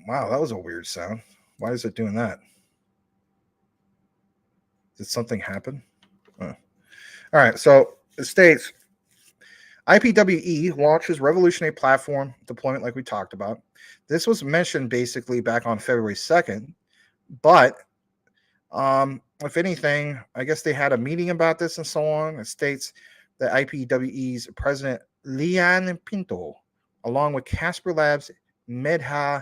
Speaker 1: wow, that was a weird sound. Why is it doing that? Did something happen? Oh. All right, so it states IPWE launches revolutionary platform deployment like we talked about. This was mentioned basically back on February 2nd, but if anything, I guess they had a meeting about this and so on. It states that IPWE's president, Lian Pinto, along with Casper Labs, Medha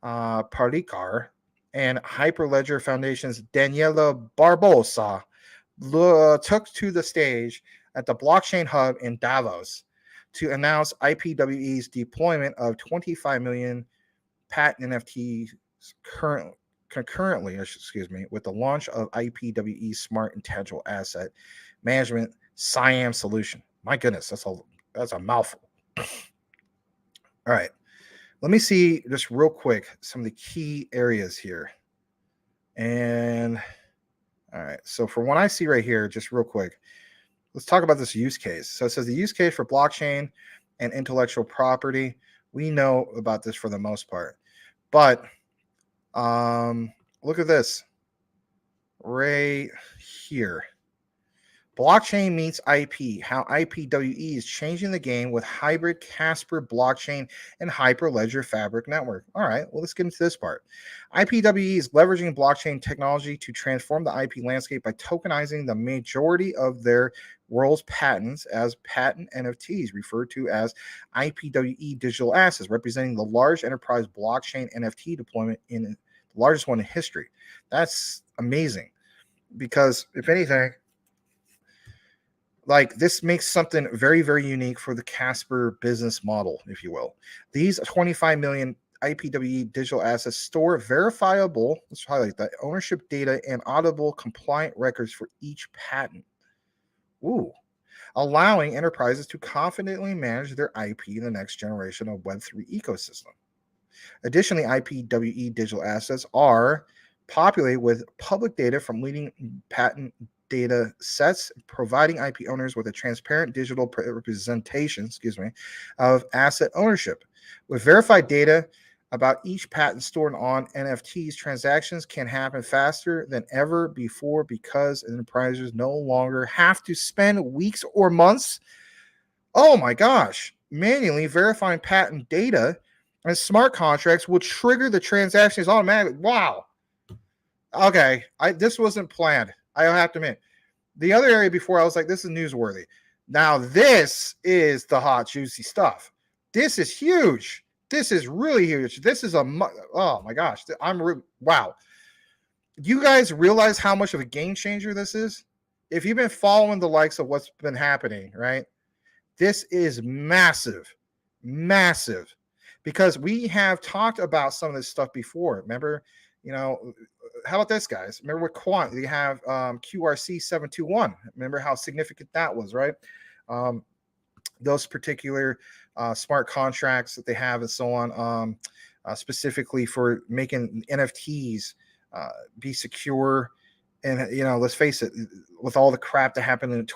Speaker 1: Parlikar, and Hyperledger Foundation's Daniela Barbosa took to the stage at the Blockchain Hub in Davos to announce IPWE's deployment of 25 million patent NFTs concurrently, with the launch of IPWE's Smart Intangible Asset Management SIAM solution. My goodness, that's a mouthful. All right. Let me see just real quick some of the key areas here. And all right, so from what I see right here, just real quick, let's talk about this use case. So it says the use case for blockchain and intellectual property. We know about this for the most part, but look at this right here. Blockchain meets IP, how IPWE is changing the game with hybrid Casper blockchain and Hyperledger Fabric network. All right, well, let's get into this part. IPWE is leveraging blockchain technology to transform the IP landscape by tokenizing the majority of their world's patents as patent NFTs, referred to as IPWE digital assets, representing the large enterprise blockchain NFT deployment in the largest one in history. That's amazing because, if anything, like this makes something very, very unique for the Casper business model, if you will. These 25 million IPWE digital assets store verifiable, let's highlight that, ownership data and auditable compliant records for each patent. Ooh, allowing enterprises to confidently manage their IP in the next generation of Web3 ecosystem. Additionally, IPWE digital assets are populated with public data from leading patent data sets, providing IP owners with a transparent digital representation, of asset ownership. With verified data about each patent stored on NFTs, transactions can happen faster than ever before because enterprises no longer have to spend weeks or months, oh my gosh, manually verifying patent data, and smart contracts will trigger the transactions automatically. Wow. Okay, this wasn't planned. I have to admit. The other area before, I was like, this is newsworthy. Now, this is the hot, juicy stuff. This is huge. This is really huge. This is oh my gosh. Wow. You guys realize how much of a game changer this is? If you've been following the likes of what's been happening, right? This is massive, massive, because we have talked about some of this stuff before. Remember, how about this, guys? Remember with Quant, you have QRC 721. Remember how significant that was, right? Those particular smart contracts that they have and so on, specifically for making NFTs be secure. And, let's face it, with all the crap that happened in,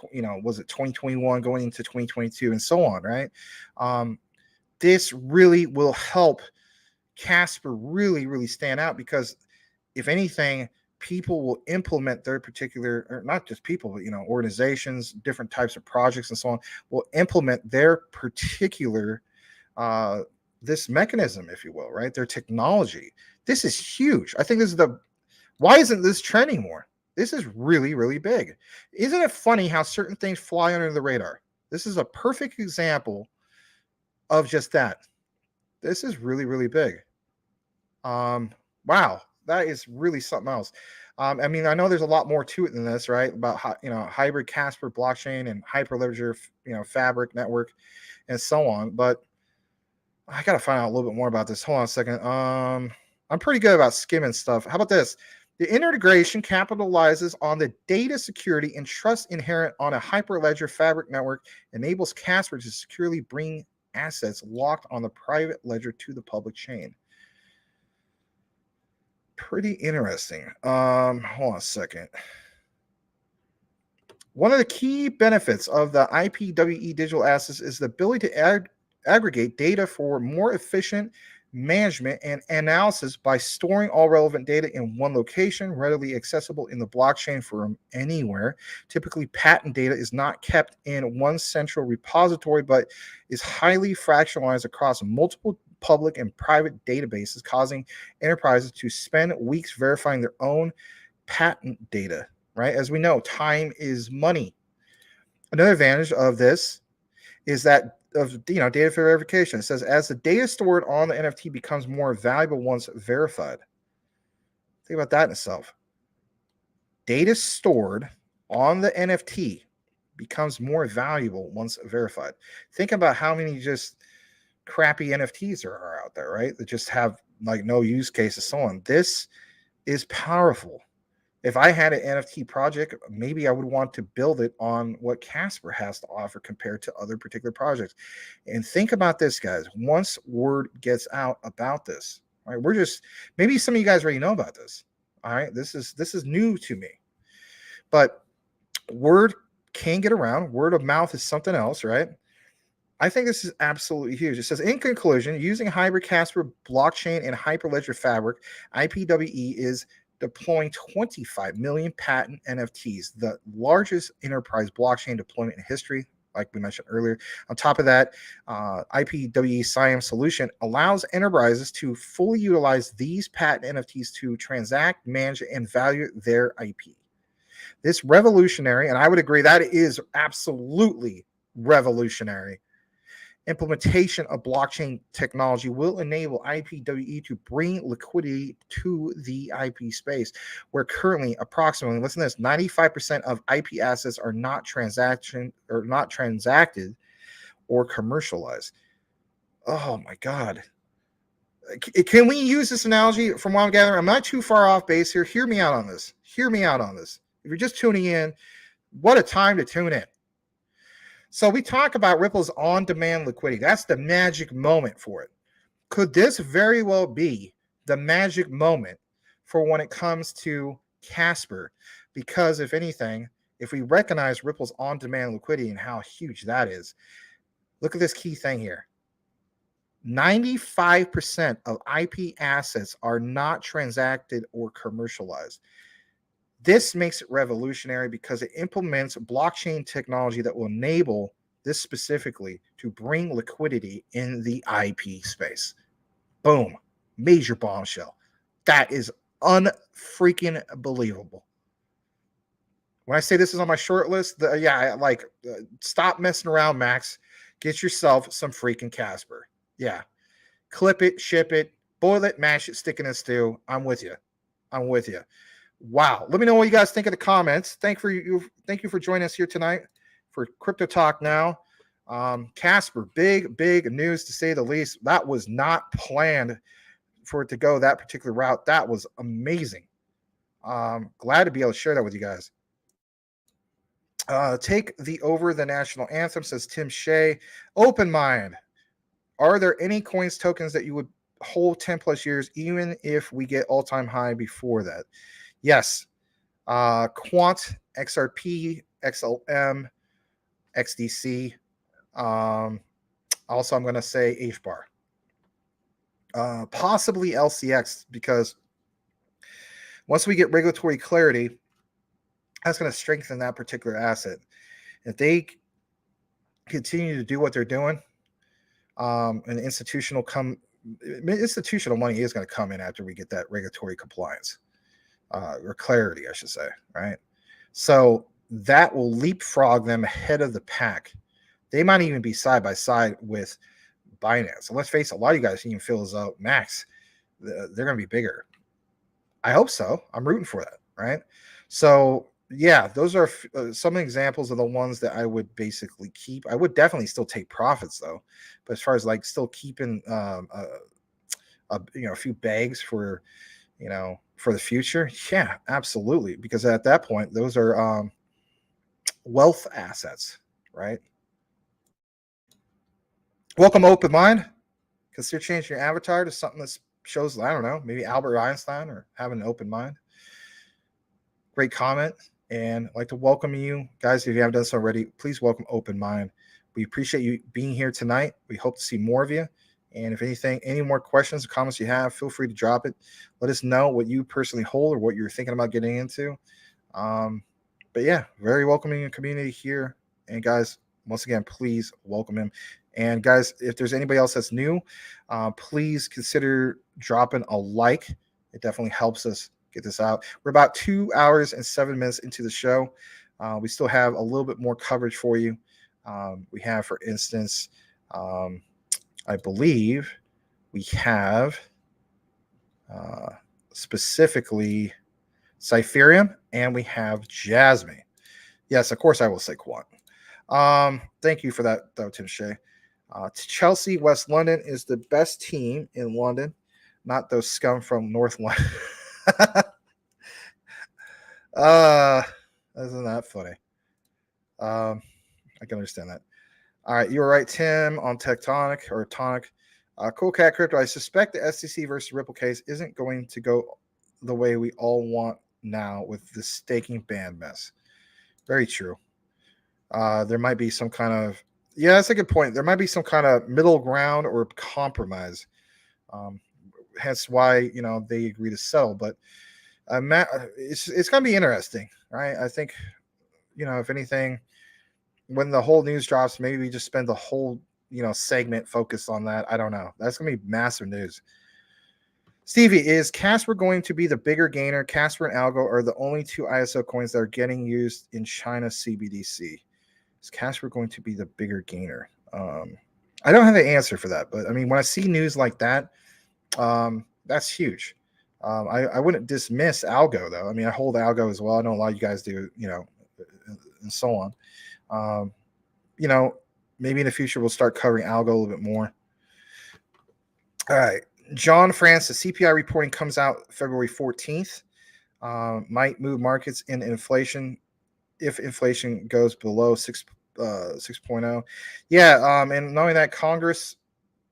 Speaker 1: was it 2021 going into 2022 and so on, right? This really will help Casper really, really stand out, because if anything, people will implement their particular, or not just people, but, organizations, different types of projects and so on, will implement their particular, this mechanism, if you will, right? Their technology. This is huge. I think this is why isn't this trending more? This is really, really big. Isn't it funny how certain things fly under the radar? This is a perfect example of just that. This is really, really big. Wow, that is really something else. I know there's a lot more to it than this, right? About hybrid Casper blockchain and Hyperledger, Fabric network, and so on. But I gotta find out a little bit more about this. Hold on a second. I'm pretty good about skimming stuff. How about this? The integration capitalizes on the data security and trust inherent on a Hyperledger Fabric network, enables Casper to securely bring assets locked on the private ledger to the public chain. Pretty interesting. Hold on a second. One of the key benefits of the IPWE digital assets is the ability to aggregate data for more efficient management and analysis by storing all relevant data in one location, readily accessible in the blockchain from anywhere. Typically, patent data is not kept in one central repository, but is highly fractionalized across multiple public and private databases, causing enterprises to spend weeks verifying their own patent data, right? As we know, time is money. Another advantage of this is that data verification. It says, as the data stored on the NFT becomes more valuable once verified. Think about that in itself. Data stored on the NFT becomes more valuable once verified. Think about how many just crappy NFTs are out there, right? That just have no use cases, so on. This is powerful. If I had an NFT project, maybe I would want to build it on what Casper has to offer compared to other particular projects. And think about this, guys. Once word gets out about this, right? Maybe some of you guys already know about this. All right. This is new to me. But word can get around. Word of mouth is something else, right? I think this is absolutely huge. It says, in conclusion, using hybrid Casper blockchain and Hyperledger Fabric, IPWE is deploying 25 million patent NFTs, the largest enterprise blockchain deployment in history, like we mentioned earlier. On top of that, IPWE SIAM solution allows enterprises to fully utilize these patent NFTs to transact, manage, and value their IP. This revolutionary, and I would agree that is absolutely revolutionary, implementation of blockchain technology will enable IPWE to bring liquidity to the IP space, where currently approximately, listen to this, 95% of IP assets are not transacted or commercialized. Oh my God. Can we use this analogy from what I'm gathering? I'm not too far off base here. Hear me out on this. If you're just tuning in, what a time to tune in. So we talk about Ripple's on-demand liquidity. That's the magic moment for it. Could this very well be the magic moment for when it comes to Casper? Because if anything, if we recognize Ripple's on-demand liquidity and how huge that is, look at this key thing here. 95% of IP assets are not transacted or commercialized. This makes it revolutionary because it implements blockchain technology that will enable this specifically to bring liquidity in the IP space. Boom. Major bombshell. That is unfreaking believable. When I say this is on my short list, stop messing around, Max. Get yourself some freaking Casper. Yeah. clip it, ship it, boil it, mash it, stick it in a stew. I'm with you. I'm with you. Wow. Let me know what you guys think in the comments. Thank you for joining us here tonight for Crypto Talk Now. Casper, big news to say the least. That was not planned for it to go that particular route. That was amazing. Glad to be able to share that with you guys. Take the over the national anthem, says Tim Shea. Open mind. Are there any coins, tokens that you would hold 10 plus years, even if we get all-time high before that? Yes. Quant, XRP, XLM, XDC. Also, I'm going to say HBAR. Possibly LCX, because once we get regulatory clarity, that's going to strengthen that particular asset. If they continue to do what they're doing, and institutional money is going to come in after we get that regulatory compliance, or clarity, I should say, right? So that will leapfrog them ahead of the pack. They might even be side by side with Binance. And let's face it, a lot of you guys even feel as though Max, they're going to be bigger. I hope so. I'm rooting for that, right? So yeah, those are some examples of the ones that I would basically keep. I would definitely still take profits though, but as far as like still keeping a few bags for for the future, yeah, absolutely, because at that point those are wealth assets, right? Welcome, Open Mind. Consider changing your avatar to something that shows, I don't know, maybe Albert Einstein, or having an open mind. Great comment. And I'd like to welcome you guys. If you haven't done so already, please welcome Open Mind. We appreciate you being here tonight. We hope to see more of you. And if any more questions or comments you have, feel free to drop it. Let us know what you personally hold or what you're thinking about getting into. But yeah, very welcoming community here. And guys, once again, please welcome him. And guys, if there's anybody else that's new, please consider dropping a like. It definitely helps us get this out. We're about 2 hours and 7 minutes into the show. We still have a little bit more coverage for you. We have, for instance, I believe we have specifically Cypherium, and we have Jasmine. Yes, of course I will say Quant. Thank you for that, though, Tim Shea. Chelsea, West London is the best team in London, not those scum from North London. Isn't that funny? I can understand that. All right, you were right, Tim, on Tectonic or Tonic. Cool Cat Crypto. I suspect the SEC versus Ripple case isn't going to go the way we all want now with the staking ban mess. Very true. There might be some kind of, yeah, that's a good point. There might be some kind of middle ground or compromise. Hence why, they agree to settle. But it's going to be interesting, right? I think, if anything, when the whole news drops, maybe we just spend the whole, segment focused on that. I don't know. That's going to be massive news. Stevie, is Casper going to be the bigger gainer? Casper and Algo are the only two ISO coins that are getting used in China CBDC. Is Casper going to be the bigger gainer? I don't have the answer for that, but I mean, when I see news like that, that's huge. I wouldn't dismiss Algo though. I mean, I hold Algo as well. I know a lot of you guys do, and so on. Maybe in the future we'll start covering Algo a little bit more. All right. John Francis, CPI reporting comes out February 14th. Might move markets in inflation if inflation goes below 6.0. Yeah, and knowing that Congress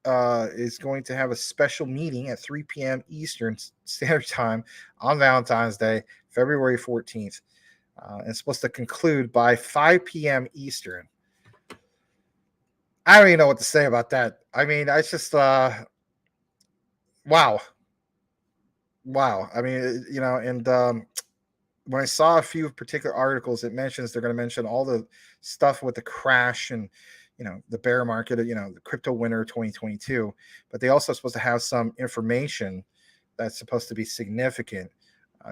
Speaker 1: is going to have a special meeting at 3 p.m. Eastern Standard Time on Valentine's Day, February 14th. It's supposed to conclude by 5 p.m. Eastern. I don't even know what to say about that. I mean, I just wow. I mean, and when I saw a few particular articles, it mentions they're going to mention all the stuff with the crash and, the bear market, the crypto winter 2022, but they also supposed to have some information that's supposed to be significant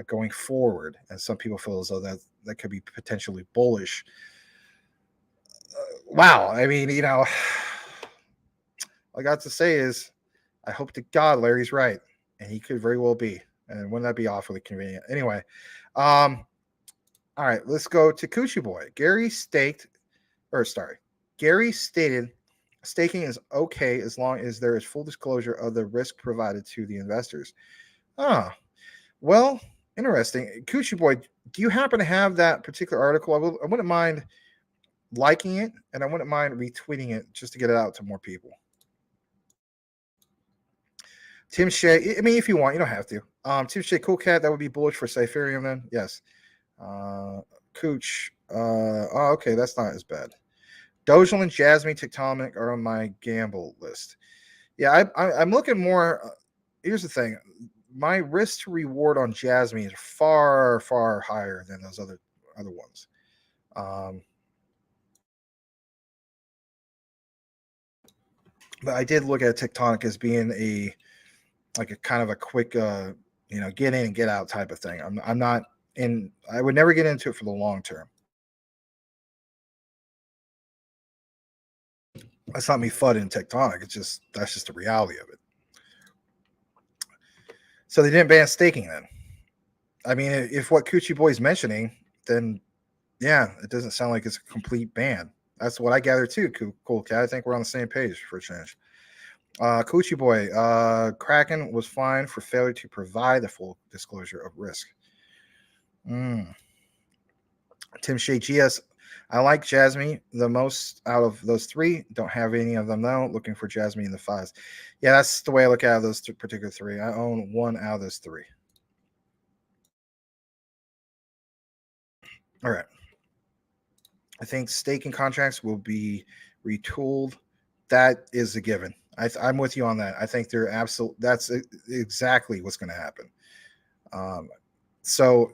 Speaker 1: going forward. And some people feel as though that could be potentially bullish. Wow. I mean, all I got to say is, I hope to God Larry's right, and he could very well be. And wouldn't that be awfully convenient? Anyway, all right, let's go to Coochie Boy. Gary stated staking is okay as long as there is full disclosure of the risk provided to the investors. Ah, well, interesting. Coochie Boy, do you happen to have that particular article? I wouldn't mind liking it, and I wouldn't mind retweeting it just to get it out to more people. Tim Shea, I mean, if you want, you don't have to. Tim Shea, cool cat, that would be bullish for Cypherium then. Yes. Cooch, oh, okay, that's not as bad. Dogeland, Jasmine, Tectonic are on my gamble list. Yeah, I'm looking more. Here's the thing. My risk to reward on Jasmine is far, far higher than those other ones. But I did look at Tectonic as being a kind of a quick, get in and get out type of thing. I'm not in. I would never get into it for the long term. That's not me fudding Tectonic. That's just the reality of it. So they didn't ban staking then. I mean, if what Coochie Boy's mentioning, then yeah, it doesn't sound like it's a complete ban. That's what I gather too. Cool cat. I think we're on the same page for a change. Coochie Boy, Kraken was fined for failure to provide the full disclosure of risk. Tim Shea, GS, I like Jasmine the most out of those three. Don't have any of them though. Looking for Jasmine in the fives. Yeah, that's the way I look at those particular three. I own one out of those three. All right. I think staking contracts will be retooled. That is a given. I'm with you on that. I think they're that's exactly what's going to happen. So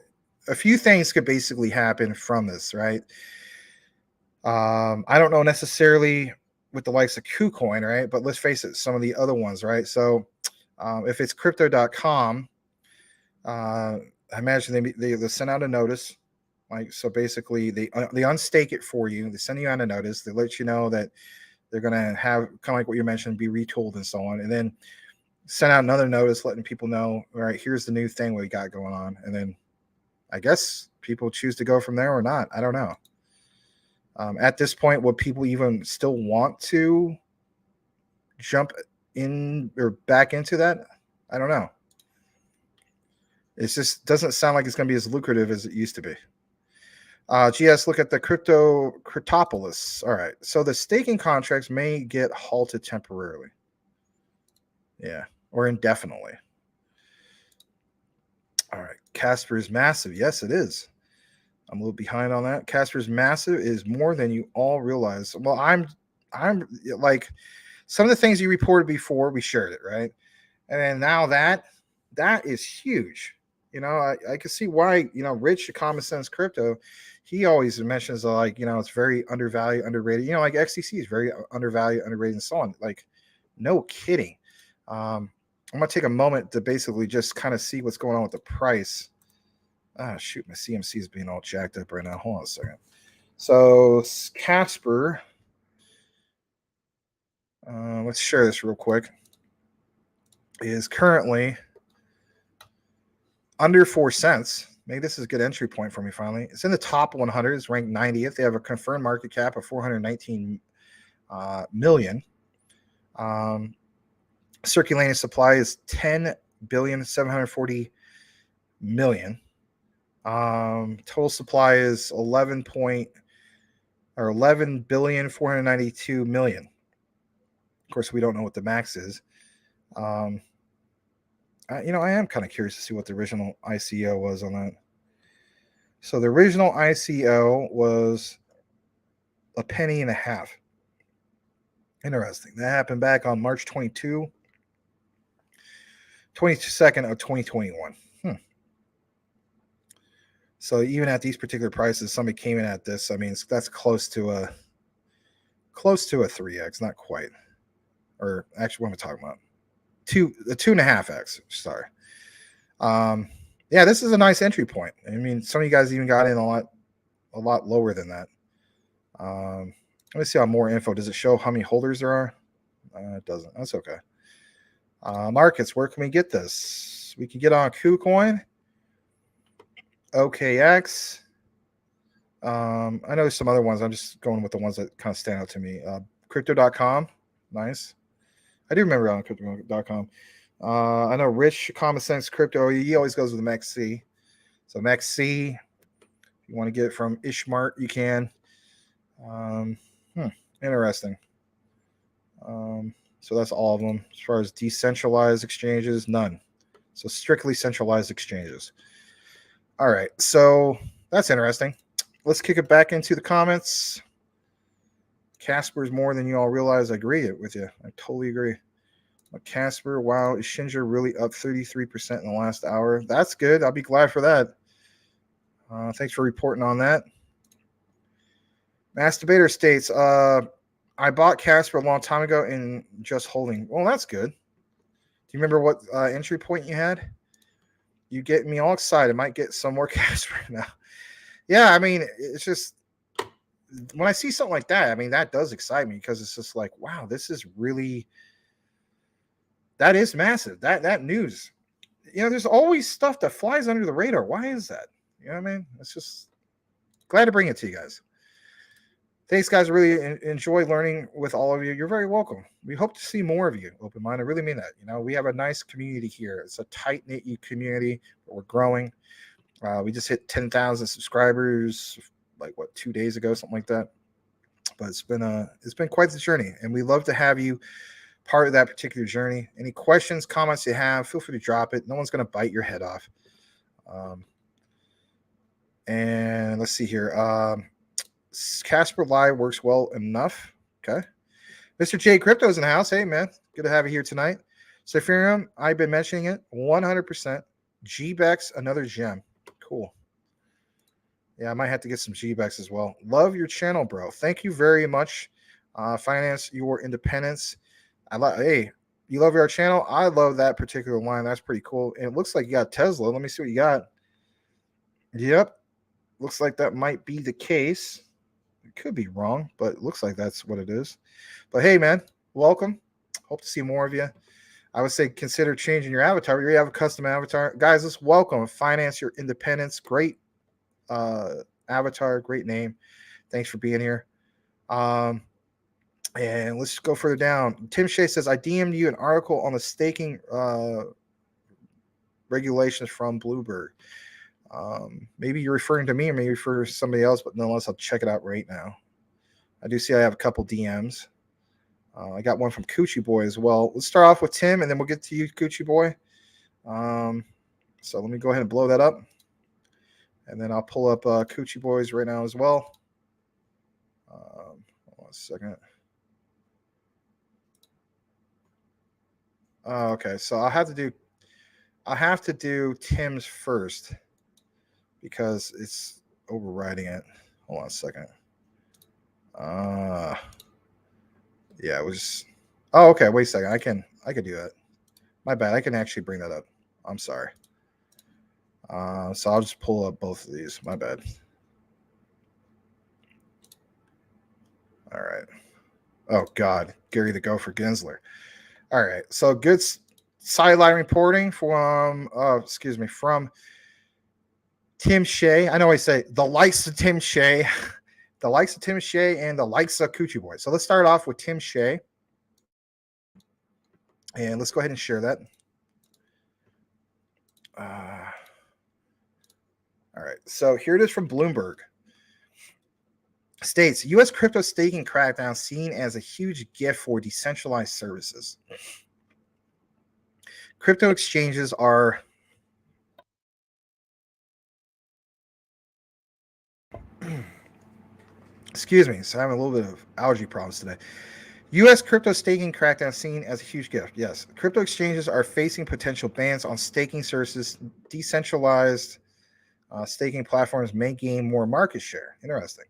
Speaker 1: a few things could basically happen from this, right? I don't know necessarily with the likes of KuCoin, right? But let's face it, some of the other ones, right? So if it's crypto.com, I imagine they send out a notice. Like, so basically they unstake it for you. They send you out a notice. They let you know that they're going to have, kind of like what you mentioned, be retooled and so on. And then send out another notice letting people know, all right, here's the new thing we got going on. And then I guess people choose to go from there or not. I don't know. At this point, would people even still want to jump in or back into that? I don't know. It just doesn't sound like it's going to be as lucrative as it used to be. GS, look at the Cryptopolis. All right. So the staking contracts may get halted temporarily. Yeah. Or indefinitely. All right. Casper's massive. Yes, it is. I'm a little behind on that. Casper's massive is more than you all realize. Well, I'm like some of the things you reported before, we shared it, right? And then now that is huge. I can see why, Rich, Common Sense Crypto, he always mentions it's very undervalued, underrated. Like XTC is very undervalued, underrated, and so on. Like, no kidding. I'm gonna take a moment to basically just kind of see what's going on with the price. Shoot, my CMC is being all jacked up right now. Hold on a second. So Casper, let's share this real quick. Is currently under 4 cents. Maybe this is a good entry point for me finally. It's in the top 100. It's ranked 90th. They have a confirmed market cap of 419 million. Circulating supply is 10,740 million. Total supply is 11,492 million. Of course, we don't know what the max is. I am kind of curious to see what the original ICO was on that. So the original ICO was $0.015. Interesting. That happened back on March 22nd of 2021. So even at these particular prices, somebody came in at this. I mean, that's close to a 3x, not quite. Or actually, what am I talking about? A 2.5x. Sorry. Yeah, this is a nice entry point. I mean, some of you guys even got in a lot lower than that. Let me see on more info. Does it show how many holders there are? It doesn't. That's okay. Markets, where can we get this? We can get on KuCoin, OKX. I know some other ones. I'm just going with the ones that kind of stand out to me. Crypto.com, nice. I do remember on Crypto.com. I know Rich Common Sense Crypto. He always goes with MEXC. So MEXC, if you want to get it from Ishmart, you can. Interesting. So that's all of them. As far as decentralized exchanges, none. So strictly centralized exchanges. All right. So that's interesting. Let's kick it back into the comments. Casper's more than you all realize. I agree with you. I totally agree. Casper, wow, is Shinger really up 33% in the last hour? That's good. I'll be glad for that. Thanks for reporting on that. Masturbator states, I bought Casper a long time ago and just holding. Well, that's good. Do you remember what entry point you had? You get me all excited. Might get some more Casper now. Yeah, I mean, it's just when I see something like that, I mean, that does excite me because it's just like, wow, this is really, that is massive. That news, you know, there's always stuff that flies under the radar. Why is that? You know what I mean? It's just glad to bring it to you guys. Thanks, guys. I really enjoy learning with all of you. You're very welcome. We hope to see more of you. Open mind. I really mean that. You know, we have a nice community here. It's a tight-knit community. We're growing. We just hit 10,000 subscribers, like 2 days ago, something like that. But it's been quite the journey, and we love to have you part of that particular journey. Any questions, comments you have, feel free to drop it. No one's going to bite your head off. And let's see here. Casper Live works well enough. Okay. Mr. J Crypto is in the house. Hey, man. Good to have you here tonight. Sephirium, I've been mentioning it 100%. GBEX, another gem. Cool. Yeah, I might have to get some GBEX as well. Love your channel, bro. Thank you very much. Finance your independence. Hey, you love our channel? I love that particular line. That's pretty cool. And it looks like you got Tesla. Let me see what you got. Yep. Looks like that might be the case. It could be wrong, but it looks like that's what it is. But hey, man, welcome. Hope to see more of you. I would say consider changing your avatar. You already have a custom avatar. Guys, let's welcome Finance Your Independence. Great avatar, great name. Thanks for being here. And let's go further down. Tim Shea says, I DM'd you an article on the staking regulations from Bloomberg. Maybe you're referring to me or maybe for somebody else, but nonetheless, I'll check it out right now. I do see I have a couple DMs. I got one from Coochie Boy as well. Let's start off with Tim, and then we'll get to you, Coochie Boy. So let me go ahead and blow that up. And then I'll pull up Coochie Boys right now as well. Hold on a second. Okay, so I'll have to do Tim's first because it's overriding it. Hold on a second. Yeah, it was. Oh, okay. Wait a second. I can do that. My bad. I can actually bring that up. I'm sorry. So I'll just pull up both of these. My bad. All right. Oh God, Gary the Gopher Gensler. All right. So good sideline reporting from from Tim Shea. I know I say the likes of Tim Shea. The likes of Tim Shea and the likes of Coochie Boy. So let's start off with Tim Shea. And let's go ahead and share that. All right. So here it is from Bloomberg. States, U.S. crypto staking crackdown seen as a huge gift for decentralized services. Crypto exchanges are excuse me, so I'm having a little bit of allergy problems today. U.S. crypto staking crackdown seen as a huge gift. Yes, crypto exchanges are facing potential bans on staking services. Decentralized staking platforms may gain more market share. Interesting.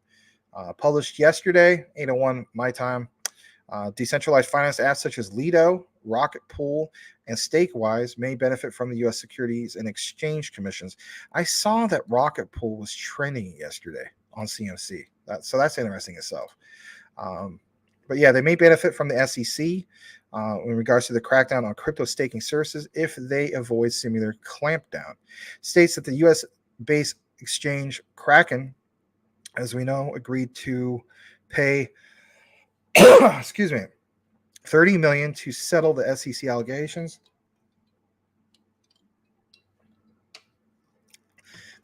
Speaker 1: Published yesterday, 8:01 my time. Decentralized finance apps such as Lido, Rocket Pool, and Stakewise may benefit from the U.S. Securities and Exchange Commissions. I saw that Rocket Pool was trending yesterday on CMC. So that's interesting itself. But yeah, they may benefit from the SEC in regards to the crackdown on crypto staking services if they avoid similar clampdown. States that the U.S.-based exchange Kraken, as we know, agreed to pay, excuse me, $30 million to settle the SEC allegations.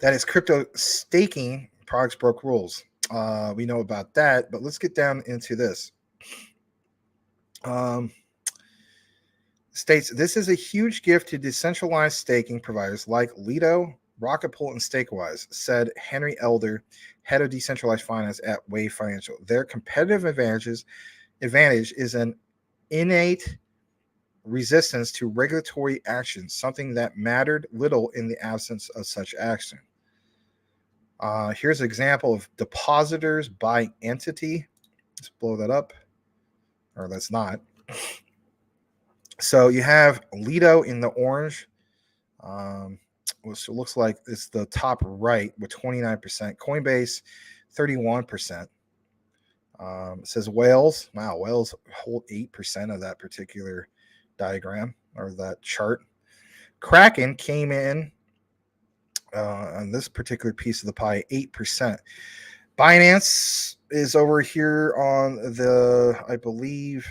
Speaker 1: That is, crypto staking products broke rules. We know about that, but let's get down into this. States this is a huge gift to decentralized staking providers like Lido, Rocket Pool, and Stakewise, said Henry Elder, head of decentralized finance at Wave Financial. Their competitive advantage is an innate resistance to regulatory action, something that mattered little in the absence of such action. Here's an example of depositors by entity. Let's blow that up, or let's not. So you have Lido in the orange, which looks like it's the top right with 29%. Coinbase, 31%. It says Wales. Wow, Wales hold 8% of that particular diagram or that chart. Kraken came in on this particular piece of the pie, 8%. Binance is over here on the, I believe,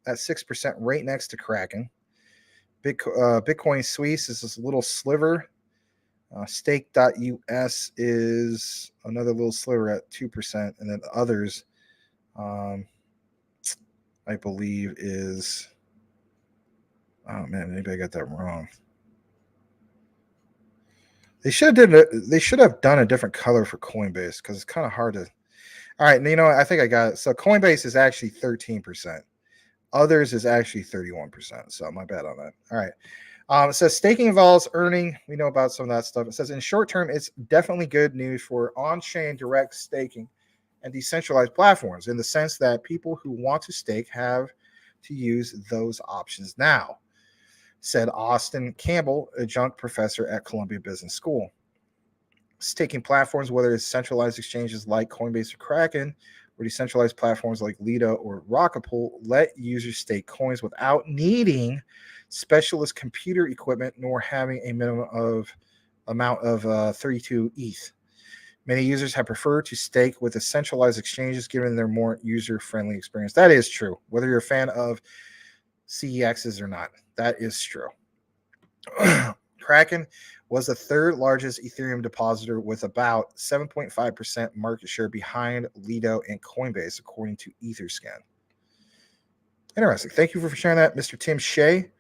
Speaker 1: at 6%, right next to Kraken. Bitcoin Suisse is this little sliver. Stake.us is another little sliver at 2%. And then others, I believe, is, oh man, maybe I got that wrong. They should have done a different color for Coinbase because it's kind of hard to. All right, you know what? I think I got it. So Coinbase is actually 13%. Others is actually 31%. So my bad on that. All right. It says staking involves earning. We know about some of that stuff. It says in short term, it's definitely good news for on-chain direct staking and decentralized platforms in the sense that people who want to stake have to use those options now, said Austin Campbell, adjunct professor at Columbia Business School. Staking platforms, whether it's centralized exchanges like Coinbase or Kraken, or decentralized platforms like Lido or Rocket Pool, let users stake coins without needing specialist computer equipment nor having a minimum amount of 32 ETH. Many users have preferred to stake with the centralized exchanges given their more user-friendly experience. That is true, whether you're a fan of CEXs or not. That is true. Kraken was the third largest Ethereum depositor with about 7.5% market share behind Lido and Coinbase, according to Etherscan. Interesting. Thank you for sharing that, Mr. Tim Shea.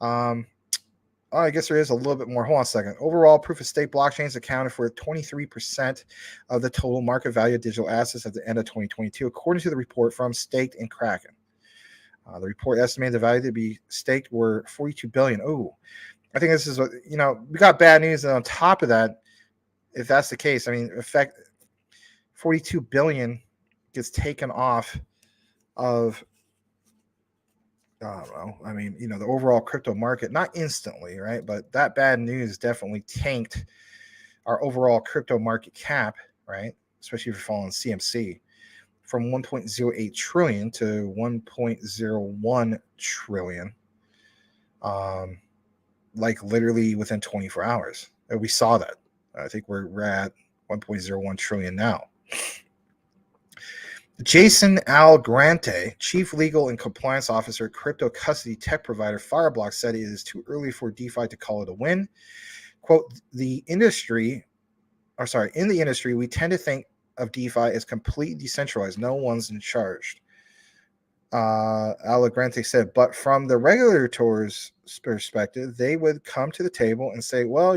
Speaker 1: I guess there is a little bit more. Hold on a second. Overall, proof-of-stake blockchains accounted for 23% of the total market value of digital assets at the end of 2022, according to the report from Staked and Kraken. The report estimated the value to be staked were $42 billion. Oh, I think this is what, we got bad news. And on top of that, if that's the case, I mean, in fact, $42 billion gets taken off of, I don't know. I mean, the overall crypto market, not instantly, right? But that bad news definitely tanked our overall crypto market cap, right? Especially if you're following CMC, from 1.08 trillion to 1.01 trillion. Like literally within 24 hours. And we saw that. I think we're at 1.01 trillion now. Jason Algrante, Chief Legal and Compliance Officer at crypto custody tech provider Fireblock, said it is too early for DeFi to call it a win. Quote, in the industry, we tend to think of DeFi as completely decentralized. No one's in charge. Algrante said, but from the regulators' perspective, they would come to the table and say, well,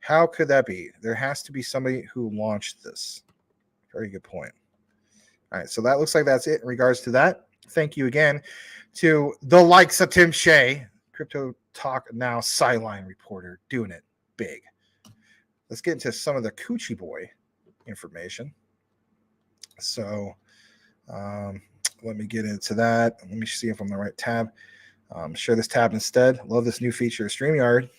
Speaker 1: how could that be? There has to be somebody who launched this. Very good point. All right, so that looks like that's it in regards to that. Thank you again to the likes of Tim Shea, Crypto Talk Now sideline reporter, doing it big. Let's get into some of the Coochie Boy information. So let me get into that. Let me see if I'm on the right tab. Share this tab instead. Love this new feature of StreamYard.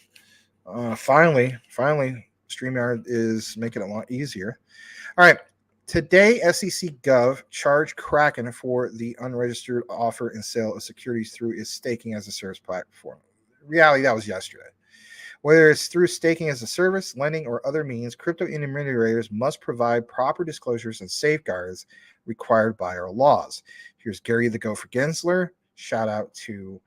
Speaker 1: Finally, StreamYard is making it a lot easier. All right. Today, SEC Gov charged Kraken for the unregistered offer and sale of securities through its staking as a service platform. In reality, that was yesterday. Whether it's through staking as a service, lending, or other means, crypto intermediaries must provide proper disclosures and safeguards required by our laws. Here's Gary the Gopher Gensler. Shout out to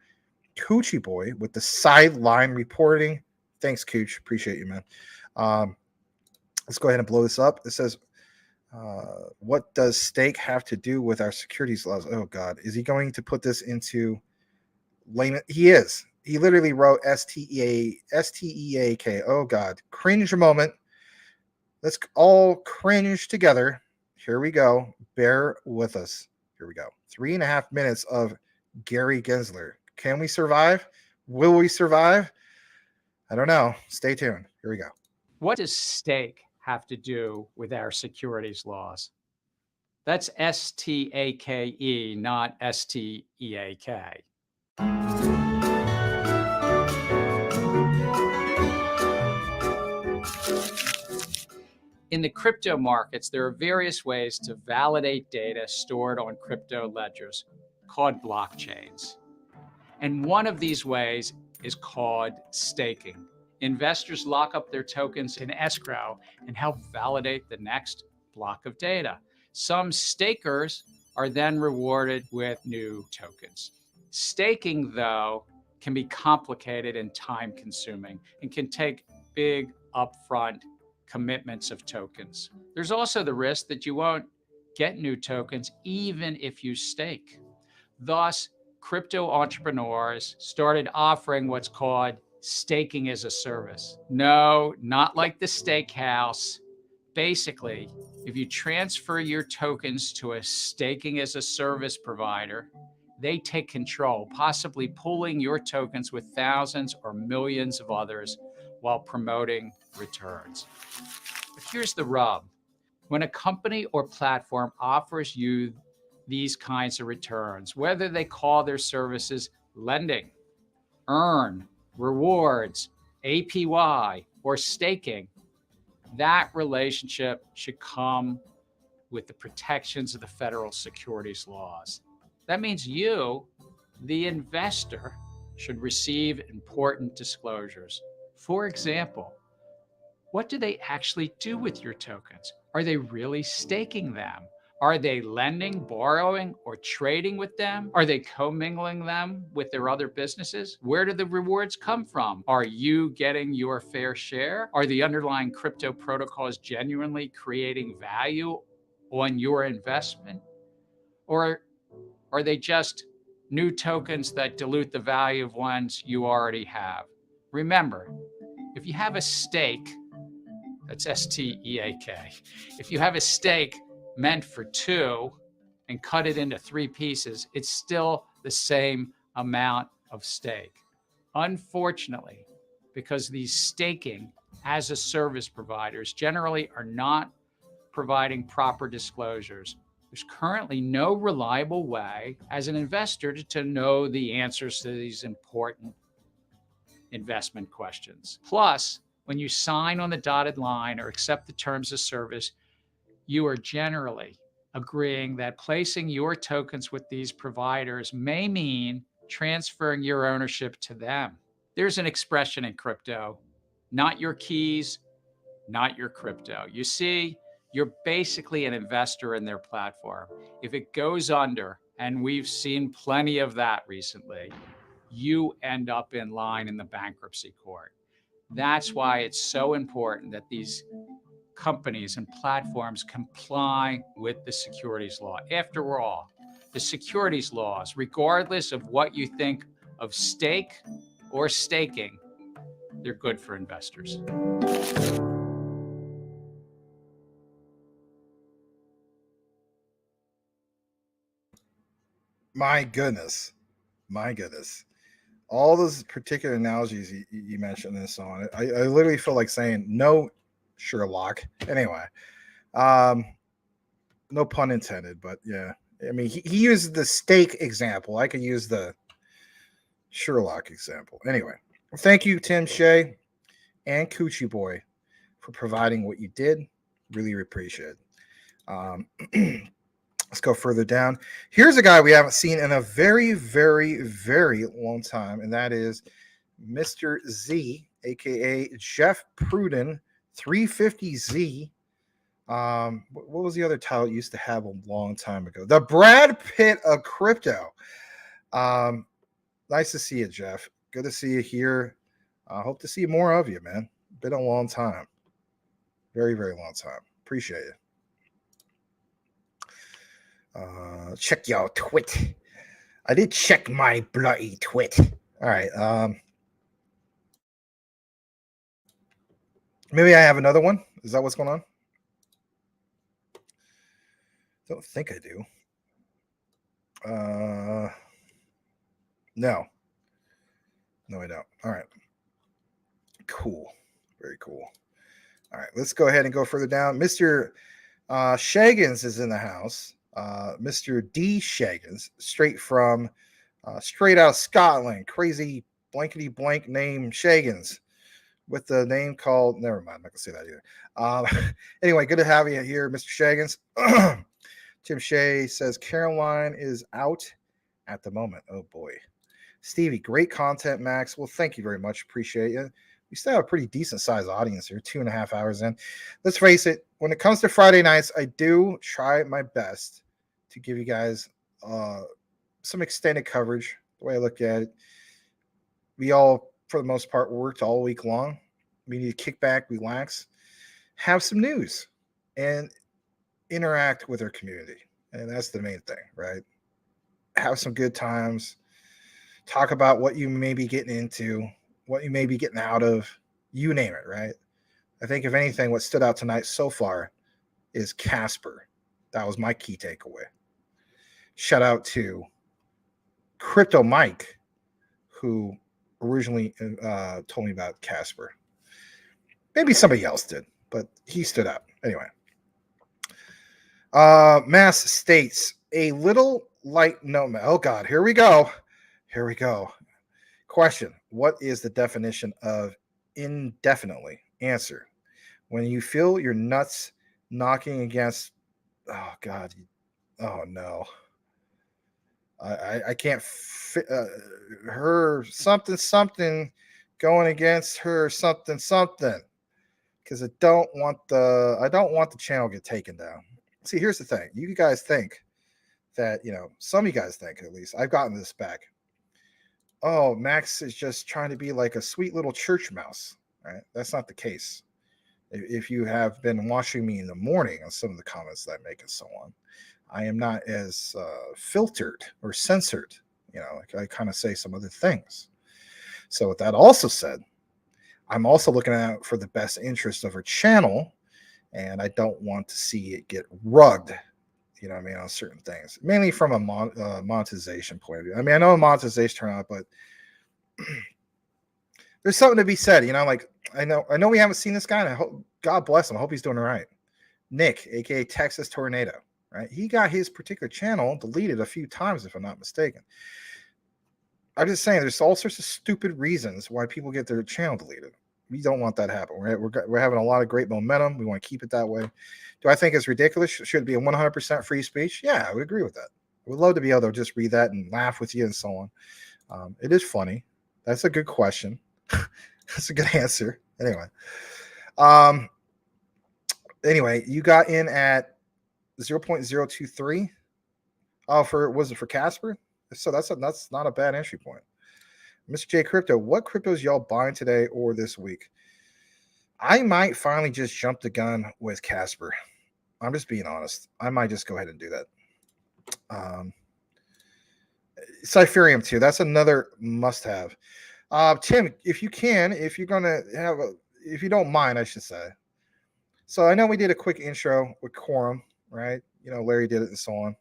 Speaker 1: Coochie Boy with the sideline reporting. Thanks, Cooch. Appreciate you, man. Let's go ahead and blow this up. It says, what does stake have to do with our securities laws? Oh, God. Is he going to put this into layman? He is. He literally wrote S-T-E-A-K. Oh, God. Cringe a moment. Let's all cringe together. Here we go. Bear with us. Here we go. 3.5 minutes of Gary Gensler. Can we survive? Will we survive? I don't know. Stay tuned. Here we go.
Speaker 10: What does stake have to do with our securities laws? That's S-T-A-K-E, not S-T-E-A-K. In the crypto markets, there are various ways to validate data stored on crypto ledgers called blockchains. And one of these ways is called staking. Investors lock up their tokens in escrow and help validate the next block of data. Some stakers are then rewarded with new tokens. Staking, though, can be complicated and time-consuming and can take big upfront commitments of tokens. There's also the risk that you won't get new tokens even if you stake. Thus, crypto entrepreneurs started offering what's called staking as a service. No, not like the steakhouse. Basically, if you transfer your tokens to a staking as a service provider, they take control, possibly pooling your tokens with thousands or millions of others while promoting returns. But here's the rub. When a company or platform offers you these kinds of returns, whether they call their services lending, earn, rewards, APY, or staking, that relationship should come with the protections of the federal securities laws. That means you, the investor, should receive important disclosures. For example, what do they actually do with your tokens? Are they really staking them? Are they lending, borrowing, or trading with them? Are they commingling them with their other businesses? Where do the rewards come from? Are you getting your fair share? Are the underlying crypto protocols genuinely creating value on your investment? Or are they just new tokens that dilute the value of ones you already have? Remember, if you have a stake, that's S-T-E-A-K. If you have a stake meant for 2 and cut it into 3 pieces, it's still the same amount of stake. Unfortunately, because these staking as a service providers generally are not providing proper disclosures, there's currently no reliable way as an investor to know the answers to these important investment questions. Plus, when you sign on the dotted line or accept the terms of service, you are generally agreeing that placing your tokens with these providers may mean transferring your ownership to them. There's an expression in crypto, not your keys, not your crypto. You see, you're basically an investor in their platform. If it goes under, and we've seen plenty of that recently, you end up in line in the bankruptcy court. That's why it's so important that these companies and platforms comply with the securities law. After all, the securities laws, regardless of what you think of stake or staking, they're good for investors.
Speaker 1: My goodness. My goodness. All those particular analogies you mentioned in this song, I literally feel like saying, no, Sherlock. Anyway, no pun intended, but yeah. I mean, he used the stake example. I could use the Sherlock example. Anyway, thank you, Tim Shea and Coochie Boy, for providing what you did. Really appreciate it. Let's go further down. Here's a guy we haven't seen in a very, very, very long time, and that is Mr. Z, aka Jeff Pruden, 350Z. What was the other title it used to have a long time ago? The Brad Pitt of crypto. Nice to see you, Jeff. Good to see you here. Hope to see more of you, man. Been a long time. Very, very long time. Appreciate it. Check your twit. I did check my bloody twit. All right. Maybe I have another one. Is that what's going on? Don't think I do. No. No, I don't. All right. Cool. Very cool. All right. Let's go ahead and go further down. Mr. Shaggins is in the house. Mr. D. Shaggins, straight out of Scotland. Crazy blankety blank name Shaggins with the name called, never mind, I'm not gonna say that either. Anyway, good to have you here, Mr. Shaggins. Tim Shea says Caroline is out at the moment. Oh boy. Stevie, great content, Max. Well, thank you very much. Appreciate you. We still have a pretty decent sized audience here, 2.5 hours in. Let's face it, when it comes to Friday nights, I do try my best to give you guys some extended coverage. The way I look at it, we all, for the most part, worked all week long. We need to kick back, relax, have some news, and interact with our community. And that's the main thing, right? Have some good times. Talk about what you may be getting into, what you may be getting out of, you name it, right? I think, if anything, what stood out tonight so far is Casper. That was my key takeaway. Shout out to Crypto Mike, who originally told me about Casper. Maybe somebody else did, but he stood out. Anyway. Mass states a little light note. Oh, God. Here we go. Here we go. Question. What is the definition of indefinitely? Answer. When you feel your nuts knocking against, oh God, oh no, I can't fit her something going against her something, because I don't want the channel to get taken down. See, here's the thing. You guys think that, some of you guys think, at least I've gotten this back. Oh, Max is just trying to be like a sweet little church mouse, right? That's not the case. If you have been watching me in the morning on some of the comments that I make and so on, I am not as filtered or censored. I kind of say some other things. So with that also said, I'm also looking out for the best interest of our channel, and I don't want to see it get rugged, on certain things, mainly from a monetization point of view. I know monetization turned out, but there's something to be said, like I know we haven't seen this guy, and I hope, God bless him, I hope he's doing all right. Nick, aka Texas Tornado, right? He got his particular channel deleted a few times, if I'm not mistaken. I'm just saying, there's all sorts of stupid reasons why people get their channel deleted. We don't want that to happen. We're having a lot of great momentum. We want to keep it that way. Do I think it's ridiculous? Should it be a 100% free speech? Yeah, I would agree with that. I would love to be able to just read that and laugh with you and so on. It is funny. That's a good question. That's a good answer. Anyway, you got in at 0.023. Oh, was it for Casper? So that's not a bad entry point. Mr. J Crypto, what cryptos y'all buying today or this week? I might finally just jump the gun with Casper. I'm just being honest. I might just go ahead and do that. Cypherium too. That's another must-have. Tim, if you don't mind, I should say. So I know we did a quick intro with Quorum, right? Larry did it and so on.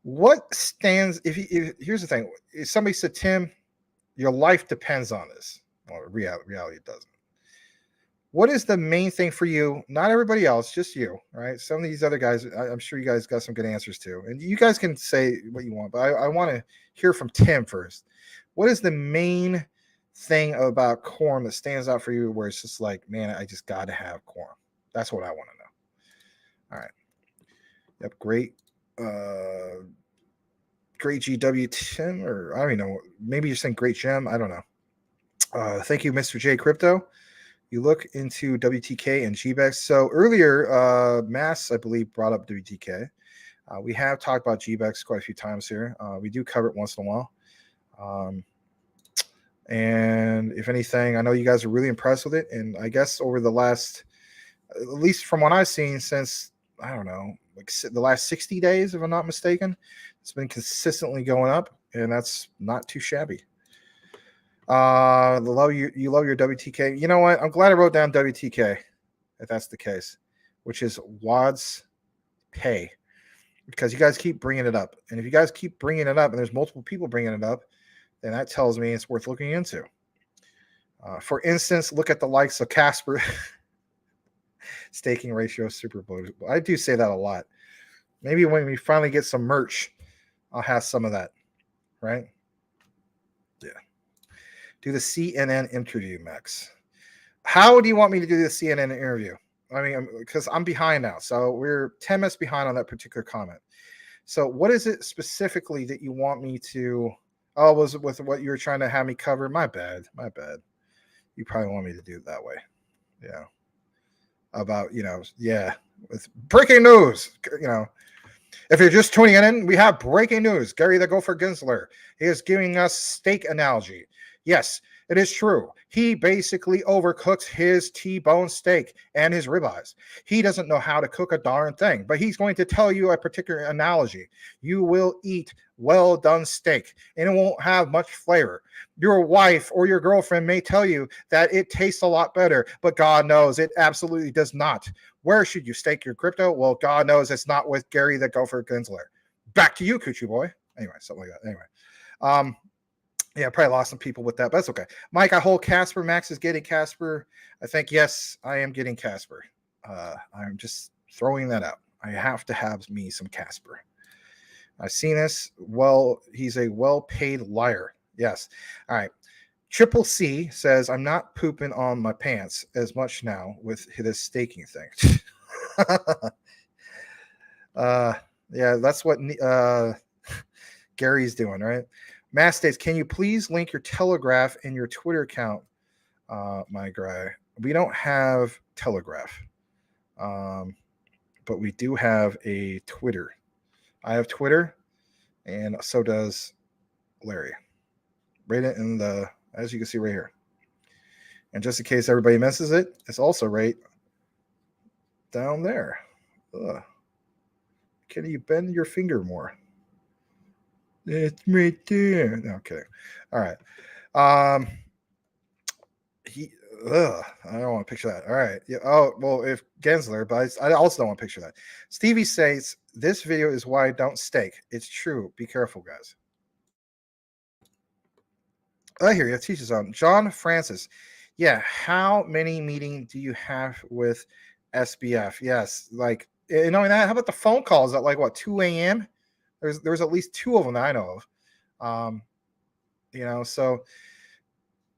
Speaker 1: What stands? Here's the thing: if somebody said, Tim, your life depends on this. Well, reality doesn't. What is the main thing for you? Not everybody else, just you, right? Some of these other guys, I'm sure you guys got some good answers too. And you guys can say what you want, but I want to hear from Tim first. What is the main thing about Quorum that stands out for you where it's just like, man, I just got to have Quorum? That's what I want to know. All right. Yep, great. Great GW10, or I don't even know. Maybe you're saying great gem. I don't know. Thank you, Mr. J Crypto. You look into WTK and GBEX. So earlier, Mass, I believe, brought up WTK. We have talked about GBEX quite a few times here. We do cover it once in a while. And if anything, I know you guys are really impressed with it. And I guess over the last, at least from what I've seen since, I don't know, like the last 60 days, if I'm not mistaken, it's been consistently going up, and that's not too shabby. You love your WTK. You know what? I'm glad I wrote down WTK, if that's the case, which is WAD's pay, because you guys keep bringing it up. And if you guys keep bringing it up, and there's multiple people bringing it up, then that tells me it's worth looking into. For instance, look at the likes of Casper. Staking ratio super bloated. I do say that a lot. Maybe when we finally get some merch, I'll have some of that, right? Yeah. Do the CNN interview, Max. How do you want me to do the CNN interview? I mean, because I'm behind now. So we're 10 minutes behind on that particular comment. So what is it specifically that you want me to... Oh, was it with what you were trying to have me cover? My bad. My bad. You probably want me to do it that way. Yeah. About, yeah. With breaking news, If you're just tuning in, we have breaking news. Gary the Gopher Gensler, he is giving us steak analogy. Yes, it is true. He basically overcooks his T-bone steak and his ribeyes. He doesn't know how to cook a darn thing, but he's going to tell you a particular analogy. You will eat well-done steak, and it won't have much flavor. Your wife or your girlfriend may tell you that it tastes a lot better, but God knows it absolutely does not. Where should you stake your crypto? Well, God knows it's not with Gary the Gopher Gensler. Back to you, Coochie Boy. Anyway, something like that. Anyway. Yeah, probably lost some people with that, but that's okay. Mike, I hold Casper. Max is getting Casper. I think, yes, I am getting Casper. I'm just throwing that out. I have to have me some Casper. I've seen this. Well, he's a well-paid liar. Yes. All right. Triple C says, I'm not pooping on my pants as much now with this staking thing. Yeah, that's what Gary's doing, right? Mass states, can you please link your Telegraph and your Twitter account, my guy? We don't have Telegraph, but we do have a Twitter. I have Twitter, and so does Larry. Right in the, as you can see right here. And just in case everybody misses it, it's also right down there. Ugh. Can you bend your finger more? It's right there. Okay. All right. I don't want to picture that. All right. Yeah. Oh, well, if Gensler, but I also don't want to picture that. Stevie says, this video is why I don't stake. It's true. Be careful, guys. I hear you. Teaches on John Francis. Yeah. How many meetings do you have with SBF? Yes. Like, how about the phone calls at like what, 2 a.m.? There's at least 2 of them that I know of. So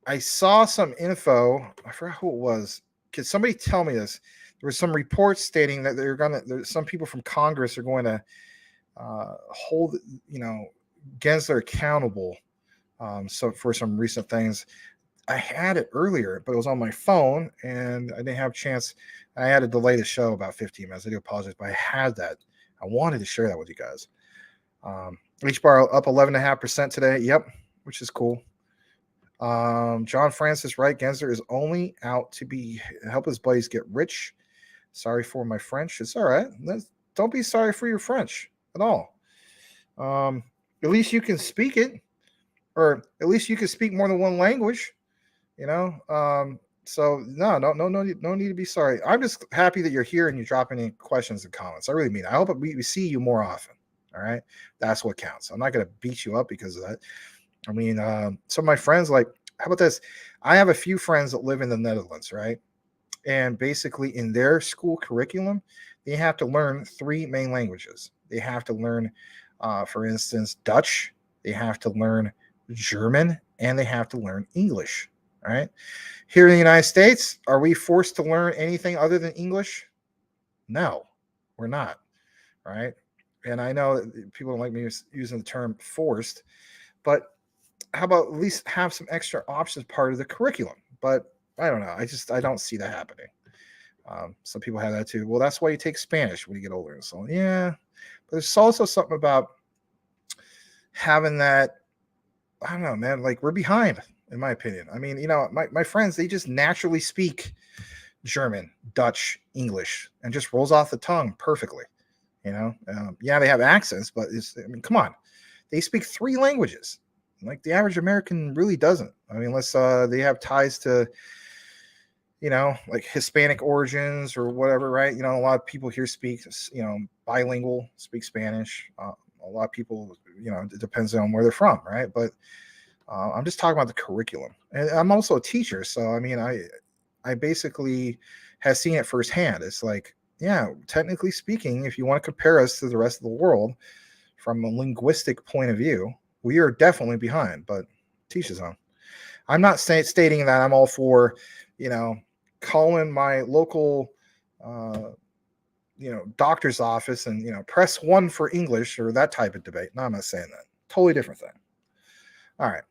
Speaker 1: I saw some info. I forgot who it was. Could somebody tell me this? There was some reports stating that some people from Congress are going to hold, Gensler accountable. So for some recent things. I had it earlier, but it was on my phone and I didn't have a chance. I had to delay the show about 15 minutes. I do apologize, but I had that. I wanted to share that with you guys. Each bar up 11.5% today. Yep, which is cool. John Francis, right? Gensler is only out to help his buddies get rich. Sorry for my French. It's all right. Don't be sorry for your French at all. At least you can speak it, or at least you can speak more than one language. So no need to be sorry. I'm just happy that you're here and you're dropping in questions and comments. I really mean it. I hope we see you more often. All right. That's what counts. I'm not going to beat you up because of that. I mean, some of my friends, like, how about this? I have a few friends that live in the Netherlands, right? And basically in their school curriculum, they have to learn 3 main languages. They have to learn, for instance, Dutch. They have to learn German, and they have to learn English. All right. Here in the United States, are we forced to learn anything other than English? No, we're not. right? And I know that people don't like me using the term forced, but how about at least have some extra options part of the curriculum? But I don't know. I don't see that happening. Some people have that too. Well, that's why you take Spanish when you get older. And so, yeah, but there's also something about having that. I don't know, man. Like, we're behind, in my opinion. I mean, my friends, they just naturally speak German, Dutch, English, and just rolls off the tongue perfectly. Yeah, they have accents, but come on, they speak 3 languages. Like, the average American really doesn't. I mean, unless they have ties to, like Hispanic origins or whatever, right? A lot of people here speak, bilingual, speak Spanish. A lot of people, it depends on where they're from, right? But I'm just talking about the curriculum, and I'm also a teacher, so I mean, I basically have seen it firsthand. It's like, yeah, technically speaking, if you want to compare us to the rest of the world from a linguistic point of view, we are definitely behind. But teach his own. I'm not stating that I'm all for, calling my local, doctor's office and press 1 for English or that type of debate. No, I'm not saying that. Totally different thing. All right.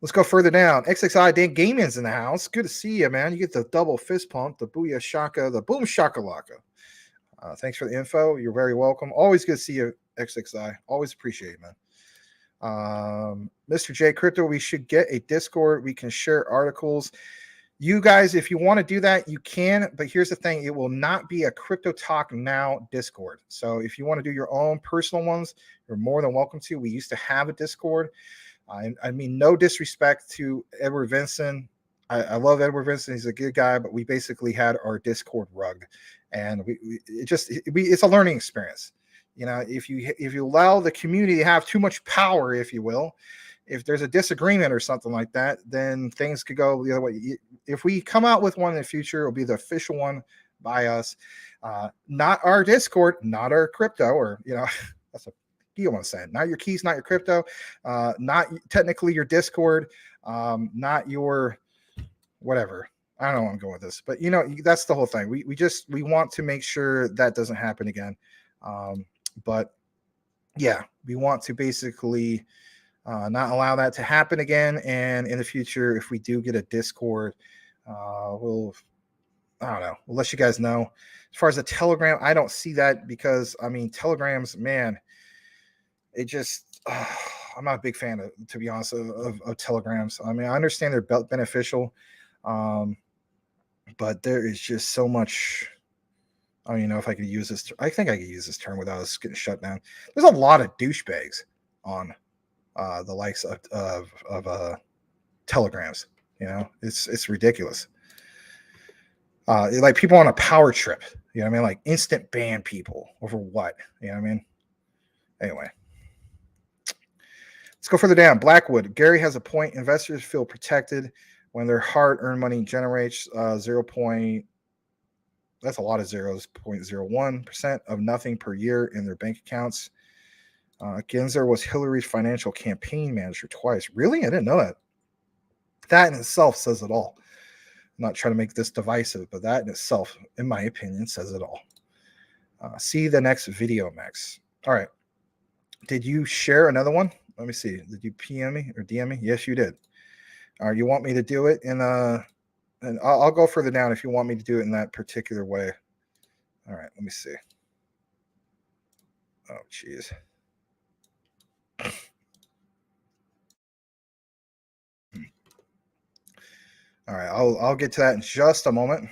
Speaker 1: Let's go further down. XXI Dan Gaming's in the house. Good to see you, man. You get the double fist pump, the booyah shaka, the boom shakalaka. Thanks for the info. You're very welcome. Always good to see you, XXI. Always appreciate it, man. Mr. J Crypto, we should get a Discord. We can share articles. You guys, if you want to do that, you can. But here's the thing. It will not be a Crypto Talk Now Discord. So if you want to do your own personal ones, you're more than welcome to. We used to have a Discord. I mean, no disrespect to Edward Vincent. I love Edward Vincent. He's a good guy, but we basically had our Discord rug, and it's a learning experience. If you allow the community to have too much power, if you will, if there's a disagreement or something like that, then things could go the other way. If we come out with one in the future, it'll be the official one by us, not our Discord, not our crypto, or that's a you want to say, not your keys, not your crypto, not technically your Discord, not your whatever. I don't know where I'm going with this, but that's the whole thing. We want to make sure that doesn't happen again. But yeah, we want to basically not allow that to happen again. And in the future, if we do get a Discord, I don't know. We'll let you guys know. As far as the Telegram, I don't see that because Telegrams, man. It just, I'm not a big fan to be honest, of Telegrams. I mean, I understand they're beneficial, but there is just so much. I don't even know if I could use this. I think I could use this term without us getting shut down. There's a lot of douchebags on the likes of Telegrams. It's ridiculous. Like people on a power trip. You know what I mean? Like instant ban people over what? You know what I mean? Anyway. Let's go further down. Blackwood. Gary has a point. Investors feel protected when their hard-earned money generates 0. That's a lot of zeros. 0.01% of nothing per year in their bank accounts. Genzer was Hillary's financial campaign manager twice. Really? I didn't know that. That in itself says it all. I'm not trying to make this divisive, but that in itself, in my opinion, says it all. See the next video, Max. All right. Did you share another one? Let me see. Did you PM me or DM me? Yes, you did. You want me to do it in and I'll go further down if you want me to do it in that particular way. All right, let me see. Oh, geez. All right, I'll get to that in just a moment.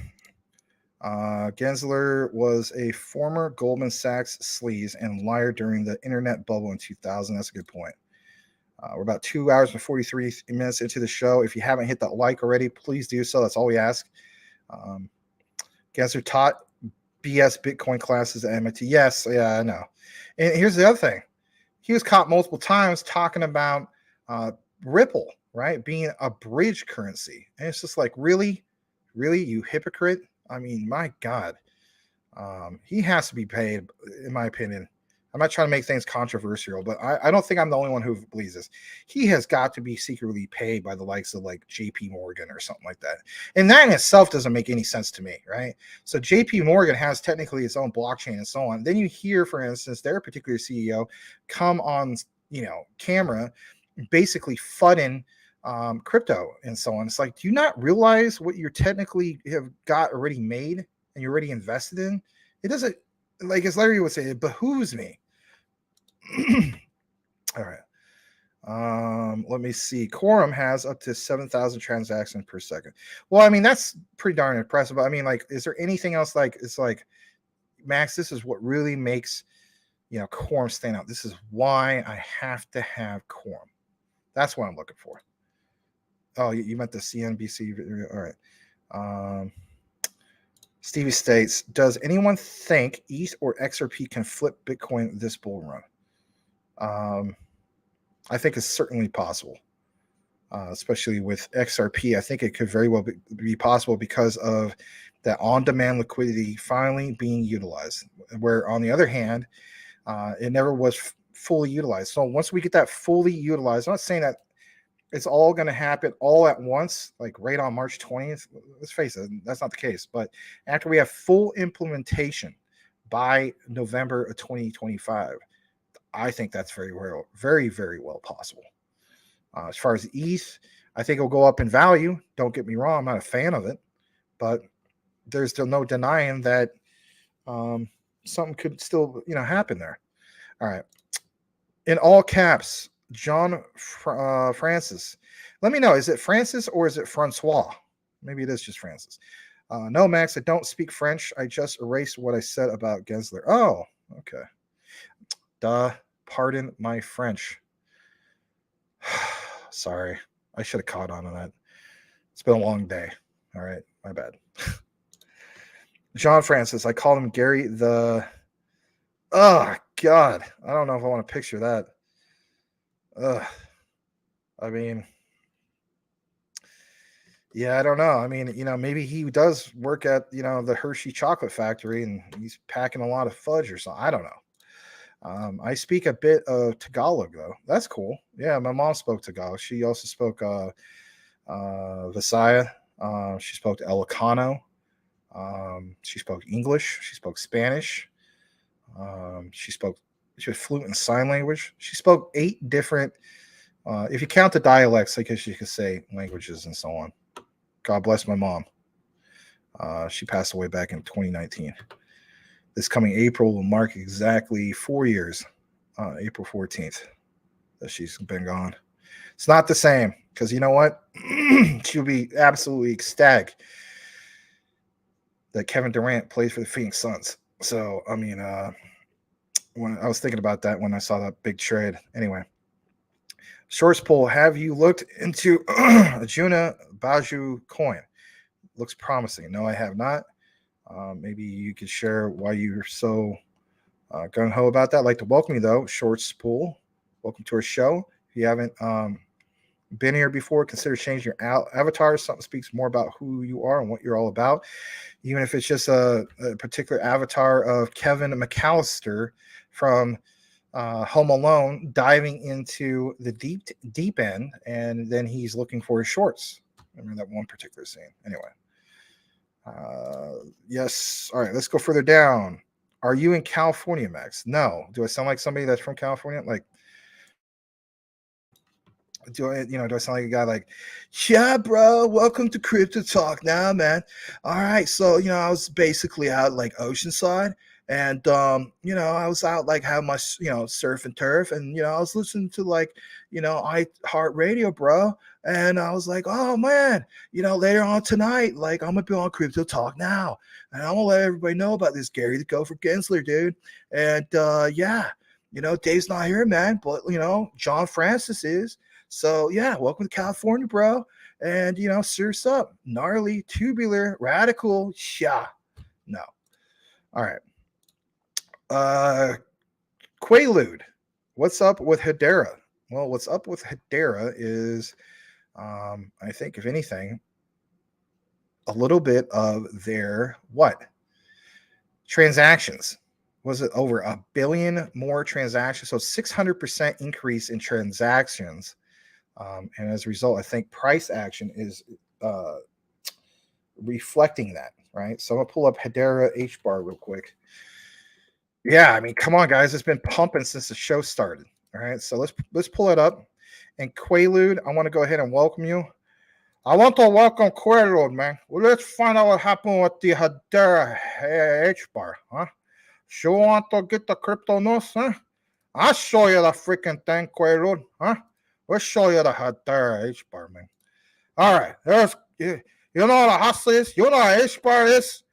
Speaker 1: Gensler was a former Goldman Sachs sleaze and liar during the internet bubble in 2000. That's a good point. We're about 2 hours and 43 minutes into the show. If you haven't hit that like already, please do so. That's all we ask. Gensler taught BS Bitcoin classes at MIT. Yes, yeah, I know. And here's the other thing. He was caught multiple times talking about Ripple, right, being a bridge currency. And it's just like, really, you hypocrite? I mean, my God. He has to be paid, in my opinion. I'm not trying to make things controversial, but I don't think I'm the only one who believes this. He has got to be secretly paid by the likes of like JP Morgan or something like that. And that in itself doesn't make any sense to me, right? So JP Morgan has technically its own blockchain and so on. Then you hear, for instance, their particular CEO come on, camera, basically fudding crypto and so on. It's like, do you not realize what you're technically have got already made and you're already invested in? It doesn't, like as Larry would say, it behooves me. All right. Let me see. Quorum has up to 7,000 transactions per second. Well, I mean, that's pretty darn impressive. I mean, like, is there anything else like it's like, Max, this is what really makes Quorum stand out. This is why I have to have Quorum. That's what I'm looking for. Oh, you meant the CNBC. All right. Stevie states, does anyone think ETH or XRP can flip Bitcoin this bull run? I think it's certainly possible, especially with XRP. I think it could very well be possible because of that on-demand liquidity finally being utilized, where on the other hand, it never was fully utilized. So once we get that fully utilized, I'm not saying that it's all going to happen all at once, like right on March 20th. Let's face it, that's not the case. But after we have full implementation by November of 2025, I think that's very, very well possible. As far as ETH, I think it'll go up in value. Don't get me wrong, I'm not a fan of it, but there's still no denying that something could still, happen there. All right. In all caps, John Francis. Let me know, is it Francis or is it Francois? Maybe it is just Francis. No, Max, I don't speak French. I just erased what I said about Gensler. Oh, okay. Duh. Pardon my French. Sorry. I should have caught on to that. It's been a long day. All right. My bad. John Francis. I call him Gary the... Oh, God. I don't know if I want to picture that. I mean, yeah, I don't know. I mean, maybe he does work at, the Hershey chocolate factory and he's packing a lot of fudge or something. I don't know. I speak a bit of Tagalog though. That's cool. Yeah. My mom spoke Tagalog. She also spoke, Visaya. She spoke Ilocano. She spoke English. She spoke Spanish. She was fluent in sign language. She spoke 8 different, if you count the dialects, I guess you could say languages and so on. God bless my mom. She passed away back in 2019. This coming April will mark exactly 4 years, April 14th, that she's been gone. It's not the same because you know what? She'll be absolutely ecstatic that Kevin Durant plays for the Phoenix Suns. So, I mean, when I was thinking about that when I saw that big trade. Anyway, shorts poll. Have you looked into a Juna Baju coin? Looks promising. No, I have not. Maybe you could share why you're so gung-ho about that. I'd like to welcome you, though, Shorts Pool. Welcome to our show. If you haven't been here before, consider changing your avatar. Something speaks more about who you are and what you're all about. Even if it's just a particular avatar of Kevin McAllister from Home Alone diving into the deep end, and then he's looking for his shorts. Remember that one particular scene. Anyway. Yes. All right, let's go further down. Are you in California, Max? No. Do I sound like somebody that's from California? Like, do I sound like a guy like, yeah, bro, welcome to Crypto Talk now, man. All right. So, I was basically out like Oceanside and, I was out like having my, surf and turf and, I was listening to like, iHeartRadio, bro. And I was like, oh man, later on tonight, like I'm going to be on Crypto Talk now. And I'm going to let everybody know about this Gary the Gopher Gensler, dude. And, yeah, Dave's not here, man, but, John Francis is. So yeah, welcome to California, bro. And serious up, gnarly, tubular, radical, yeah. No. All right. Quaalude, what's up with Hedera? Well, what's up with Hedera is, I think, if anything, a little bit of their transactions. was it over 1 billion more transactions? So 600% increase in transactions. And as a result, I think price action is reflecting that, right? So I'm gonna pull up Hedera H bar real quick. Yeah, I mean, come on, guys, it's been pumping since the show started. All right, so let's pull it up. And Quaalude, I want to go ahead and welcome you. I want to welcome Quaalude, man. Well, let's find out what happened with the Hedera H bar, huh? You want to get the crypto news, huh? I'll show you the freaking thing, Quaalude, huh? We'll show you the Hedera H bar, man. All right, there's you know what a hustle is? You know what a H bar is?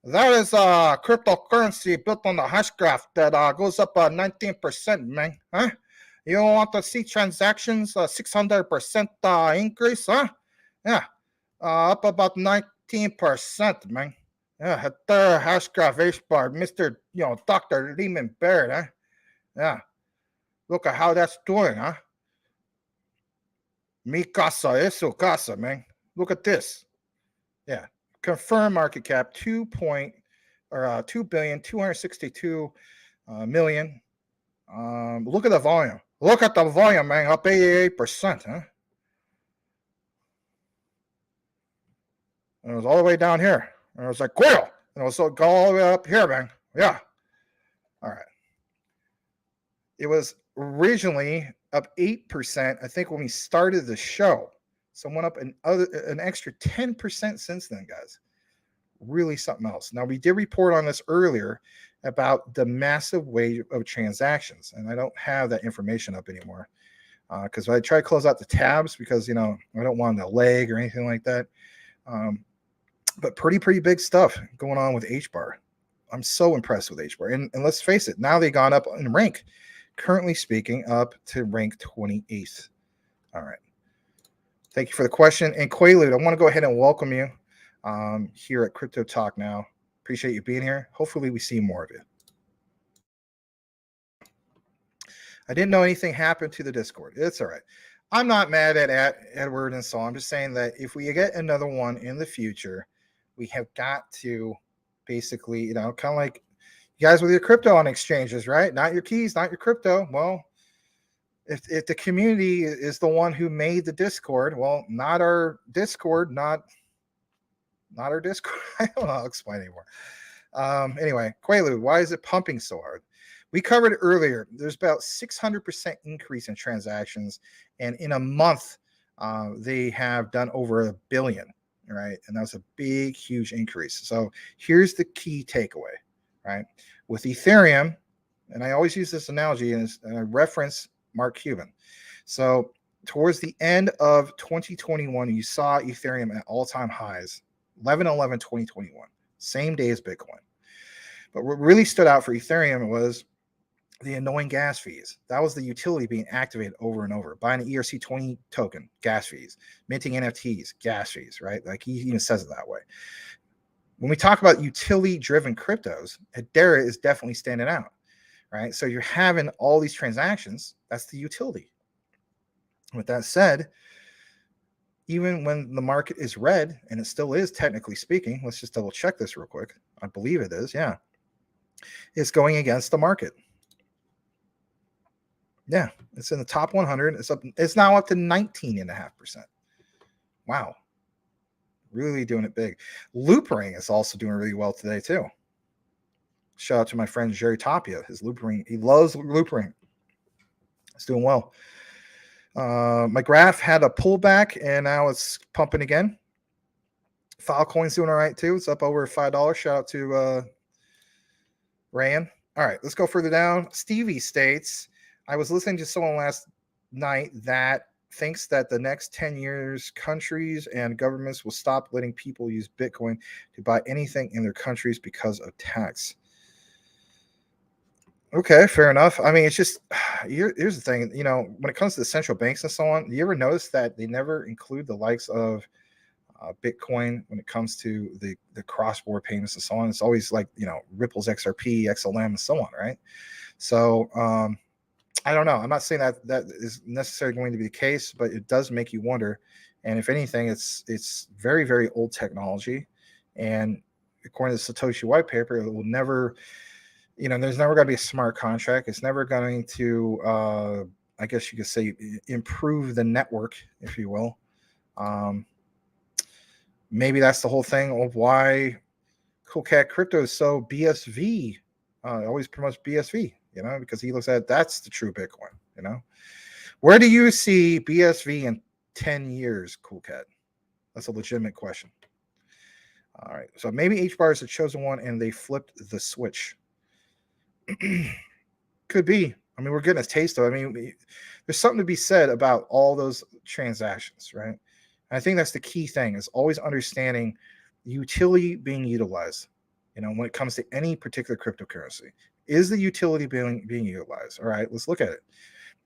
Speaker 1: That is a cryptocurrency built on the hash graph that goes up 19%, man. Huh? You want to see transactions 600% increase, huh? Yeah, up about 19%, man. Yeah, Hedera hash graph H bar, Mr. Dr. Lehman Baird, huh? Yeah, look at how that's doing, huh? Mi casa es su casa, man. Look at this. Yeah. Confirmed market cap 2,262 million. Look at the volume. Look at the volume, man. Up 88%, huh? And it was all the way down here. And it was like, quill. And it was all the way up here, man. Yeah. All right. It was originally up 8%, I think, when we started the show. So it went up an extra 10% since then, guys. Really something else. Now, we did report on this earlier about the massive wave of transactions, and I don't have that information up anymore because I try to close out the tabs because, I don't want a lag or anything like that. But pretty big stuff going on with H-bar. I'm so impressed with H-bar. And let's face it, now they've gone up in rank. Currently speaking, up to rank 28th. All right. Thank you for the question. And Quaalude, I want to go ahead and welcome you here at Crypto Talk Now. Appreciate you being here. Hopefully we see more of you. I didn't know anything happened to the Discord. It's all right. I'm not mad at Edward and so on. I'm just saying that if we get another one in the future, we have got to basically, kind of like you guys with your crypto on exchanges, right? Not your keys, not your crypto. Well, if the community is the one who made the Discord, well, not our Discord, not our Discord. I don't know how to explain anymore. Anyway, Quaalude, why is it pumping so hard? We covered it earlier. There's about 600% increase in transactions, and in a month, they have done over 1 billion, right? And that was a big, huge increase. So here's the key takeaway, right? With Ethereum, and I always use this analogy, and I reference Mark Cuban. So towards the end of 2021, you saw Ethereum at all-time highs, 11/11/2021, same day as Bitcoin. But what really stood out for Ethereum was the annoying gas fees. That was the utility being activated over and over. Buying an ERC20 token, gas fees. Minting NFTs, gas fees, right? Like he even says it that way. When we talk about utility-driven cryptos, Hedera is definitely standing out, right? So you're having all these transactions. That's the utility. With that said, even when the market is red, and it still is technically speaking, let's just double check this real quick. I believe it is, yeah. It's going against the market. Yeah, it's in the top 100. It's now up to 19.5%. Wow. Really doing it big. Loopring is also doing really well today, too. Shout out to my friend Jerry Tapia. His Loopring, he loves Loopring. It's doing well. My graph had a pullback, and now it's pumping again. Filecoin's doing all right, too. It's up over $5. Shout out to Ryan. All right, let's go further down. Stevie states, I was listening to someone last night that thinks that the next 10 years, countries and governments will stop letting people use Bitcoin to buy anything in their countries because of tax. Okay, fair enough. I mean, it's just, here's the thing, when it comes to the central banks and so on, you ever notice that they never include the likes of Bitcoin when it comes to the cross-border payments and so on? It's always like, Ripple's XRP, XLM, and so on, right? So, I don't know. I'm not saying that is necessarily going to be the case, but it does make you wonder. And if anything, it's very, very old technology. And according to the Satoshi white paper, it will never there's never going to be a smart contract. It's never going to, I guess you could say, improve the network, if you will. Maybe that's the whole thing of why Cool Cat Crypto is so BSV. Always promotes BSV, because he looks at that's the true Bitcoin. Where do you see BSV in 10 years, Cool Cat? That's a legitimate question. All right, so maybe H-bar is the chosen one, and they flipped the switch. Could be. I mean, we're getting a taste of it. I mean, there's something to be said about all those transactions, right? And I think that's the key thing, is always understanding the utility being utilized. When it comes to any particular cryptocurrency, is the utility being utilized? All right, let's look at it.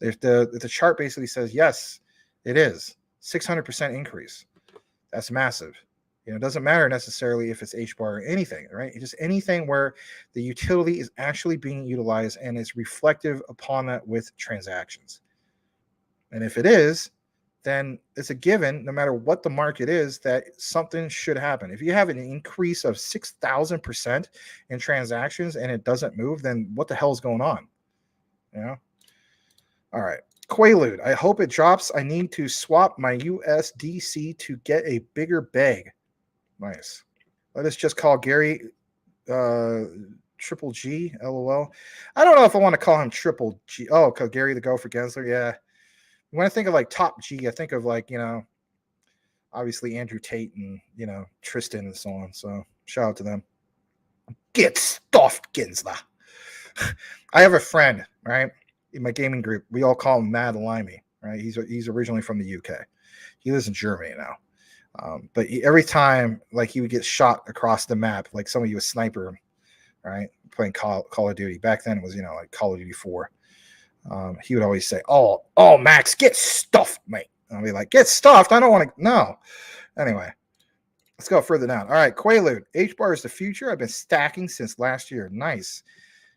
Speaker 1: If the chart basically says yes, it is 600% increase. That's massive. It doesn't matter necessarily if it's H-bar or anything, right? It's just anything where the utility is actually being utilized and is reflective upon that with transactions. And if it is, then it's a given, no matter what the market is, that something should happen. If you have an increase of 6,000% in transactions and it doesn't move, then what the hell is going on? All right. Quaalude, I hope it drops. I need to swap my USDC to get a bigger bag. Nice. Let us just call Gary Triple G, LOL. I don't know if I want to call him Triple G. Oh, because Gary the Gopher Gensler. Yeah. When I think of like Top G, I think of like, obviously Andrew Tate and, Tristan and so on. So shout out to them. Get stuffed, Gensler. I have a friend, right, in my gaming group. We all call him Mad Limey, right? He's originally from the UK. He lives in Germany now. But every time, like, he would get shot across the map, like somebody would sniper him, right? Playing Call of Duty. Back then it was, like Call of Duty 4. He would always say, oh, Max, get stuffed, mate. I'll be like, get stuffed? I don't want to. No. Anyway, let's go further down. All right, Quaalude. H-bar is the future. I've been stacking since last year. Nice.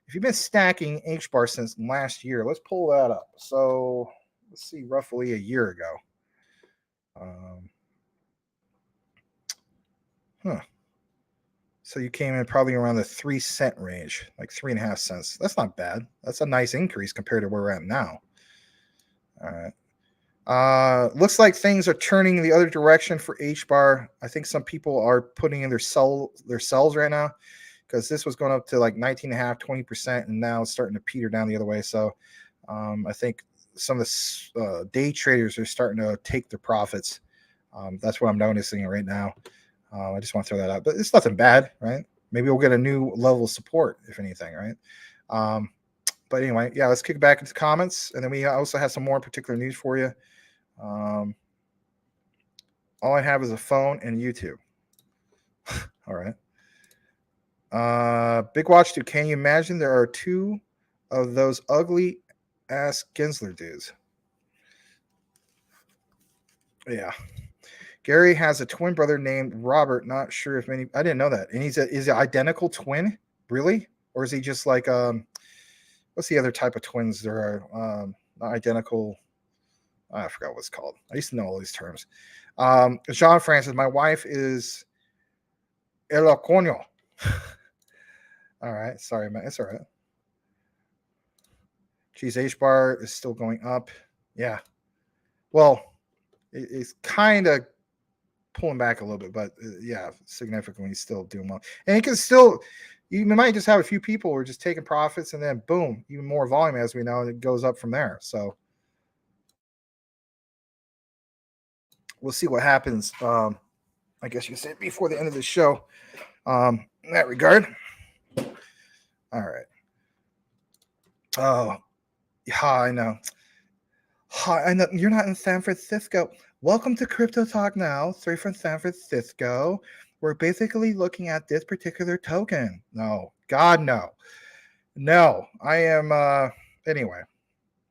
Speaker 1: If you've been stacking H-bar since last year, let's pull that up. So let's see, roughly a year ago. So you came in probably around the 3-cent range, like 3.5 cents. That's not bad. That's a nice increase compared to where we're at now. All right. Looks like things are turning the other direction for H-bar. I think some people are putting in their sells right now, because this was going up to like 19.5, 20%, and now it's starting to peter down the other way. So I think some of the day traders are starting to take their profits. That's what I'm noticing right now. I just want to throw that out, but it's nothing bad, right? Maybe we'll get a new level of support, if anything, right? But anyway, yeah, let's kick back into comments, and then we also have some more particular news for you. All I have is a phone and YouTube. All right. Big Watch 2. Can you imagine there are 2 of those ugly ass Gensler dudes? Yeah. Gary has a twin brother named Robert. Not sure if many. I didn't know that. And is an identical twin, really, or is he just like what's the other type of twins there are? Not identical. I forgot what it's called. I used to know all these terms. John Francis. My wife is El Coño. All right. Sorry, man. It's all right. Geez, H-bar is still going up. Yeah. Well, it's kind of pulling back a little bit, but yeah, significantly still doing well. And it can still, you might just have a few people who are just taking profits, and then boom, even more volume, as we know, and it goes up from there. So we'll see what happens. I guess you could say before the end of the show. In that regard. All right. Oh, yeah, I know. Hi, I know you're not in San Francisco. Welcome to Crypto Talk Now, straight from San Francisco. We're basically looking at this particular token. No, God, no. No, I am, anyway,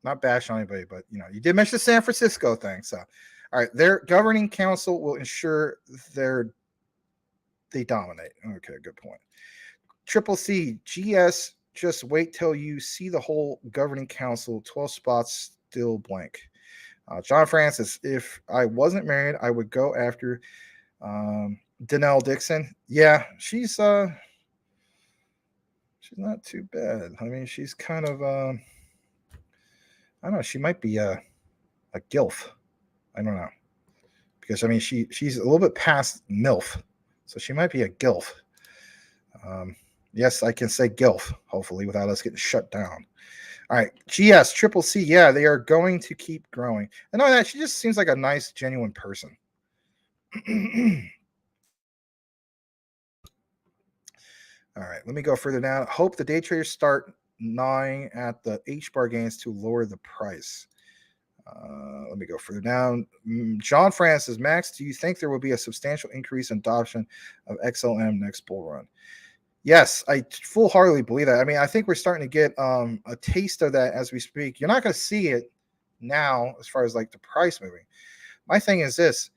Speaker 1: not bashing anybody, but, you did mention the San Francisco thing. So, all right, their governing council will ensure they dominate. Okay, good point. Triple C, GS, just wait till you see the whole governing council, 12 spots still blank. John Francis, if I wasn't married, I would go after Danelle Dixon. Yeah, she's She's not too bad. I mean, she's kind of I don't know. She might be a gilf. I don't know, because I mean she's a little bit past MILF, so she might be a gilf. Yes, I can say gilf, hopefully, without us getting shut down. All right, GS Triple C. Yeah, they are going to keep growing. And knowing that, she just seems like a nice, genuine person. All right, let me go further down. Hope the day traders start gnawing at the H-bar gains to lower the price. Let me go further down. John France says, Max, do you think there will be a substantial increase in adoption of XLM next bull run? Yes, I full-heartedly believe that. I mean, I think we're starting to get a taste of that as we speak. You're not going to see it now as far as like the price moving. My thing is this,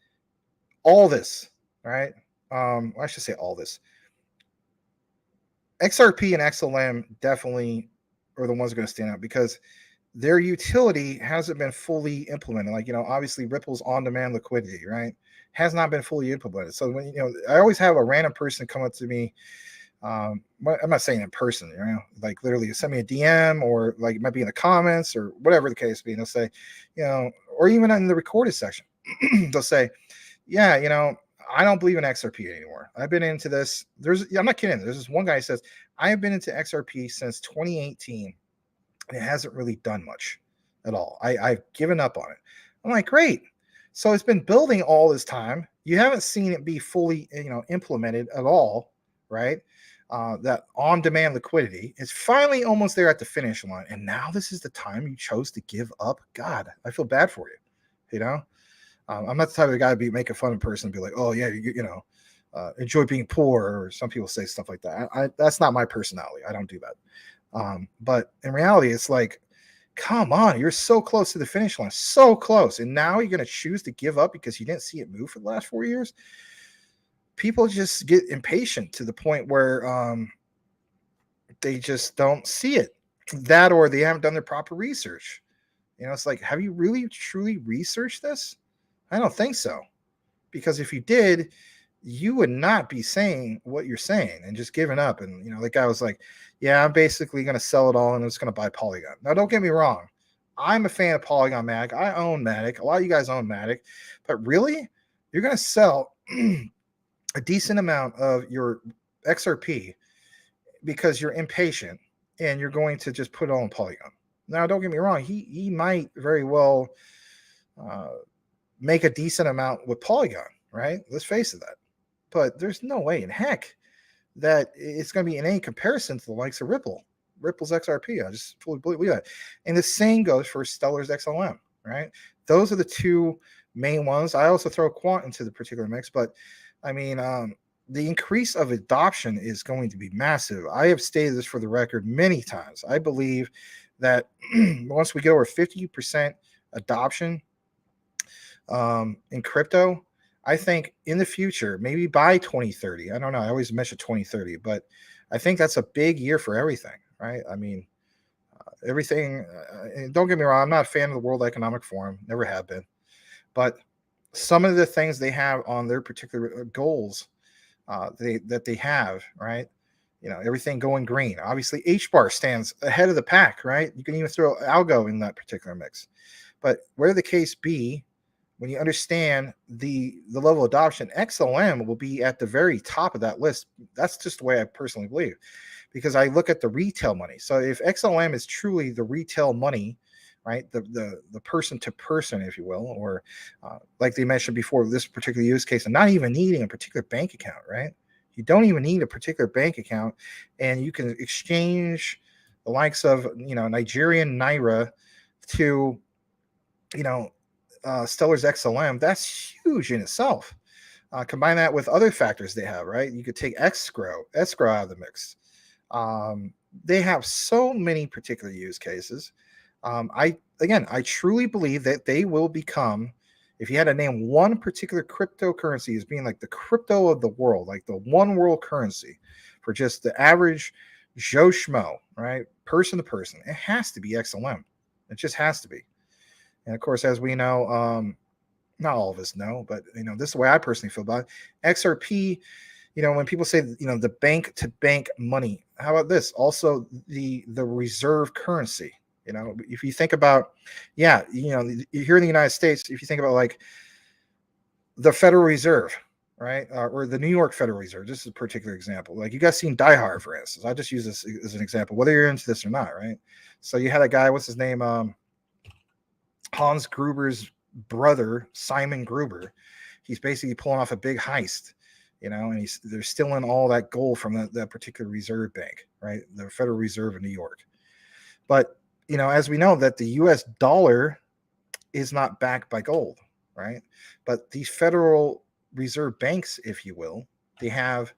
Speaker 1: all this, right? I should say all this. XRP and XLM definitely are the ones that are going to stand out because their utility hasn't been fully implemented. Like, obviously Ripple's on-demand liquidity, right, has not been fully implemented. So when, I always have a random person come up to me. I'm not saying in person, like literally send me a DM or like it might be in the comments or whatever the case be. And they'll say, or even in the recorded section, they'll say, yeah, I don't believe in XRP anymore. I've been into this. I'm not kidding. There's this one guy who says, I have been into XRP since 2018. And it hasn't really done much at all. I've given up on it. I'm like, great. So it's been building all this time. You haven't seen it be fully, implemented at all, right? That on-demand liquidity is finally almost there at the finish line. And now this is the time you chose to give up. God, I feel bad for you. I'm not the type of guy to be making fun of a person and be like, oh yeah, enjoy being poor, or some people say stuff like that. That's not my personality. I don't do that. But in reality, it's like, come on, you're so close to the finish line, so close. And now you're going to choose to give up because you didn't see it move for the last 4 years. People just get impatient to the point where they just don't see it, that or they haven't done their proper research. It's like, have you really truly researched this? I don't think so, because if you did, you would not be saying what you're saying and just giving up. And the guy was like, yeah, I'm basically going to sell it all and I'm just going to buy Polygon. Now, don't get me wrong, I'm a fan of Polygon Matic. I own Matic. A lot of you guys own Matic, but really, you're going to sell a decent amount of your XRP because you're impatient and you're going to just put it all in Polygon. Now, don't get me wrong, he might very well make a decent amount with Polygon, right? Let's face it, that. But there's no way in heck that it's going to be in any comparison to the likes of Ripple. Ripple's XRP. I just fully believe that. And the same goes for Stellar's XLM, right? Those are the two main ones. I also throw Quant into the particular mix, but I mean, the increase of adoption is going to be massive. I have stated this for the record many times. I believe that once we get over 50% adoption in crypto, I think in the future, maybe by 2030, I don't know, I always mention 2030, but I think that's a big year for everything, right? I mean, everything, don't get me wrong, I'm not a fan of the World Economic Forum, never have been, but some of the things they have on their particular goals that they have, right? Everything going green. Obviously, HBAR stands ahead of the pack, right? You can even throw algo in that particular mix. But where the case be, when you understand the level of adoption, XLM will be at the very top of that list. That's just the way I personally believe, because I look at the retail money. So if XLM is truly the retail money, right, the person to person, if you will, or like they mentioned before, this particular use case, and not even needing a particular bank account, right? You don't even need a particular bank account, and you can exchange the likes of Nigerian Naira to Stellar's XLM. That's huge in itself. Combine that with other factors they have, right? You could take escrow out of the mix. They have so many particular use cases. I truly believe that they will become, if you had to name one particular cryptocurrency as being like the crypto of the world, like the one world currency for just the average Joe Schmo, right? Person to person, it has to be XLM. It just has to be. And of course, as we know, not all of us know, but this is the way I personally feel about it. XRP, when people say, the bank to bank money, how about this? Also the reserve currency. If you think about, here in the United States, if you think about like the Federal Reserve, right, or the New York Federal Reserve, this is a particular example. Like you guys seen Die Hard, for instance. I just use this as an example, whether you're into this or not, right? So you had a guy, what's his name? Hans Gruber's brother, Simon Gruber. He's basically pulling off a big heist, and they're stealing all that gold from that particular reserve bank, right? The Federal Reserve of New York. But, as we know that the US dollar is not backed by gold, right? But these Federal Reserve banks, if you will, they have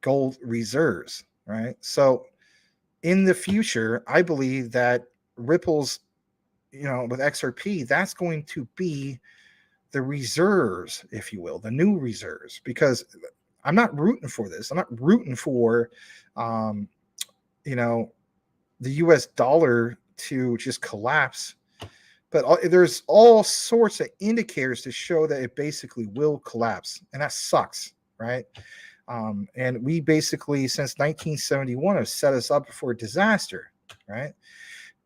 Speaker 1: gold reserves, right? So in the future, I believe that Ripple's, with XRP, that's going to be the reserves, if you will, the new reserves, because I'm not rooting for this. I'm not rooting for, the US dollar to just collapse. But there's all sorts of indicators to show that it basically will collapse. And that sucks, right? And we basically, since 1971, have set us up for disaster, right?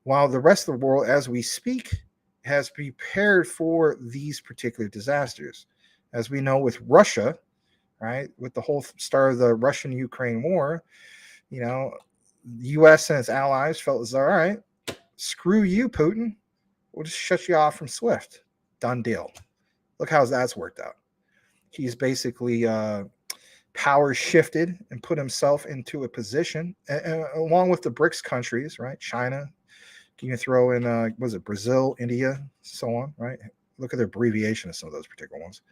Speaker 1: While the rest of the world, as we speak, has prepared for these particular disasters. As we know with Russia, right, with the whole start of the Russian-Ukraine war, the U.S. and its allies felt as, all right, screw you, Putin. We'll just shut you off from SWIFT. Done deal. Look how that's worked out. He's basically power shifted and put himself into a position, along with the BRICS countries, right? China. You can throw in, Brazil, India, so on, right? Look at the abbreviation of some of those particular ones.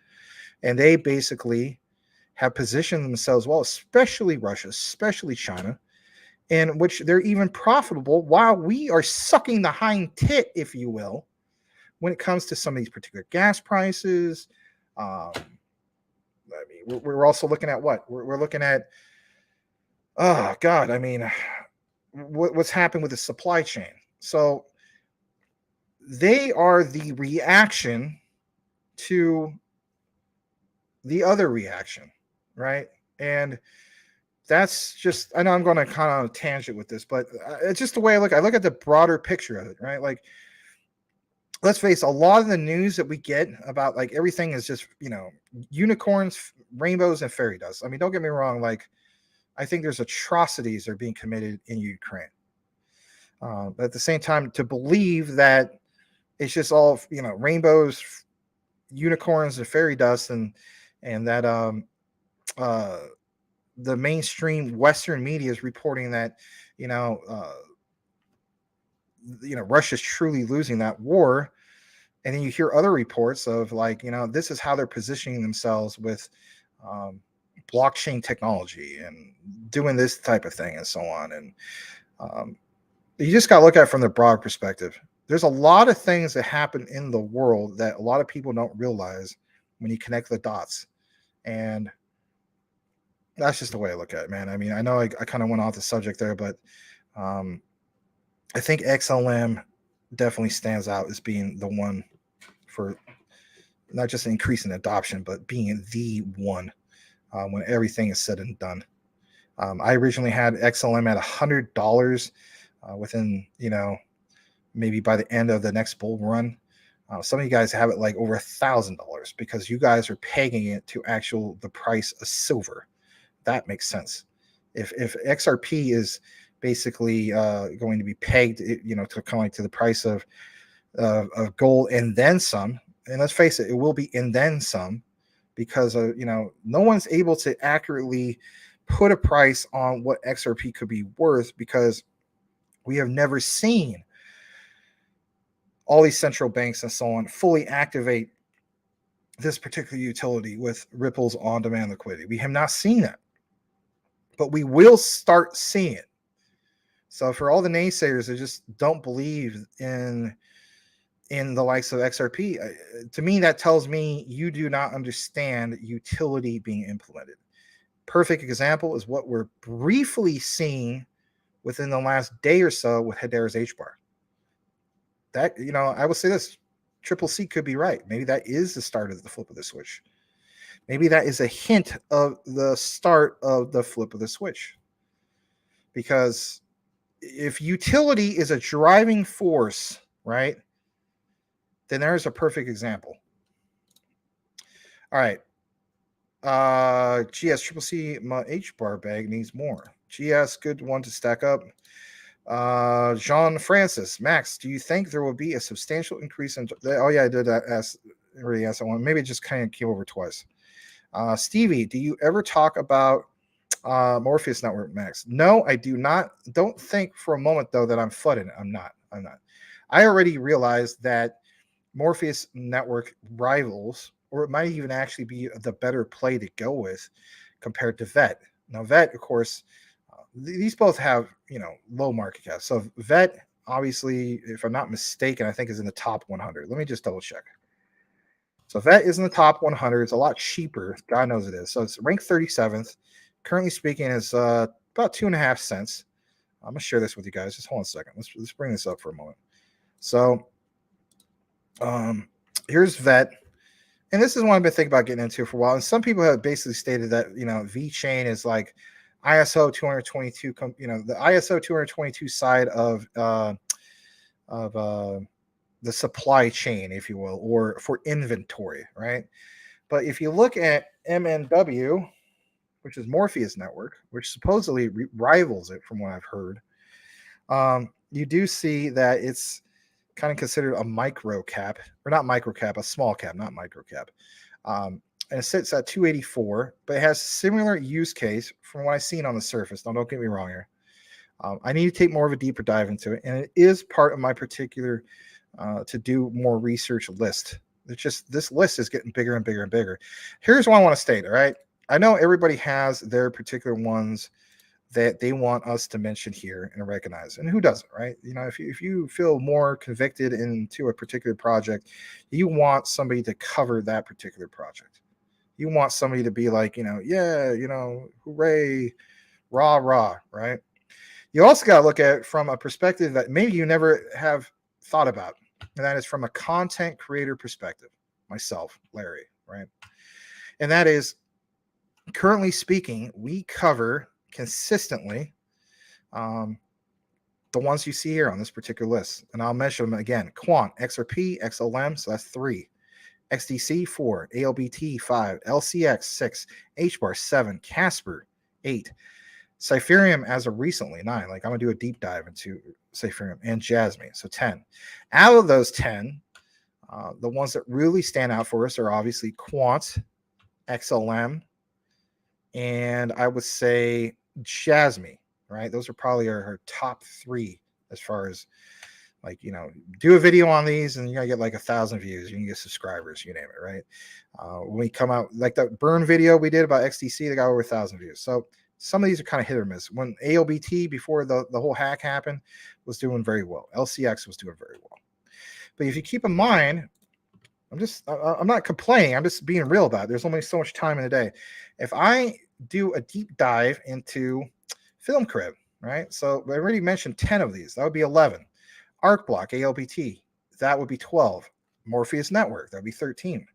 Speaker 1: And they basically have positioned themselves well, especially Russia, especially China, in which they're even profitable while we are sucking the hind tit, if you will, when it comes to some of these particular gas prices. We're also looking at what? We're looking at, oh, God, what's happened with the supply chain. So they are the reaction to the other reaction, right? And that's just, I know I'm going to kind of tangent with this, but it's just the way I look at the broader picture of it, right? Like, let's face it, a lot of the news that we get about like everything is just, unicorns, rainbows, and fairy dust. Don't get me wrong. Like, I think there's atrocities that are being committed in Ukraine. But at the same time, to believe that it's just all, rainbows, unicorns, and fairy dust, and that the mainstream Western media is reporting that, Russia's truly losing that war. And then you hear other reports of like, this is how they're positioning themselves with blockchain technology and doing this type of thing and so on. And you just got to look at it from the broad perspective. There's a lot of things that happen in the world that a lot of people don't realize when you connect the dots. And that's just the way I look at it, man. I know I kind of went off the subject there, but I think XLM definitely stands out as being the one for not just increasing adoption, but being the one when everything is said and done. I originally had XLM at $100 within, maybe by the end of the next bull run. Some of you guys have it like over $1,000 because you guys are pegging it to the price of silver. That makes sense. If XRP is basically going to be pegged, to kind of like to the price of gold and then some, and let's face it, it will be and then some, because no one's able to accurately put a price on what XRP could be worth, because we have never seen all these central banks and so on fully activate this particular utility with Ripple's on-demand liquidity. We have not seen that, but we will start seeing it. So for all the naysayers that just don't believe in the likes of XRP, to me, that tells me you do not understand utility being implemented. Perfect example is what we're briefly seeing within the last day or so with Hedera's HBAR. That, I will say this, Triple C could be right. Maybe that is the start of the flip of the switch. Maybe that is a hint of the start of the flip of the switch. Because if utility is a driving force, right, then there's a perfect example. All right. GS Triple C, my H bar bag needs more. GS, good one to stack up. Jean Francis, Max, do you think there will be a substantial increase in? Oh yeah, I did already ask that one. Maybe it just kind of came over twice. Stevie, do you ever talk about Morpheus Network, Max? No, I do not. Don't think for a moment though that I'm flooding it. I'm not. I already realized that Morpheus Network rivals, or it might even actually be the better play to go with compared to VET. Now, VET, of course, these both have, low market cap. So VET, obviously, if I'm not mistaken, I think is in the top 100. Let me just double check. So VET is in the top 100. It's a lot cheaper. God knows it is. So it's ranked 37th. Currently speaking, is about 2.5 cents. I'm going to share this with you guys. Just hold on a second. Let's bring this up for a moment. So here's VET. And this is one I've been thinking about getting into for a while. And some people have basically stated that, VeChain is like ISO 222, the ISO 222 side of the supply chain, if you will, or for inventory, right? But if you look at MNW, which is Morpheus Network, which supposedly rivals it from what I've heard, you do see that it's kind of considered a micro cap, or not micro cap, a small cap, not micro cap. And it sits at 284, but it has similar use case from what I've seen on the surface. Now, don't get me wrong here. I need to take more of a deeper dive into it, and it is part of my particular to do more research list. It's just this list is getting bigger and bigger and bigger. Here's what I want to state, all right? I know everybody has their particular ones that they want us to mention here and recognize, and who doesn't, right? If you feel more convicted into a particular project, you want somebody to cover that particular project. You want somebody to be like, hooray, rah, right? You also got to look at it from a perspective that maybe you never have thought about, and that is from a content creator perspective, myself, Larry, right? And that is, currently speaking, we cover consistently the ones you see here on this particular list, and I'll mention them again: Quant, XRP, XLM, so that's 3, XDC 4, ALBT 5, LCX 6, HBAR 7, Casper 8, Cypherium as of recently 9. Like, I'm gonna do a deep dive into Cypherium, and Jasmine, so 10. Out of those 10, the ones that really stand out for us are obviously Quant, XLM, and I would say Jasmine, right? Those are probably our top 3 as far as, like, do a video on these and you're gonna get like 1,000 views, you can get subscribers, you name it, right? When we come out, like that burn video we did about XDC, they got over 1,000 views. So some of these are kind of hit or miss. When ALBT, before the whole hack happened, was doing very well. LCX was doing very well. But if you keep in mind, I'm not complaining, I'm just being real about it. There's only so much time in a day. If I do a deep dive into Film Crib, right? So I already mentioned 10 of these. That would be 11. ArcBlock, ALBT, that would be 12. Morpheus Network, that would be 13.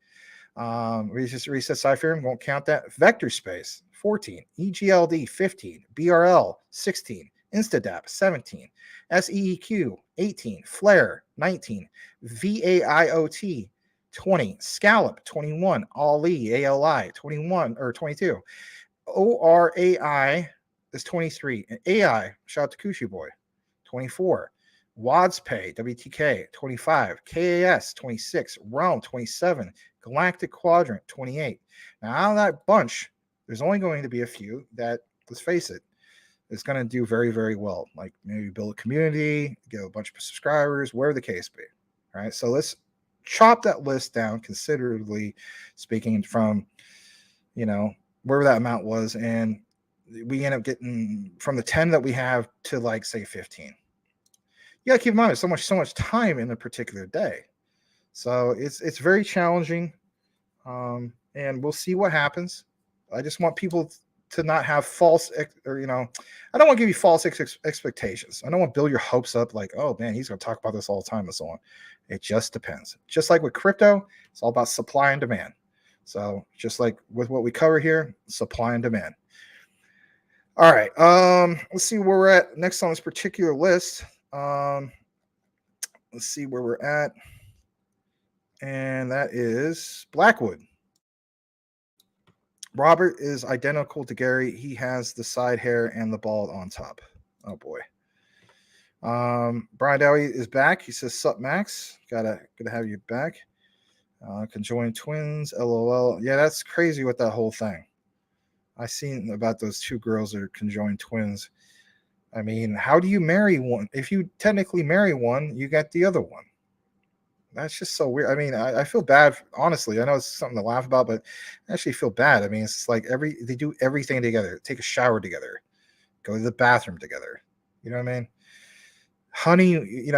Speaker 1: Reset Cypherium, won't count that. Vector Space, 14. EGLD, 15. BRL, 16. Instadap, 17. SEEQ, 18. Flare, 19. VAIOT, 20. Scallop, 21. ALI, 21 or 22. ORAI is 23. And AI, shout out to Kushi Boy, 24. WadsPay, WTK, 25. KAS, 26. Realm, 27. Galactic Quadrant, 28. Now, out of that bunch, there's only going to be a few that, let's face it, is going to do very, very well. Like, maybe build a community, get a bunch of subscribers, whatever the case be. All right, so let's chop that list down considerably, speaking from, wherever that amount was, and we end up getting from the 10 that we have to, like, say 15. You got to keep in mind there's so much time in a particular day, so it's very challenging, and we'll see what happens. I just want people to not have false, I don't want to give you false expectations. I don't want to build your hopes up like, oh man, he's going to talk about this all the time and so on. It just depends. Just like with crypto, it's all about supply and demand. So just like with what we cover here, supply and demand. All right. Let's see where we're at next on this particular list. Let's see where we're at. And that is Blackwood. Robert is identical to Gary. He has the side hair and the bald on top. Oh boy. Brian Dowie is back. He says, "Sup, Max? Gotta have you back. Conjoined twins, LOL. Yeah, that's crazy with that whole thing. I seen about those two girls that are conjoined twins. I mean, how do you marry one? If you technically marry one, you got the other one. That's just so weird. I mean, I feel bad, honestly. I know it's something to laugh about, but I actually feel bad. I mean, it's like they do everything together, take a shower together, go to the bathroom together. You know what I mean? Honey,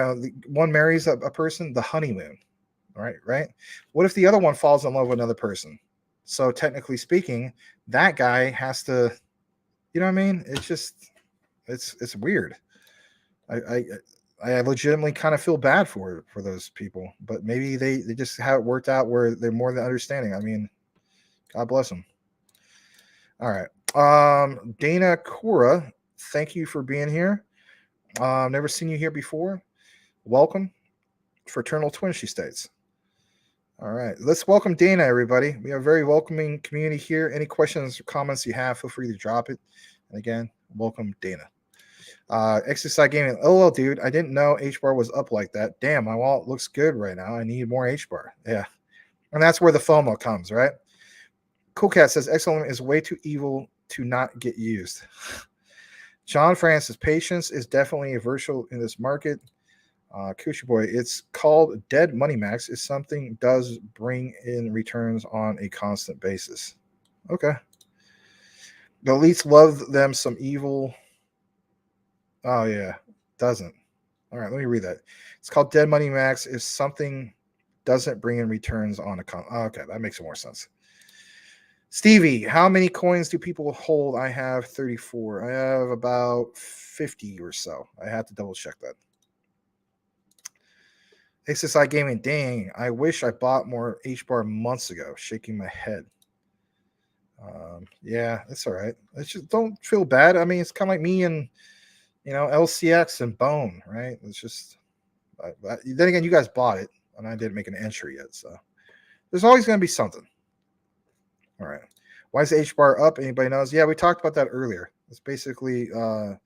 Speaker 1: one marries a person, the honeymoon, right? What if the other one falls in love with another person? So technically speaking, that guy has to, you know what I mean? It's just, it's weird. I legitimately kind of feel bad for those people, but maybe they just have it worked out where they're more than understanding. I mean, God bless them. All right. Dana Cora, thank you for being here. Never seen you here before. Welcome. Fraternal twin, she states. All right. Let's welcome Dana, everybody. We have a very welcoming community here. Any questions or comments you have, feel free to drop it. And again, welcome Dana. Exercise Gaming. Oh, dude, I didn't know H-bar was up like that. Damn, my wallet looks good right now. I need more H-bar. Yeah. And that's where the FOMO comes, right? Cool Cat says XLM is way too evil to not get used. John Francis, patience is definitely a virtue in this market. Coochie Boy, it's called dead money, Max. If something does bring in returns on a constant basis. Okay. The elites love them some evil. Oh, yeah. Doesn't. All right, let me read that. It's called Dead Money Max if something doesn't bring in returns on a okay, that makes more sense. Stevie, how many coins do people hold? I have 34. I have about 50 or so. I have to double check that. XSI Gaming, dang, I wish I bought more H-bar months ago. Shaking my head. Yeah, it's all right. It's just, don't feel bad. I mean, it's kind of like me and LCX and Bone, right? It's just, then again, you guys bought it, and I didn't make an entry yet, so there's always going to be something. All right. Why is H-bar up? Anybody knows? Yeah, we talked about that earlier. It's basically the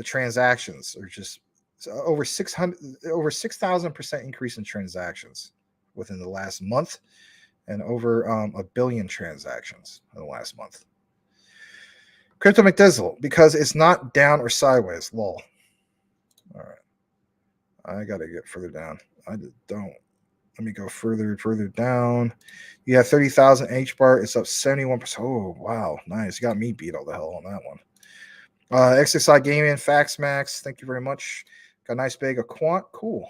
Speaker 1: transactions are just over 6,000% increase in transactions within the last month, and over 1 billion transactions in the last month. Crypto McDizzle, because it's not down or sideways. Lol. All right. I got to get further down. I don't. Let me go further down. You have 30,000 H-bar. It's up 71%. Oh, wow. Nice. You got me beat all the hell on that one. XXI Gaming, Fax Max. Thank you very much. Got a nice bag of quant. Cool.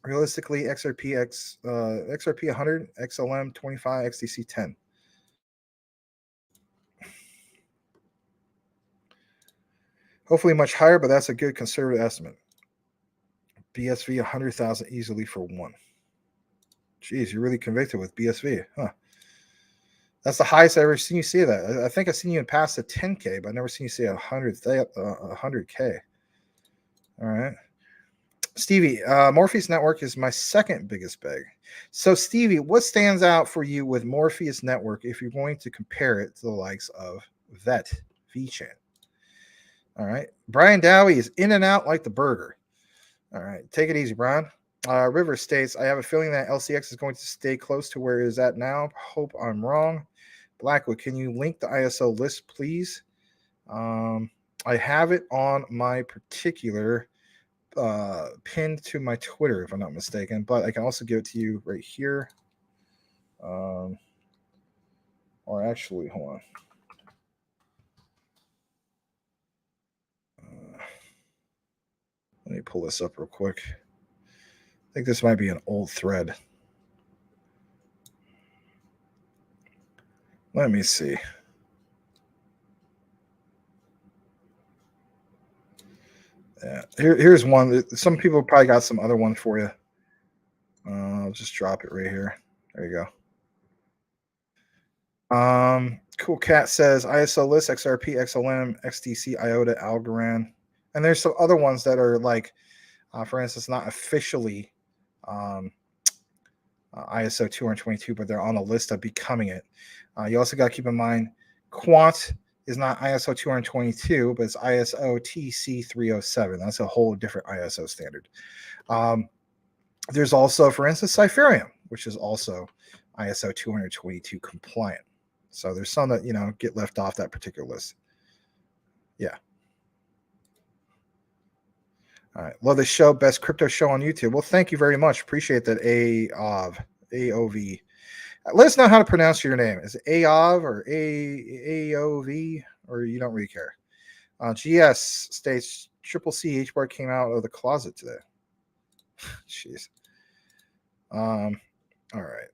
Speaker 1: Realistically, XRP 100, XLM 25, XDC 10. Hopefully much higher, but that's a good conservative estimate. BSV 100,000 easily for one. Jeez, you're really convicted with BSV, huh? That's the highest I've ever seen you say that. I think I've seen you in past the 10K, but I've never seen you say 100K. All right. Stevie, Morpheus Network is my second biggest bag. So, Stevie, what stands out for you with Morpheus Network if you're going to compare it to the likes of VET, VChain? All right. Brian Dowie is in and out like the burger. All right. Take it easy, Brian. River states, I have a feeling that LCX is going to stay close to where it is at now. Hope I'm wrong. Blackwood, can you link the ISO list, please? I have it on my particular pinned to my Twitter, if I'm not mistaken, but I can also give it to you right here. Or actually, hold on. Let me pull this up real quick. I think this might be an old thread. Let me see. Yeah, here's one. Some people probably got some other one for you. I'll just drop it right here. There you go. Cool Cat says ISO list XRP, XLM, XTC, IOTA, Algorand, and there's some other ones that are like, for instance, not officially ISO 222, but they're on a list of becoming it. You also got to keep in mind, Quant is not ISO 222, but it's ISO TC 307. That's a whole different ISO standard. There's also, for instance, Cypherium, which is also ISO 222 compliant. So there's some that, get left off that particular list. Yeah. All right. Love the show. Best crypto show on YouTube. Well, thank you very much. Appreciate that. AOV. Let us know how to pronounce your name. Is it AOV or AOV, or you don't really care? GS states Triple C H bar came out of the closet today. Jeez. All right.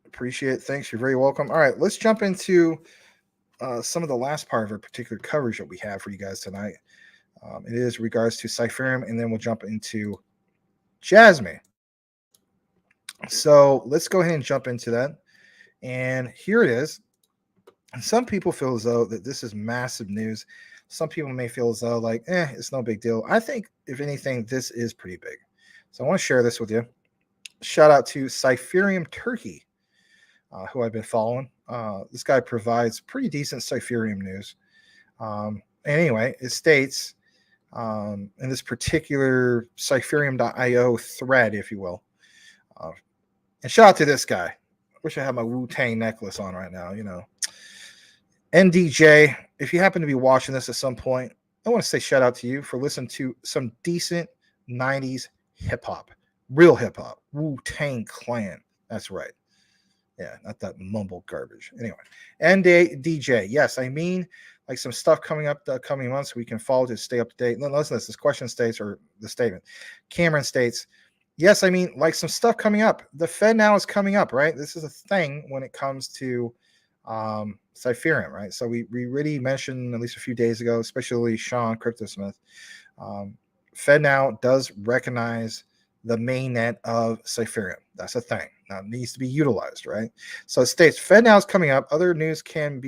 Speaker 1: Appreciate it. Thanks. You're very welcome. All right. Let's jump into some of the last part of our particular coverage that we have for you guys tonight. It is regards to Cypherium, and then we'll jump into Jasmine. So let's go ahead and jump into that. And here it is. Some people feel as though that this is massive news. Some people may feel as though like, it's no big deal. I think, if anything, this is pretty big. So I want to share this with you. Shout out to Cypherium Turkey, who I've been following. This guy provides pretty decent Cypherium news. Anyway, it states in this particular Cypherium.io thread, if you will. And shout out to this guy. Wish I had my Wu-Tang necklace on right now, NDJ, if you happen to be watching this at some point, I want to say shout out to you for listening to some decent 90s hip-hop. Real hip-hop. Wu-Tang Clan. That's right. Yeah, not that mumble garbage. Anyway, NDJ, yes, I mean like some stuff coming up the coming months we can follow to stay up to date. Listen to this. This question states, or the statement. Cameron states, yes, I mean like some stuff coming up. The Fed now is coming up, right? This is a thing when it comes to Cypherium, right? So we really mentioned at least a few days ago, especially Sean CryptoSmith. Fed now does recognize the mainnet of Cypherium. That's a thing. Now it needs to be utilized, right? So it states Fed now is coming up. Other news will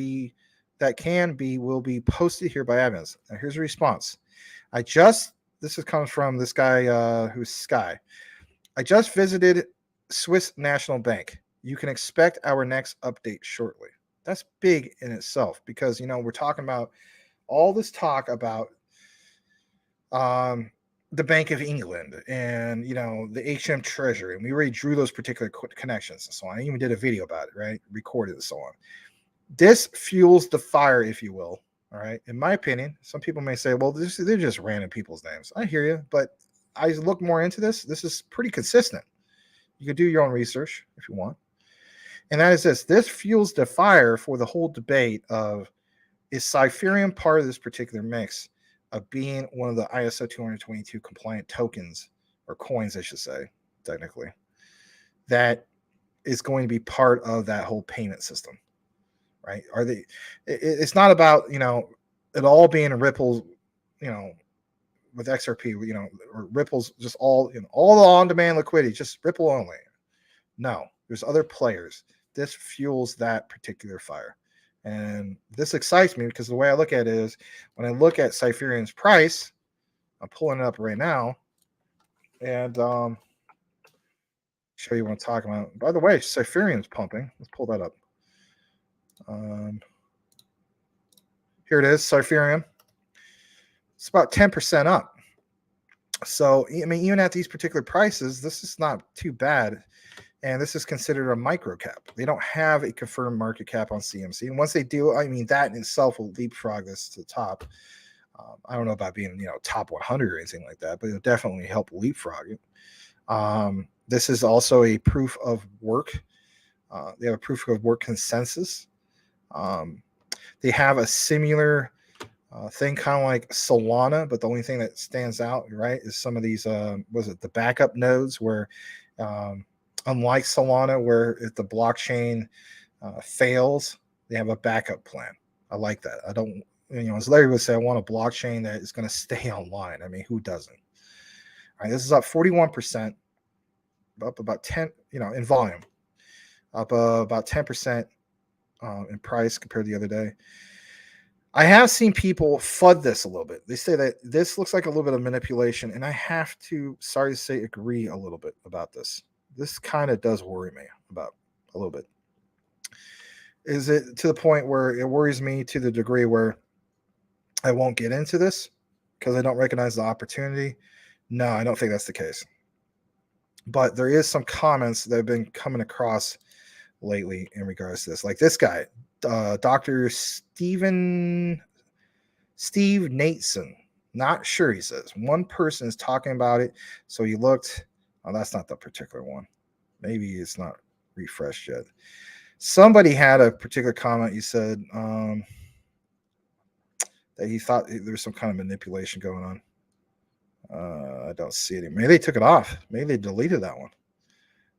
Speaker 1: be posted here by admins. Now here's a response. Comes from this guy who's Sky. I just visited Swiss National Bank. You can expect our next update shortly. That's big in itself because, we're talking about all this talk about the Bank of England and, the HM Treasury. And we already drew those particular connections and so on. I even did a video about it, right? Recorded and so on. This fuels the fire, if you will. All right. In my opinion, some people may say, well, they're just random people's names. I hear you. But I look more into this. This is pretty consistent. You could do your own research if you want. And that is this. This fuels the fire for the whole debate of, is Cypherium part of this particular mix of being one of the ISO 222 compliant tokens, or coins, I should say, technically, that is going to be part of that whole payment system, right? It's not about, it all being Ripple's, with XRP, or Ripple's just all the on-demand liquidity, just Ripple only. No, there's other players. This fuels that particular fire. And this excites me because the way I look at it is when I look at Cypherium's price, I'm pulling it up right now and show you what I'm talking about. By the way, Cypherium's pumping. Let's pull that up. Here it is, Cypherium. It's about 10% up. So, I mean, even at these particular prices, this is not too bad. And this is considered a micro cap. They don't have a confirmed market cap on CMC. And once they do, I mean, that in itself will leapfrog this to the top. I don't know about being, top 100 or anything like that, but it'll definitely help leapfrog it. This is also a proof of work. They have a proof of work consensus. They have a similar thing, kind of like Solana, but the only thing that stands out, right, is some of these, the backup nodes where, unlike Solana, where if the blockchain fails, they have a backup plan. I like that. I don't, as Larry would say, I want a blockchain that is going to stay online. I mean, who doesn't? All right, this is up 41%, up about 10, in volume. up about 10% in price compared to the other day. I have seen people FUD this a little bit. They say that this looks like a little bit of manipulation, and I have to, sorry to say, agree a little bit about this. This kind of does worry me about a little bit. Is it to the point where it worries me to the degree where I won't get into this because I don't recognize the opportunity? No, I don't think that's the case. But there is some comments that have been coming across lately in regards to this. Like this guy, Dr. Steve Nateson. Not sure, he says. One person is talking about it. So he looked. Oh, that's not the particular one. Maybe it's not refreshed yet. Somebody had a particular comment. He said that he thought there was some kind of manipulation going on. I don't see it. Maybe they took it off. Maybe they deleted that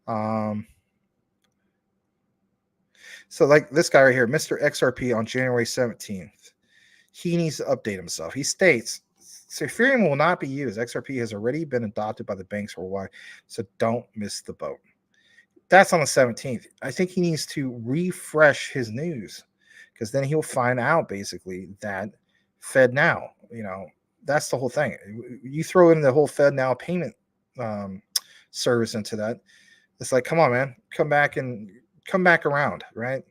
Speaker 1: one. So like this guy right here, Mr. XRP on January 17th, he needs to update himself. He states, so Ethereum will not be used. XRP has already been adopted by the banks worldwide, so don't miss the boat. That's on the 17th. I think he needs to refresh his news because then he'll find out basically that FedNow, that's the whole thing. You throw in the whole FedNow payment service into that. It's like, come on, man, come back around, right?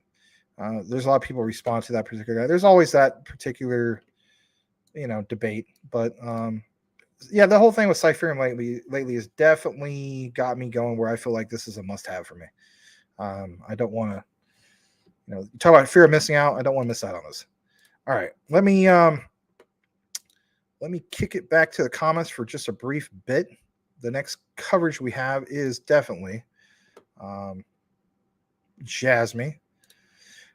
Speaker 1: There's a lot of people respond to that particular guy. There's always that particular, debate. But yeah, the whole thing with Ethereum lately has definitely got me going where I feel like this is a must-have for me. I don't want to, talk about fear of missing out. I don't want to miss out on this. All right, let me kick it back to the comments for just a brief bit. The next coverage we have is definitely Jasmy.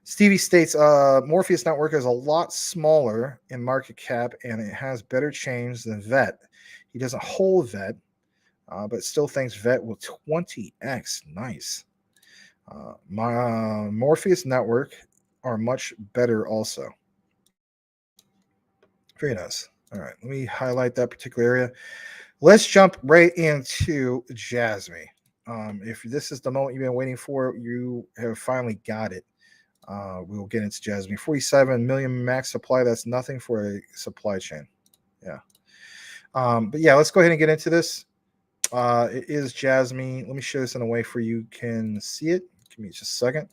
Speaker 1: Stevie states Morpheus Network is a lot smaller in market cap and it has better chains than VET. He doesn't hold VET, but still thinks VET will 20x. Nice. My Morpheus Network are much better also. Very nice. All right, let me highlight that particular area. Let's jump right into Jasmy. If this is the moment you've been waiting for, you have finally got it. We will get into Jasmy. 47 million max supply. That's nothing for a supply chain. Yeah. But yeah, let's go ahead and get into this. It is Jasmy. Let me show this in a way for you can see it. Give me just a second.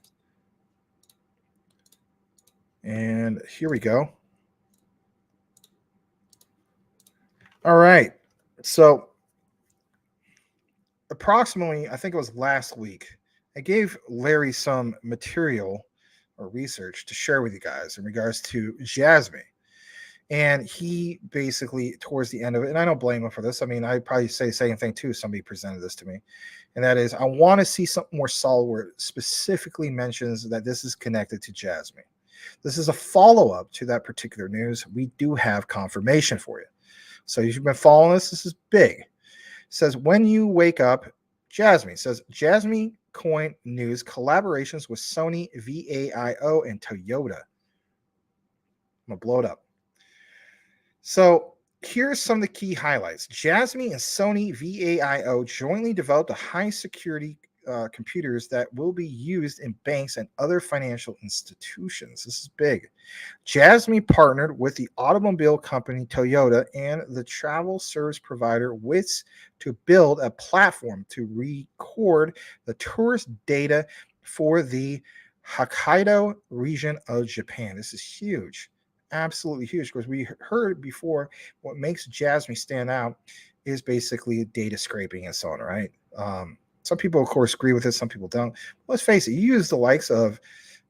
Speaker 1: And here we go. All right. So approximately, I think it was last week, I gave Larry some material or research to share with you guys in regards to Jasmy. And he basically, towards the end of it, and I don't blame him for this. I mean, I'd probably say the same thing too. Somebody presented this to me. And that is, I want to see something more solid where it specifically mentions that this is connected to Jasmy. This is a follow-up to that particular news. We do have confirmation for you. So if you've been following this is big. It says, when you wake up, Jasmy. It says, Jasmy Coin News collaborations with Sony, VAIO, and Toyota. I'm going to blow it up. So here's some of the key highlights. Jasmy and Sony VAIO jointly developed a high-security computers that will be used in banks and other financial institutions. This is big. Jasmy partnered with the automobile company Toyota and the travel service provider WITS to build a platform to record the tourist data for the Hokkaido region of Japan. This is huge. Absolutely huge, because we heard before what makes Jasmy stand out is basically data scraping and so on, right? Some people, of course, agree with it. Some people don't. Let's face it. You use the likes of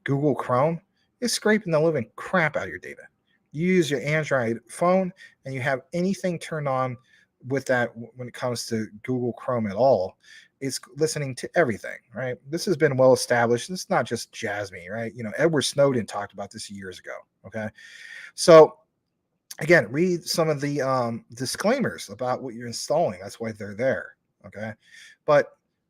Speaker 1: Google Chrome, it's scraping the living crap out of your data. You use your Android phone and you have anything turned on with that when it comes to Google Chrome at all, it's listening to everything, right? This has been well established. It's not just Jasmy, right? Edward Snowden talked about this years ago, okay? So, again, read some of the disclaimers about what you're installing. That's why they're there, okay? But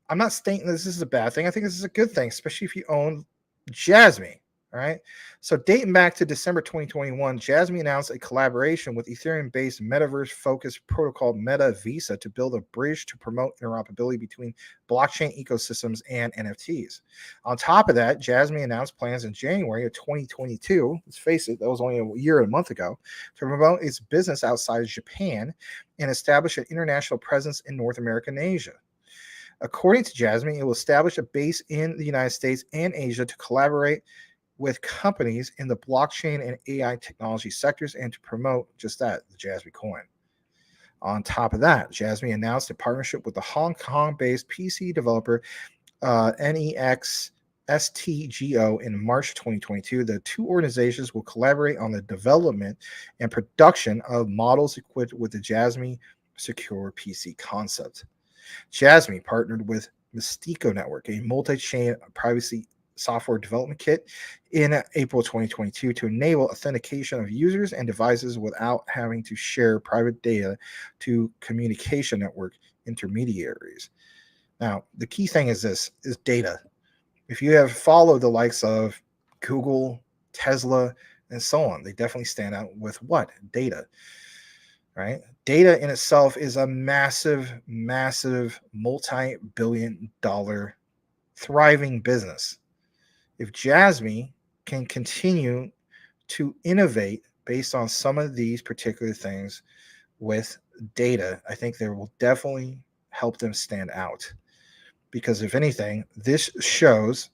Speaker 1: I'm not stating this is a bad thing. I think this is a good thing, especially if you own Jasmy, All right. So dating back to December 2021, Jasmy announced a collaboration with Ethereum-based metaverse-focused protocol Meta Visa to build a bridge to promote interoperability between blockchain ecosystems and NFTs. On top of that, Jasmy announced plans in January of 2022, let's face it, that was only a year and a month ago, to promote its business outside of Japan and establish an international presence in North America and Asia. According to Jasmy, it will establish a base in the United States and Asia to collaborate with companies in the blockchain and AI technology sectors and to promote just that, the Jasmy coin. On top of that, Jasmy announced a partnership with the Hong Kong-based PC developer NEX STGO in March 2022. The two organizations will collaborate on the development and production of models equipped with the Jasmy secure PC concept. Jasmy partnered with Mystico Network, a multi-chain privacy software development kit in April 2022 to enable authentication of users and devices without having to share private data to communication network intermediaries. Now, the key thing is this, is data. If you have followed the likes of Google, Tesla, and so on, they definitely stand out with what? Data, right? Data in itself is a massive, massive multi-billion-dollar thriving business. If Jasmy can continue to innovate based on some of these particular things with data, I think they will definitely help them stand out. Because if anything, this shows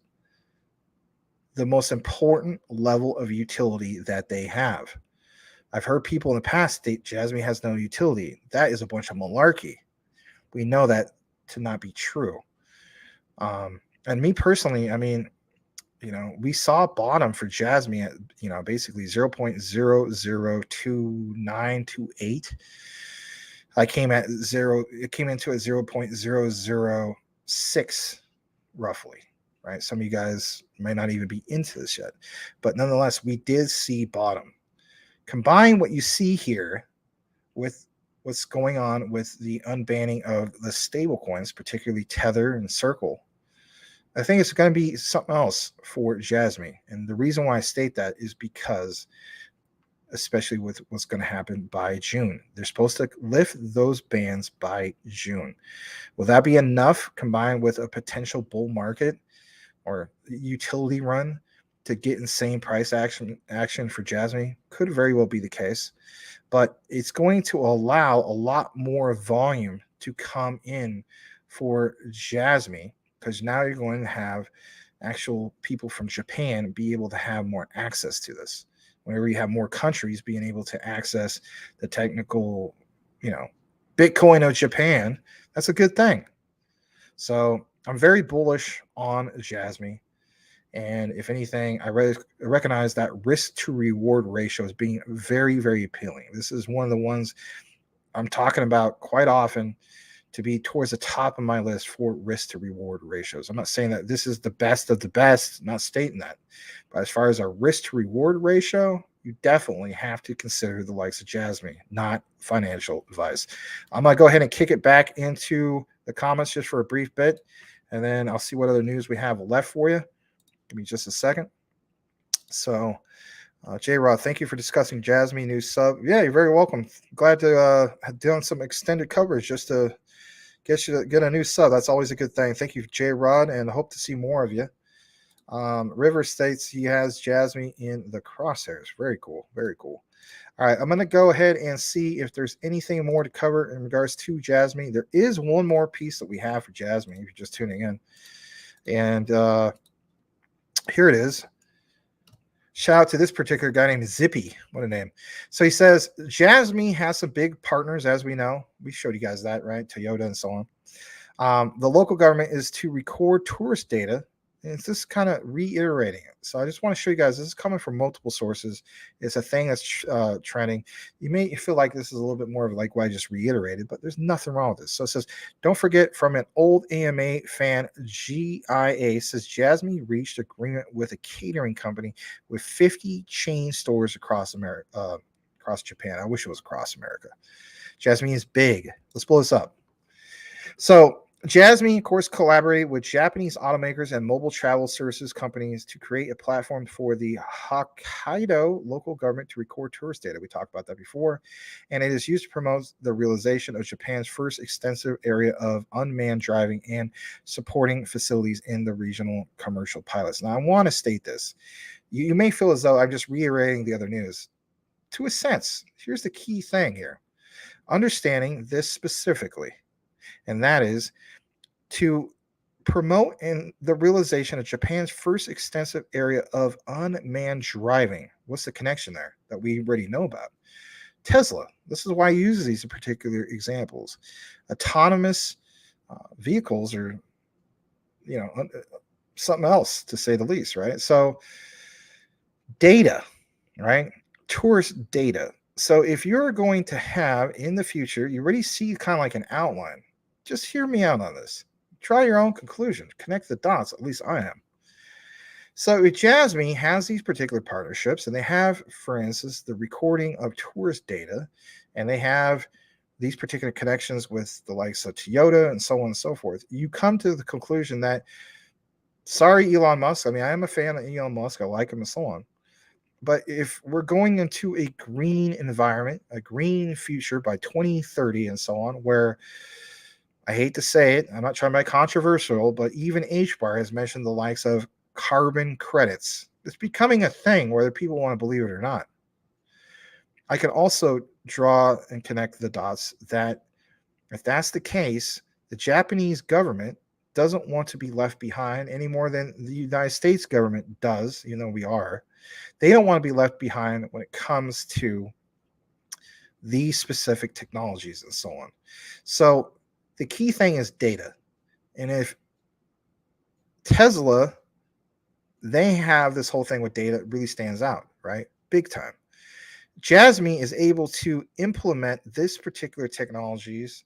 Speaker 1: the most important level of utility that they have. I've heard people in the past state Jasmy has no utility. That is a bunch of malarkey. We know that to not be true. And me personally, I mean, we saw bottom for Jasmy at, basically 0.002928. It came into at 0.006 roughly, right? Some of you guys may not even be into this yet, but nonetheless, we did see bottom. Combine what you see here with what's going on with the unbanning of the stable coins, particularly Tether and Circle. I think it's going to be something else for Jasmy. And the reason why I state that is because, especially with what's going to happen by June, they're supposed to lift those bans by June. Will that be enough combined with a potential bull market or utility run to get insane price action for Jasmy? Could very well be the case. But it's going to allow a lot more volume to come in for Jasmy, because now you're going to have actual people from Japan be able to have more access to this. Whenever you have more countries being able to access the technical, Bitcoin of Japan, that's a good thing. So I'm very bullish on Jasmy. And if anything, I recognize that risk to reward ratio as being very, very appealing. This is one of the ones I'm talking about quite often to be towards the top of my list for risk to reward ratios. I'm not saying that this is the best of the best, I'm not stating that. But as far as a risk to reward ratio, you definitely have to consider the likes of Jasmy, not financial advice. I'm going to go ahead and kick it back into the comments just for a brief bit, and then I'll see what other news we have left for you. Give me just a second. So, J-Rod, thank you for discussing Jasmy, new sub. Yeah, you're very welcome. Glad to have done some extended coverage just to get you to get a new sub. That's always a good thing. Thank you, J-Rod, and hope to see more of you. River states he has Jasmy in the crosshairs. Very cool. Very cool. All right, I'm going to go ahead and see if there's anything more to cover in regards to Jasmy. There is one more piece that we have for Jasmy if you're just tuning in. And here it is. Shout out to this particular guy named Zippy. What a name. So he says, Jasmy has some big partners, as we know. We showed you guys that, right? Toyota and so on. The local government is to record tourist data. And it's just kind of reiterating it. So I just want to show you guys, this is coming from multiple sources. It's a thing that's trending. You may feel like this is a little bit more of like what I just reiterated, but there's nothing wrong with this. So it says, don't forget, from an old AMA fan, GIA says Jasmy reached agreement with a catering company with 50 chain stores across America, across Japan. I wish it was across America. Jasmy is big. Let's blow this up. So Jasmy, of course, collaborated with Japanese automakers and mobile travel services companies to create a platform for the Hokkaido local government to record tourist data. We talked about that before. And it is used to promote the realization of Japan's first extensive area of unmanned driving and supporting facilities in the regional commercial pilots. Now, I want to state this. You may feel as though I'm just reiterating the other news. To a sense, here's the key thing here. Understanding this specifically, and that is to promote in the realization of Japan's first extensive area of unmanned driving. What's the connection there that we already know about? Tesla. This is why I use these particular examples. Autonomous vehicles are, something else to say the least, right? So data, right? Tourist data. So if you're going to have in the future, you already see kind of like an outline. Just hear me out on this. Try your own conclusion. Connect the dots. At least I am. So Jasmy has these particular partnerships, and they have, for instance, the recording of tourist data, and they have these particular connections with the likes of Toyota and so on and so forth. You come to the conclusion that, sorry, Elon Musk. I mean, I am a fan of Elon Musk. I like him and so on. But if we're going into a green environment, a green future by 2030 and so on, where I hate to say it, I'm not trying to be controversial, but even HBAR has mentioned the likes of carbon credits. It's becoming a thing whether people want to believe it or not. I can also draw and connect the dots that if that's the case, the Japanese government doesn't want to be left behind any more than the United States government does, we are. They don't want to be left behind when it comes to these specific technologies and so on. So the key thing is data. And if Tesla, they have this whole thing with data, it really stands out, right? Big time. Jasmy is able to implement this particular technologies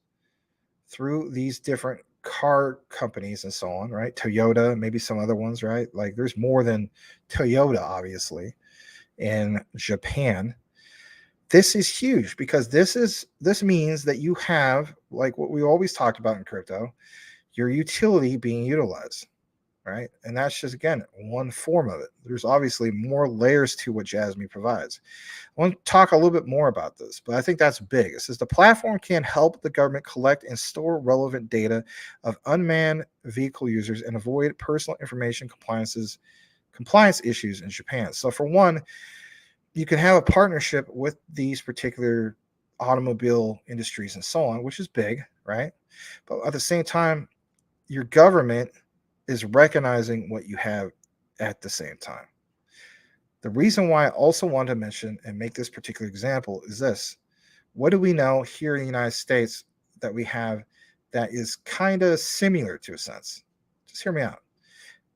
Speaker 1: through these different car companies and so on, right? Toyota, maybe some other ones, right? Like there's more than Toyota, obviously, in Japan. This is huge because this means that you have, like what we always talked about in crypto, your utility being utilized, right? And that's just, again, one form of it. There's obviously more layers to what Jasmy provides. I want to talk a little bit more about this, but I think that's big. It says the platform can help the government collect and store relevant data of unmanned vehicle users and avoid personal information compliance issues in Japan. So for one, you can have a partnership with these particular automobile industries and so on, which is big, right? But at the same time, your government is recognizing what you have at the same time. The reason why I also want to mention and make this particular example is this. What do we know here in the United States that we have that is kind of similar to a sense? Just hear me out.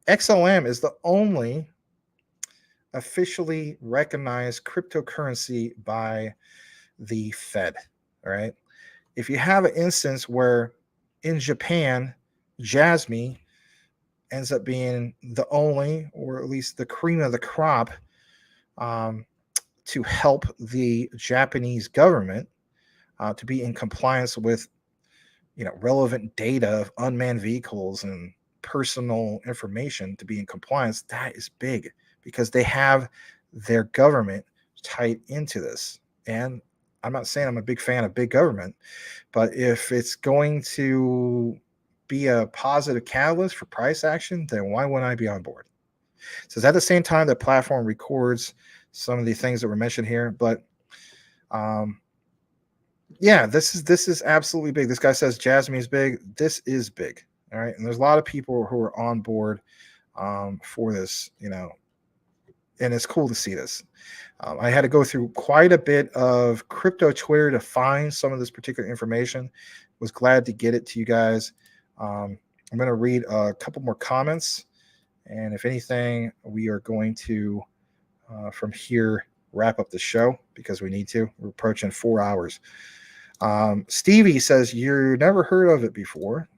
Speaker 1: XLM is the only officially recognized cryptocurrency by the Fed, all right? If you have an instance where in Japan, Jasmy ends up being the only, or at least the cream of the crop, to help the Japanese government to be in compliance with, relevant data of unmanned vehicles and personal information to be in compliance, that is big because they have their government tied into this. And I'm not saying I'm a big fan of big government, but if it's going to be a positive catalyst for price action, then why wouldn't I be on board? So at the same time, the platform records some of the things that were mentioned here, but this is absolutely big. This guy says Jasmy is big. This is big. All right. And there's a lot of people who are on board for this, and it's cool to see this. I had to go through quite a bit of crypto Twitter to find some of this particular information. Was glad to get it to you guys. I'm going to read a couple more comments. And if anything, we are going to, from here, wrap up the show because we need to. We're approaching 4 hours. Stevie says, you never heard of it before.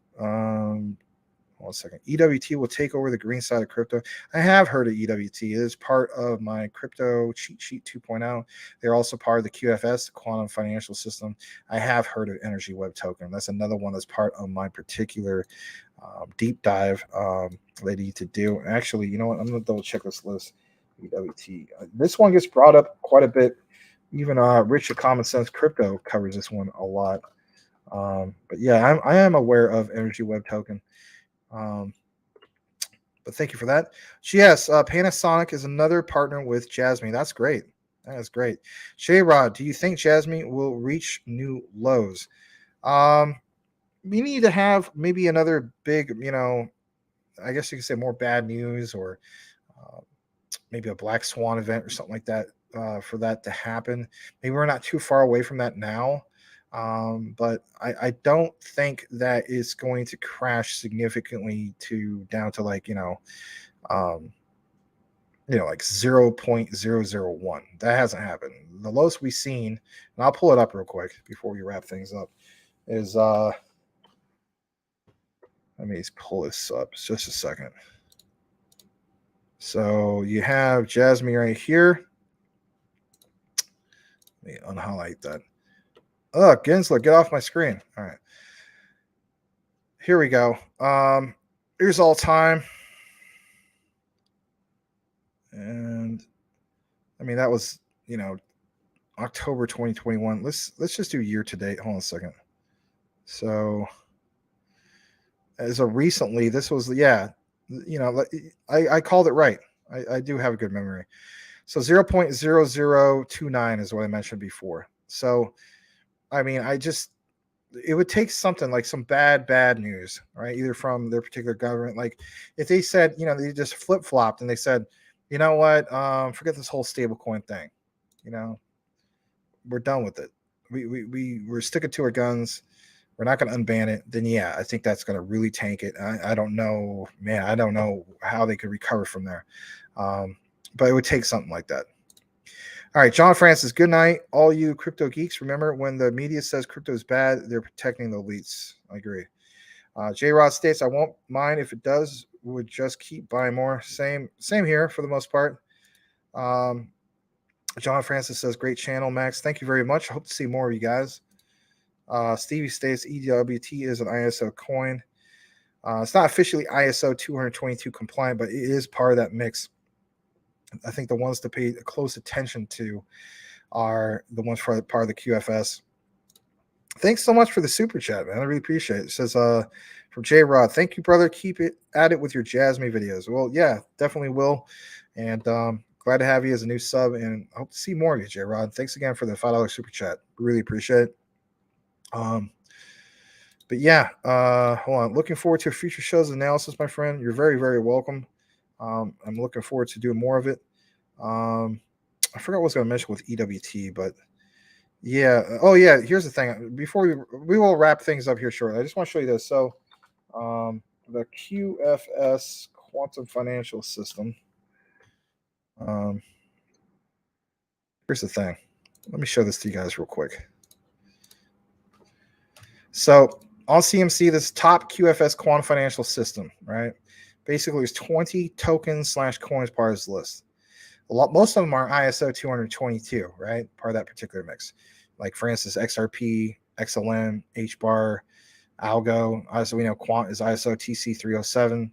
Speaker 1: Hold on a second. EWT will take over the green side of crypto. I have heard of EWT. It is part of my crypto cheat sheet 2.0. They're also part of the QFS, the quantum financial system. I have heard of Energy Web Token. That's another one that's part of my particular deep dive that I need to do. Actually, you know what? I'm going to double check this list. EWT. This one gets brought up quite a bit. Even Rich of Common Sense Crypto covers this one a lot. But yeah, I am aware of Energy Web Token. But thank you for that. Yes, Panasonic is another partner with Jasmine. That's great. That is great. J-Rod, do you think Jasmine will reach new lows? We need to have maybe another big, I guess you could say more bad news, or maybe a black swan event or something like that for that to happen. Maybe we're not too far away from that now. But I don't think that it's going to crash significantly down to like 0.001. That hasn't happened. The lowest we've seen, and I'll pull it up real quick before we wrap things up, is let me pull this up just a second. So you have Jasmine right here. Let me unhighlight that. Oh, Gensler, get off my screen. All right. Here we go. Here's all time. And I mean, that was, October 2021. Let's just do year to date. Hold on a second. So as of recently, this was, I called it right. I do have a good memory. So 0.0029 is what I mentioned before. So I mean, it would take something like some bad news, right? Either from their particular government. Like if they said, they just flip-flopped and they said, you know what, forget this whole stablecoin thing. We're done with it. We're sticking to our guns. We're not going to unban it. Then yeah, I think that's going to really tank it. I don't know, man. I don't know how they could recover from there. But it would take something like that. All right, John Francis, good night. All you crypto geeks, remember when the media says crypto is bad, they're protecting the elites. I agree. J-Rod states, I won't mind if it does. Would just keep buying more. Same here for the most part. John Francis says, great channel, Max. Thank you very much. I hope to see more of you guys. Stevie states, EWT is an ISO coin. It's not officially ISO 222 compliant, but it is part of that mix. I think the ones to pay close attention to are the ones for part of the QFS. Thanks so much for the super chat, man. I really appreciate it. It says from J-Rod, thank you, brother. Keep it at it with your Jasmine videos. Well, yeah, definitely will. And glad to have you as a new sub, and I hope to see more of you, J-Rod. Thanks again for the $5 super chat. Really appreciate it. But yeah, hold on. Looking forward to future shows analysis, my friend. You're very, very welcome. I'm looking forward to doing more of it. I forgot what I was going to mention with EWT, but yeah. Oh yeah. Here's the thing. Before we will wrap things up here shortly. I just want to show you this. So, the QFS quantum financial system. Here's the thing. Let me show this to you guys real quick. So on CMC, this top QFS quantum financial system, right? Basically, there's 20 tokens / coins part of this list. Most of them are ISO 222, right? Part of that particular mix. Like, for instance, XRP, XLM, HBAR, Algo. Also, we know Quant is ISO TC 307.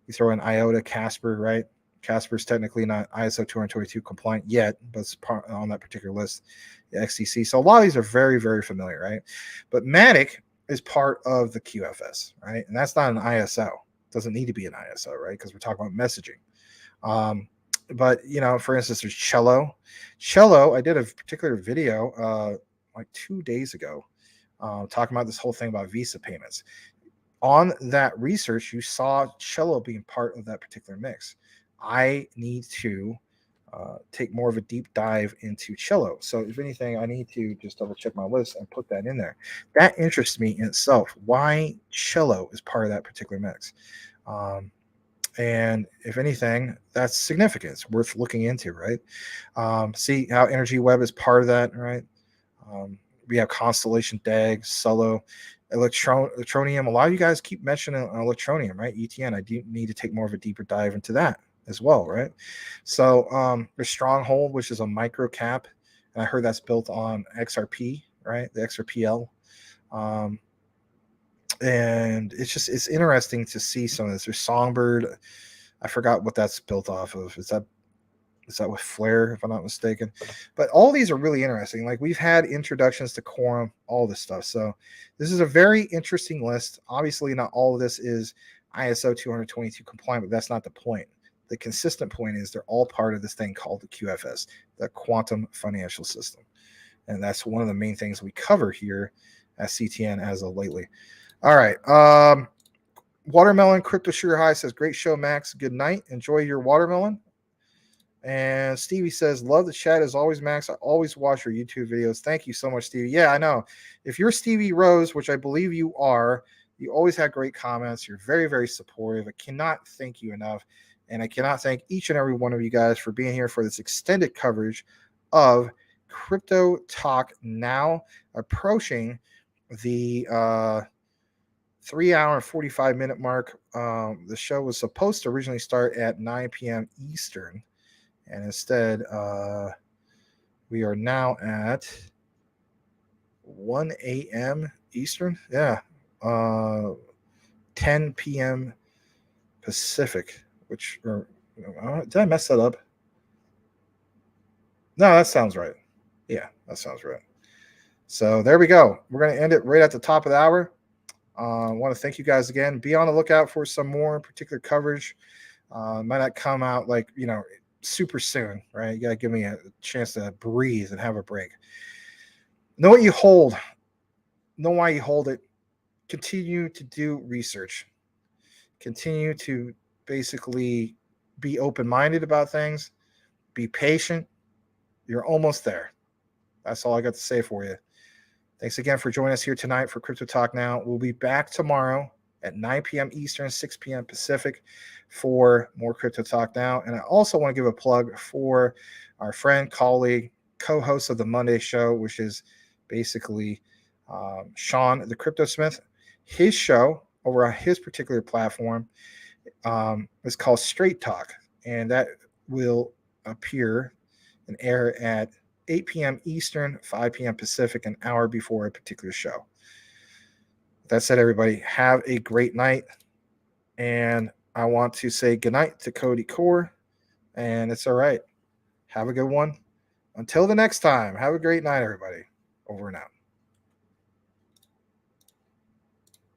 Speaker 1: You throw in IOTA, Casper, right? Casper is technically not ISO 222 compliant yet, but it's part on that particular list. The XTC. So a lot of these are very, very familiar, right? But Matic is part of the QFS, right? And that's not an ISO. Doesn't need to be an ISO, right? Because we're talking about messaging. But for instance, there's Cello. I did a particular video like 2 days ago talking about this whole thing about Visa payments. On that research, you saw Cello being part of that particular mix. I need to take more of a deep dive into Cello. So if anything, I need to just double check my list and put that in there. That interests me in itself. Why Cello is part of that particular mix. And if anything, that's significant. It's worth looking into, right? See how Energy Web is part of that, right? We have Constellation DAG, Solo. Electronium. A lot of you guys keep mentioning Electronium, right? ETN. I do need to take more of a deeper dive into that as well, right? So there's Stronghold, which is a micro cap, and I heard that's built on XRP, right? The XRPL. And it's interesting to see some of this. There's Songbird. I forgot what that's built off of. Is that with Flare, if I'm not mistaken? But all these are really interesting. Like, we've had introductions to Quorum, all this stuff. So this is a very interesting list. Obviously, not all of this is ISO 222 compliant, but that's not the point. The consistent point is they're all part of this thing called the QFS, the Quantum Financial System. And that's one of the main things we cover here at CTN as of lately. All right. Watermelon Crypto Sugar High says, great show, Max. Good night. Enjoy your watermelon. And Stevie says, love the chat as always, Max. I always watch your YouTube videos. Thank you so much, Stevie. Yeah, I know. If you're Stevie Rose, which I believe you are, you always have great comments. You're very, very supportive. I cannot thank you enough. And I cannot thank each and every one of you guys for being here for this extended coverage of Crypto Talk Now, approaching the 3 hour and 45-minute mark. The show was supposed to originally start at 9 p.m. Eastern. And instead, we are now at 1 a.m. Eastern. Yeah. 10 p.m. Pacific, did I mess that up? No, that sounds right. Yeah, that sounds right. So there we go. We're going to end it right at the top of the hour. I want to thank you guys again. Be on the lookout for some more particular coverage. Might not come out super soon, right? You got to give me a chance to breathe and have a break. Know what you hold. Know why you hold it. Continue to do research. Continue to basically be open-minded about things. Be patient. You're almost there. That's all I got to say for you. Thanks again for joining us here tonight for Crypto Talk Now. We'll be back tomorrow at 9 p.m. Eastern, 6 p.m. Pacific for more Crypto Talk Now. And I also want to give a plug for our friend, colleague, co-host of the Monday show, which is basically Sean the Crypto Smith. His show over on his particular platform is called Straight Talk, and that will appear and air at 8 p.m. Eastern, 5 p.m. Pacific, an hour before a particular show. That said, everybody, have a great night. And I want to say goodnight to Cody Core. And it's all right. Have a good one. Until the next time, have a great night, everybody. Over and out.